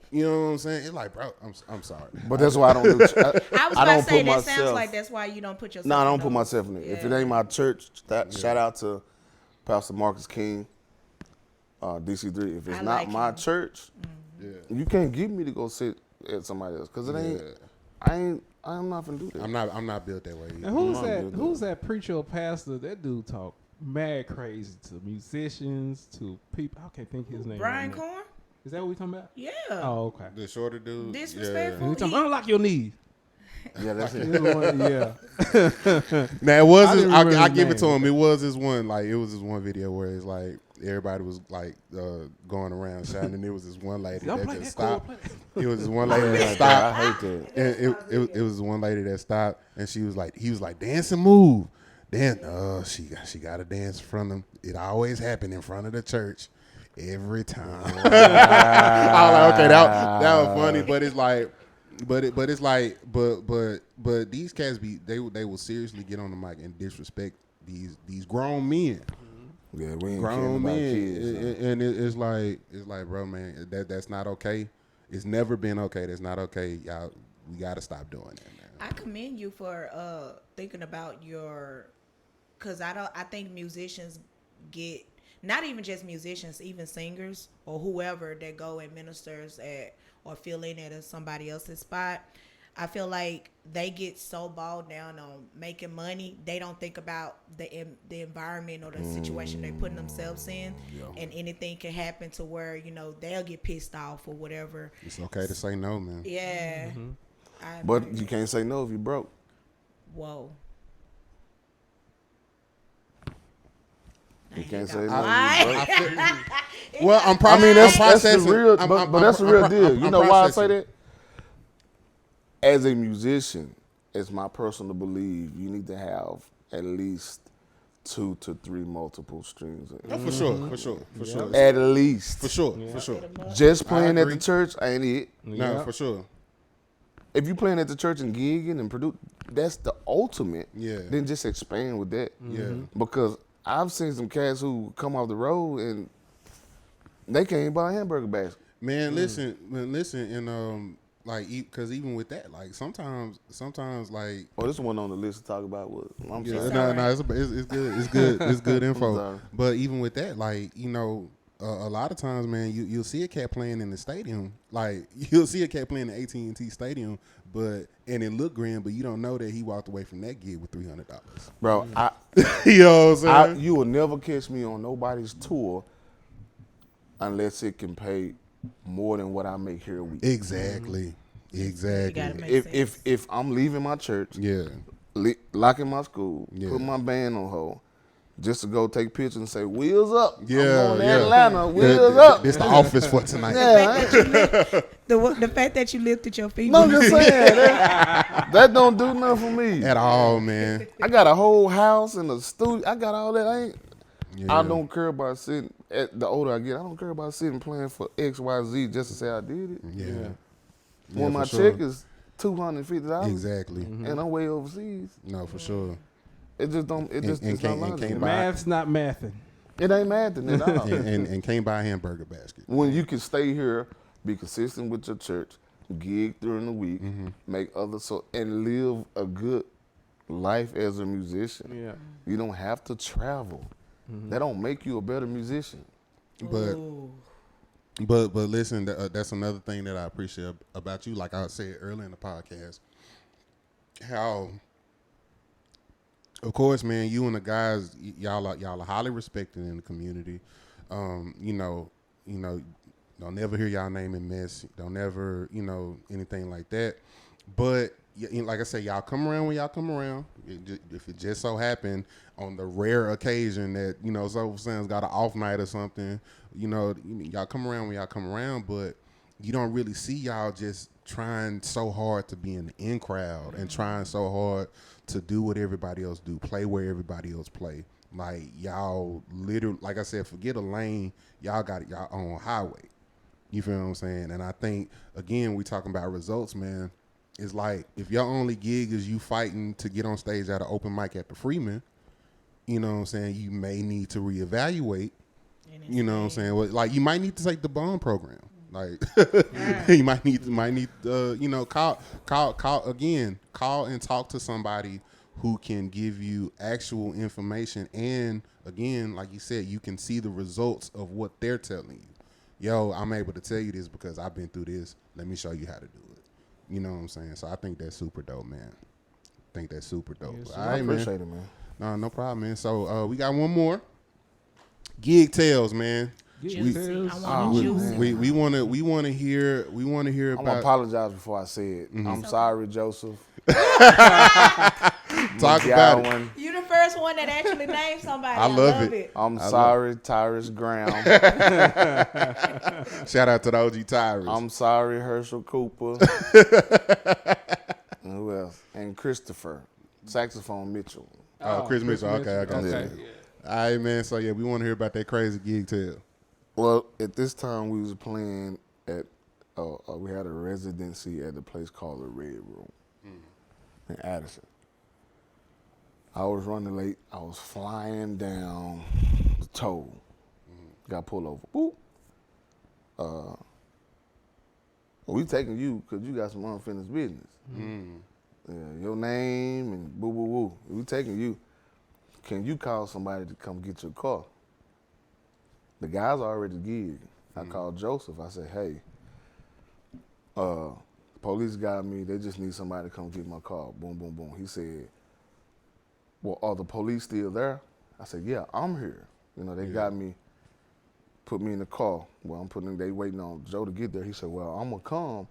You know what I'm saying? It's like, bro, I'm sorry, But that's why I don't do I was about to don't say put that sounds myself- like that's why you don't put yourself No, I don't in put those. myself in it. If it ain't my church, shout out to Pastor Marcus King, DC3. If it's I not like my him. church, you can't get me to go sit at somebody else because it ain't. I'm not gonna do that. I'm not built that way either. And who's that preacher or pastor? That dude talk mad crazy to musicians, to people. I can't think his name. Brian right now. Corn? Is that what we talking about? Yeah. Oh, okay. The shorter dude, Disrespectful. We talking about unlock your knees. Yeah, that's it. Yeah. Now it was. I didn't I remember his give it to name. him. It was this one. Like it was this one video where it's like everybody was like going around shouting, and there was this one lady Don't that play just that chord, stopped. play It was this one lady that I stopped. hate that. And it was one lady that stopped, and he was like, dance and move. Then she got to dance in front of him. It always happened in front of the church. every time. I was like, okay, that was funny, but it's like, but these cats they will seriously get on the mic and disrespect these grown men. Yeah, we ain't Grown men, kids, and it's like, bro, man, that's not okay. It's never been okay. That's not okay, y'all. We gotta stop doing that, man. I commend you for thinking about because I think musicians get, not even just musicians, even singers or whoever that go and ministers at or fill in at somebody else's spot. I feel like they get so bogged down on making money, they don't think about the environment or the situation they're putting themselves in, and anything can happen to where they'll get pissed off or whatever. It's okay to say no, man. Yeah, but you can't say no if you broke. Whoa. You can't say no. Well, that's the real. But that's the real deal. You know why I say that? As a musician, it's my personal belief, you need to have at least 2 to 3 multiple streams. Oh, for sure. At least. For sure. Just playing at the church ain't it. No, for sure. If you playing at the church and gigging and produce, that's the ultimate. Yeah. Then just expand with that. Yeah. Because I've seen some cats who come off the road and they can't even buy a hamburger basket. Man, listen, and like, because even with that, like sometimes like. Oh, this one on the list to talk about was. I'm sorry. No, it's good. It's good. It's good info. sorry. But even with that, like a lot of times, man, you'll see a cat playing in the stadium. Like you'll see a cat playing in the AT&T Stadium, and it look grand, but you don't know that he walked away from that gig with $300. Bro, You know what I'm saying? you will never catch me on nobody's tour unless it can pay more than what I make here a week. Exactly. If I'm leaving my church, locking my school, putting my band on hold, just to go take pictures and say, wheels up. I'm going to Atlanta, wheels up. This the office for tonight. The fact that you lifted your feet. No, I'm just saying. That don't do nothing for me. At all, man. I got a whole house and a studio. I got all that. I don't care about sitting. The older I get, I don't care about sitting playing for XYZ just to say I did it. Yeah. When my check is $250. Exactly. And I'm way overseas. No, for sure. It just don't. It just it's not logical. Math's not mathing. It ain't mathing at all. and can't buy a hamburger basket. When you can stay here, be consistent with your church, gig during the week, make others and live a good life as a musician. Yeah. You don't have to travel. That don't make you a better musician. But listen, that's another thing that I appreciate about you. Like I said earlier in the podcast, how, of course, man, you and the guys, y'all are highly respected in the community. Don't never hear y'all name in mess. Don't ever, anything like that. But like I said, y'all come around when y'all come around. If it just so happened on the rare occasion that Soulful Sounds got an off night or something, y'all come around when y'all come around. But you don't really see y'all just trying so hard to be in the in crowd and trying so hard to do what everybody else do, play where everybody else play. Like y'all literally, like I said, forget a lane. Y'all got it y'all own highway. You feel what I'm saying? And I think again, we talking about results, man. It's like if your only gig is you fighting to get on stage at an open mic at the Freeman, you know what I'm saying, you may need to reevaluate. You know what I'm saying? Well, like you might need to take the bond program. Like you might need call and talk to somebody who can give you actual information, and again, like you said, you can see the results of what they're telling you. Yo, I'm able to tell you this because I've been through this. Let me show you how to do it. You know what I'm saying? So I think that's super dope, man. I think that's super dope. Yes, all right, I appreciate it, man. No problem, man. So we got one more. Gig tales, man. Juicy. We want to hear I'm about. gonna apologize before I say it. I'm sorry, Joseph. Talk about it. You the first one that actually named somebody. I love it. I'm sorry, Tyrus Graham. Shout out to the OG Tyrus. I'm sorry, Herschel Cooper. And who else? And Christopher, saxophone Mitchell. Chris Mitchell. Okay. Yeah. All right, man. So yeah, we want to hear about that crazy gig tale. Well, at this time we was playing at. We had a residency at a place called the Red Room in Addison. I was running late. I was flying down the toll. Got pulled over. Boop. We taking you because you got some unfinished business. Yeah, your name and boo boo boo. We taking you. Can you call somebody to come get your car? The guy's already gigged. I called Joseph. I said, hey, police got me. They just need somebody to come get my car. Boom, boom, boom. He said, well, are the police still there? I said, yeah, I'm here. You know, they got me, put me in the car. Well, they waiting on Joe to get there. He said, well, I'm going to come,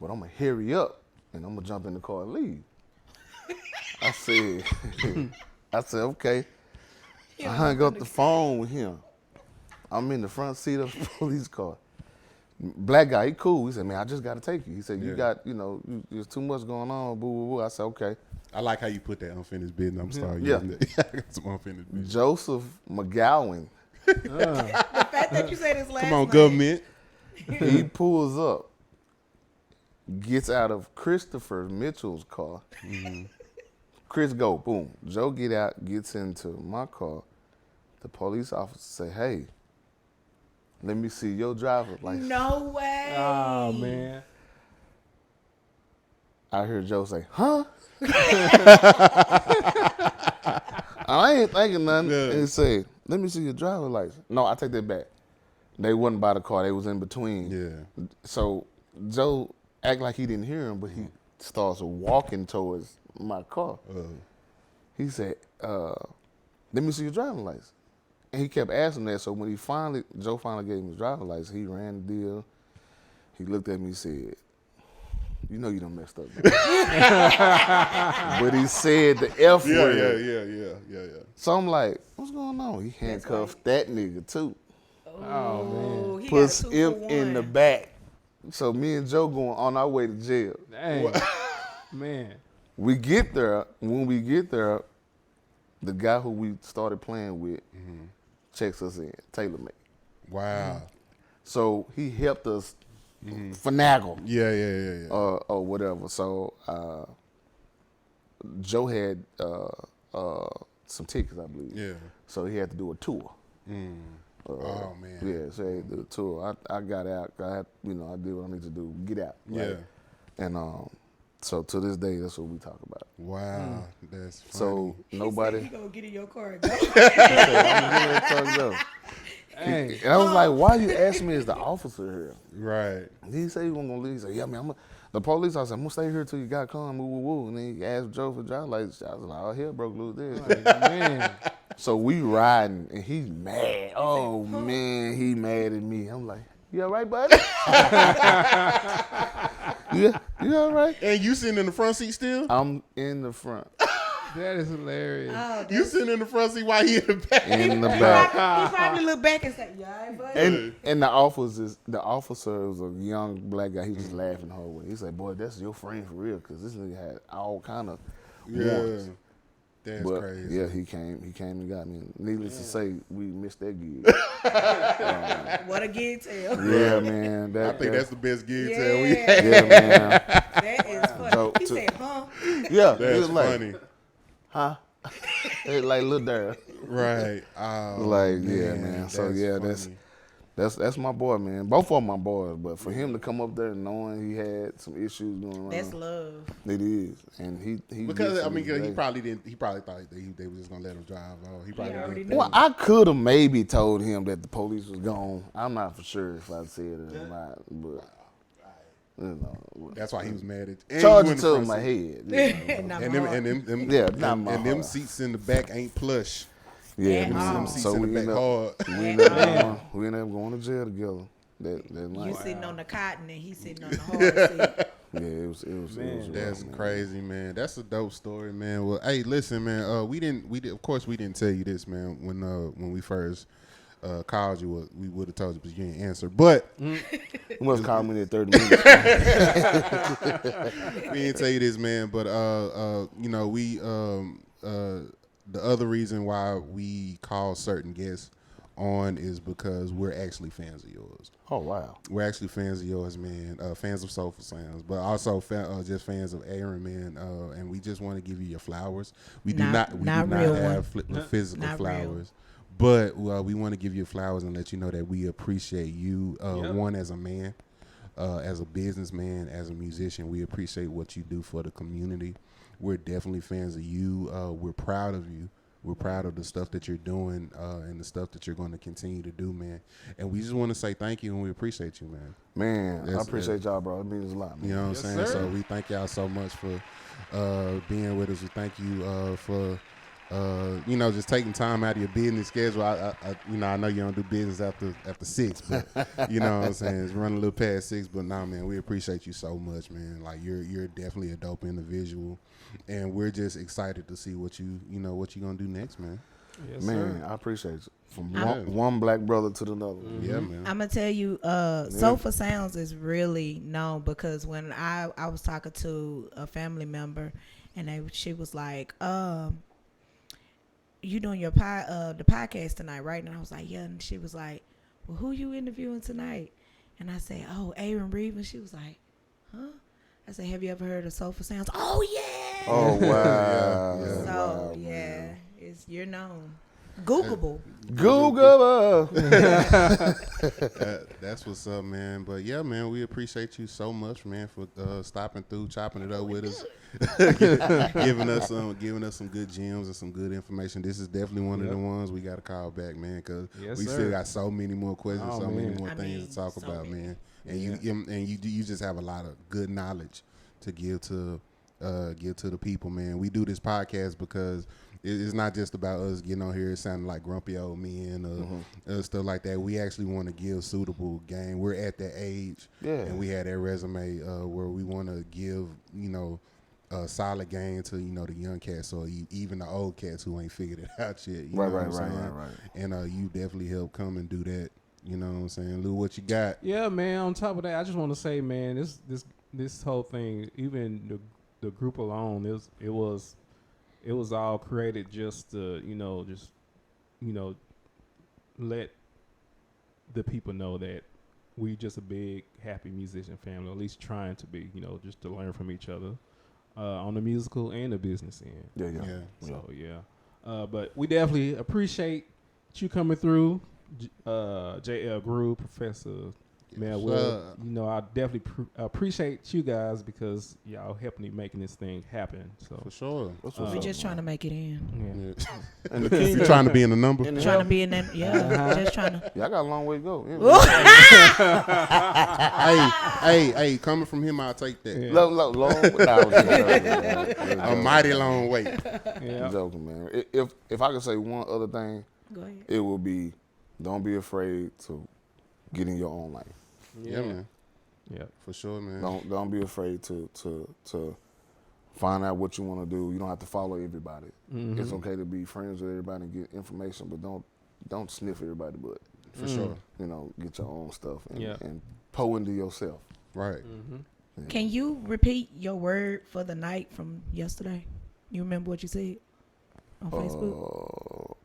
but I'm going to hurry up, and I'm going to jump in the car and leave. I said, okay. I hung up the phone with him. I'm in the front seat of the police car. Black guy, he cool. He said, man, I just got to take you. He said, you got, there's too much going on, boo, boo, boo. I said, okay. I like how you put that unfinished business. I'm sorry. Yeah. I got some unfinished business. Joseph McGowan. The fact that you said his last Come on, name. government. He pulls up, gets out of Christopher Mitchell's car. Chris go, boom. Joe get out, gets into my car. The police officer say, hey, let me see your driver's license. No way. Oh, man. I heard Joe say, huh? I ain't thinking nothing. Yeah. And he said, let me see your driver's license. No, I take that back. They wasn't by the car. They was in between. Yeah. So Joe act like he didn't hear him, but he starts walking towards my car. He said, let me see your driving license. And he kept asking that. So when Joe finally gave him his driving license, he ran the deal. He looked at me and said, you know you done messed up. But he said the F word. Yeah. So I'm like, what's going on? He handcuffed that nigga too. Oh, man. He Puts got a 2 him for in the 1. back. So me and Joe going on our way to jail. Dang. Man. We get there. When we get there, the guy who we started playing with checks us in, tailor-made. Wow. So he helped us finagle. Yeah. Or whatever. So Joe had some tickets, I believe. Yeah. So he had to do a tour. Oh, man. Yeah, so he had to do a tour. I got out. I did what I need to do. Get out. Right? Yeah. And so to this day, that's what we talk about. Wow. That's funny. So nobody. He gonna get in your car and go. Dang. And I was like, why you asking me as the officer here? Right. He said he wasn't gonna leave. He said, yeah, man, the police, I said, I'm gonna stay here till you got come, woo, woo, woo. And then he asked Joe for driver's license. I was like, oh, hell broke loose this. Man. So we riding, and he's mad. Oh, man, he mad at me. I'm like, you all right, buddy? You all right? And you sitting in the front seat still? I'm in the front. That is hilarious. Oh, You sitting in the front seat while he in the back? In the back. He probably look back and say, "Yeah, buddy." And the officer was a young black guy. He was just laughing the whole way. He said, boy, that's your friend for real, because this nigga had all kind of warrants. That's But crazy. yeah, he came and got me. Needless to say, we missed that gig. What a gig tell. Yeah, man. I think that's the best gig Yeah. tell we had. yeah, man. That is funny. So, He said, "Huh?" Yeah, That's he was like, funny. huh? It's like little there. Right. Oh, Like, yeah, man. So yeah, funny. that's my boy, man. Both of them my boys, but for him to come up there knowing he had some issues going around, That's love. it is, and he Because did I mean, something he great. probably didn't. He probably thought they was just gonna let him drive. Oh, he probably already didn't. knew. Well, I could have maybe told him that the police was gone. I'm not for sure if I said it or not, but That's why he was mad at. And charge you it in the to front my seat. head. Not And my them heart. and them Yeah, not my and them heart. seats in the back ain't plush. Yeah, At all. Them seats so in we the ended back up hard. we ended up going to jail together. That You night. sitting on the cotton and he sitting on the hard seat. Yeah, it was rough, That's man. crazy, man. That's a dope story, man. Well, hey, listen, man. We didn't. Of course, we didn't tell you this, man. When we first called you, we would have told you, but you didn't answer. But You must call me in 30 minutes. we didn't tell you this, man. But we the other reason why we call certain guests on is because we're actually fans of yours. Oh wow, we're actually fans of yours, man. Fans of Soulful Sounds, but also just fans of Aaron, man. And we just want to give you your flowers. We do not have physical not flowers, but we want to give you flowers and let you know that we appreciate you. One, as a man, as a businessman, as a musician, we appreciate what you do for the community. We're definitely fans of you. We're proud of you. We're proud of the stuff that you're doing and the stuff that you're going to continue to do, man. And we just want to say thank you and we appreciate you, man. Man, I appreciate y'all, bro. It means a lot, man. You know what I'm saying? Sir. So we thank y'all so much for being with us. We thank you for, just taking time out of your business schedule. I know you don't do business after 6, but you know what I'm saying? It's running a little past 6, but nah, man, we appreciate you so much, man. Like you're definitely a dope individual. And we're just excited to see what you're gonna do next, man. Yes, man, sir. I appreciate it. From one black brother to the other. Mm-hmm. Yeah, man. I'm gonna tell you, Soulful Sounds is really known because when I was talking to a family member, and she was like, "You doing your the podcast tonight, right?" And I was like, "Yeah." And she was like, "Well, who you interviewing tonight?" And I said, "Oh, Aaron Reeve." And she was like, "Huh?" I said, "Have you ever heard of Soulful Sounds?" "Oh yeah." Oh wow. So it's you're known. Googleable. That's what's up, man. But yeah, man, we appreciate you so much, man, for stopping through, chopping it up with us, giving us some good gems and some good information. This is definitely one of the ones we got to call back, man, because we still got so many more questions, many more things to talk about, man. And you just have a lot of good knowledge to give to the people, man. We do this podcast because it's not just about us getting on here sounding like grumpy old men or stuff like that. We actually want to give suitable game. We're at that age, and we had that resume where we want to give, a solid game to, the young cats or even the old cats who ain't figured it out yet. You know what I'm saying? And you definitely help come and do that. You know what I'm saying? Lou, what you got? Yeah, man. On top of that, I just want to say, man, this whole thing, even the group alone, it was all created just to, let the people know that we just a big, happy musician family, at least trying to be, just to learn from each other on the musical and the business end. Yeah. So, but we definitely appreciate you coming through, J Ell Groove, Professor. Man, I definitely appreciate you guys because y'all helping me making this thing happen. So for sure, we're just trying to make it in. Yeah. And the king, you're trying to be in the number. Trying to be in that, just trying to. Yeah, I got a long way to go. Hey, coming from him, I'll take that. Long, a mighty long way. I'm joking, man. If I could say one other thing, go ahead. It would be, don't be afraid to get in your own lane. Yeah, man. Yeah, for sure, man. Don't be afraid to find out what you want to do. You don't have to follow everybody. Mm-hmm. It's okay to be friends with everybody and get information, but don't sniff everybody. But for sure, get your own stuff and pour into yourself. Right. Mm-hmm. Yeah. Can you repeat your word for the night from yesterday? You remember what you said on Facebook?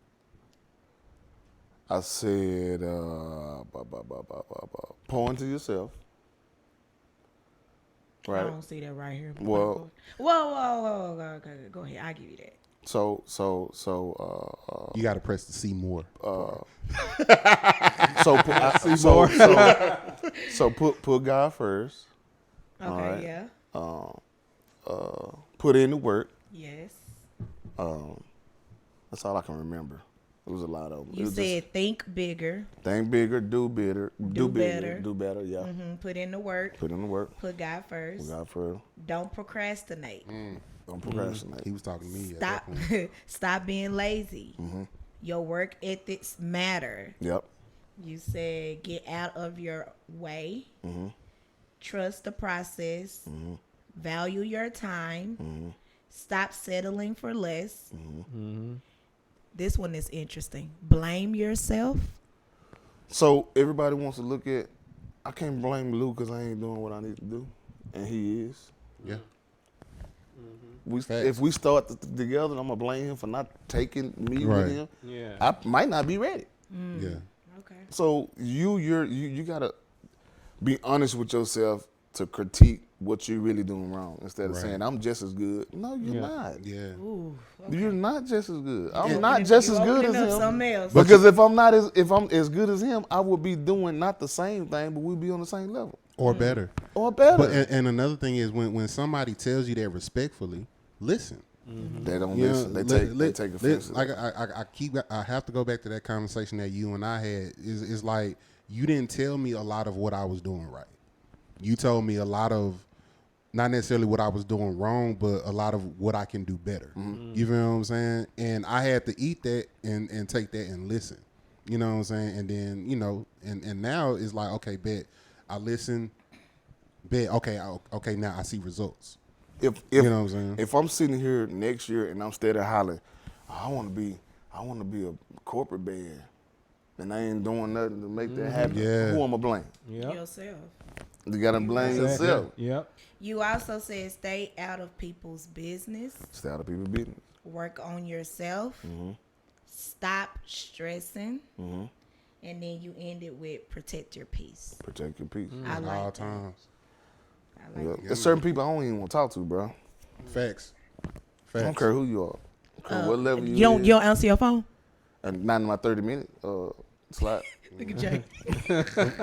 I said, pour into yourself. Right. I don't see that right here. Whoa. Okay, go ahead. I'll give you that. So. You got to press the see more. So put God first. Okay. Right? Yeah. Put in the work. Yes. That's all I can remember. It was a lot of them. You said think bigger. Think bigger, do better. Do better. Do better, yeah. Mm-hmm. Put in the work. Put God first. Don't procrastinate. Don't procrastinate. He was talking to me. Stop being lazy. Mm-hmm. Your work ethics matter. Yep. You said get out of your way. Mm-hmm. Trust the process. Mm-hmm. Value your time. Mm-hmm. Stop settling for less. Mm-hmm. Mm-hmm. This one is interesting. Blame yourself. So everybody wants to look at, I can't blame Lou because I ain't doing what I need to do. And he is. Yeah. Mm-hmm. If we start together, I'm going to blame him for not taking me with him. Yeah. I might not be ready. Yeah. Okay. So you gotta be honest with yourself to critique what you're really doing wrong instead of saying I'm just as good. No, you're not. Yeah. Ooh. You're not just as good. I'm not just as good as him. Something else. Because if I'm as good as him, I would be doing not the same thing, but we'd be on the same level Or better. or better. But and another thing is when somebody tells you that respectfully, listen. They don't You listen. know, They take offense. Like I have to go back to that conversation that you and I had. Is like you didn't tell me a lot of what I was doing right. You told me a lot of not necessarily what I was doing wrong, but a lot of what I can do better. You feel what I'm saying? And I had to eat that and take that and listen. You know what I'm saying? And then, you know, and now it's like, okay, bet. I listen, bet, okay, now I see results. If you know what I'm saying? If I'm sitting here next year and I'm steady hollering, I want to be a corporate band, and I ain't doing nothing to make that happen. Yeah. Who am I blame? Yourself. You gotta blame yourself. Yep. You also said stay out of people's business. Stay out of people's business. Work on yourself. Stop stressing. And then you end it with protect your peace. Protect your peace. I like All that. times. I like that. There's certain people I don't even want to talk to, bro. Facts. I don't care who you are. I don't care what level You don't answer your phone? And not in my 30-minute slot. Look at Jay.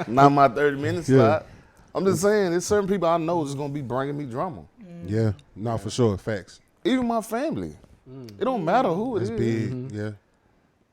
Not my 30-minute slot. I'm just saying, there's certain people I know is gonna be bringing me drama. Yeah, no, for sure. Facts. Even my family. It don't matter who it It's is. big. Yeah.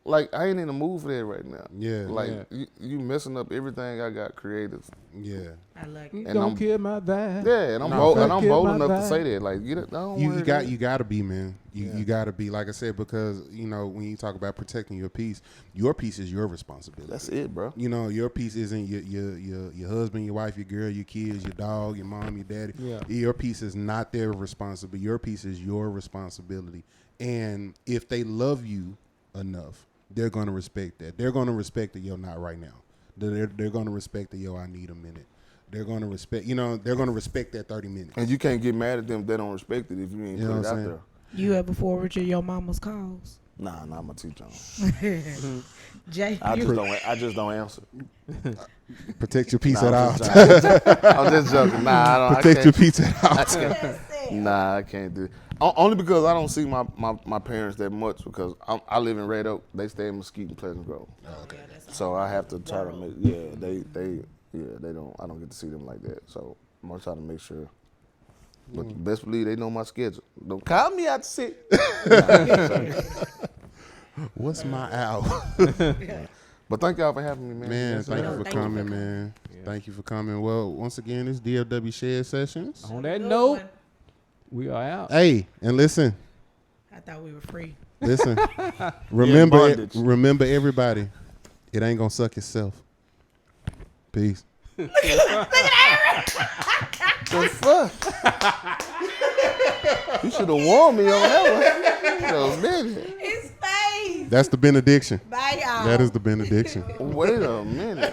Like, I ain't in the mood for that right now. Yeah. Like, you messing up everything I got creative. Yeah. I like You it. don't kill my vibe. Yeah, and I'm Don't kill bold my enough to vibe. say that. Like, I don't You worry gotta be, man. You gotta be, like I said, because you know when you talk about protecting your peace is your responsibility. That's it, bro. You know, your peace isn't your husband, your wife, your girl, your kids, your dog, your mom, your daddy. Yeah. Your peace is not their responsibility. Your peace is your responsibility. And if they love you enough, they're gonna respect that. They're gonna respect that you're not right now. They're gonna respect that I need a minute. They're gonna respect. You know, they're gonna respect that 30 minutes. And you can't get mad at them if they don't respect it if you ain't You know put it what I'm out saying? there. You ever forwarded your mama's calls? Nah, I'm a teacher. On. Jay, I just don't answer. Protect your peace Nah, at all. I'm just joking. Nah, I don't. Protect I your can't. peace at all. Nah, I can't do it. Only because I don't see my parents that much because I live in Red Oak. They stay in Mesquite and Pleasant Grove. Oh, okay. So I have to try to make they don't. I don't get to see them like that. So I'm gonna try to make sure. But best believe they know my schedule. Don't call me out to sit. What's my hour? But thank y'all for having me, man. Man, thank you for Thank you coming, for man. Thank you for coming. Well, once again, it's DFW Shed Sessions. On that note, we are out. Hey, and listen, I thought we were free. listen. remember, bondage. remember, everybody. It ain't gonna suck itself. Peace. The fuck? You should have warned me on that one. So, nigga. His face. That's the benediction. Bye, y'all. That is the benediction. Wait a minute.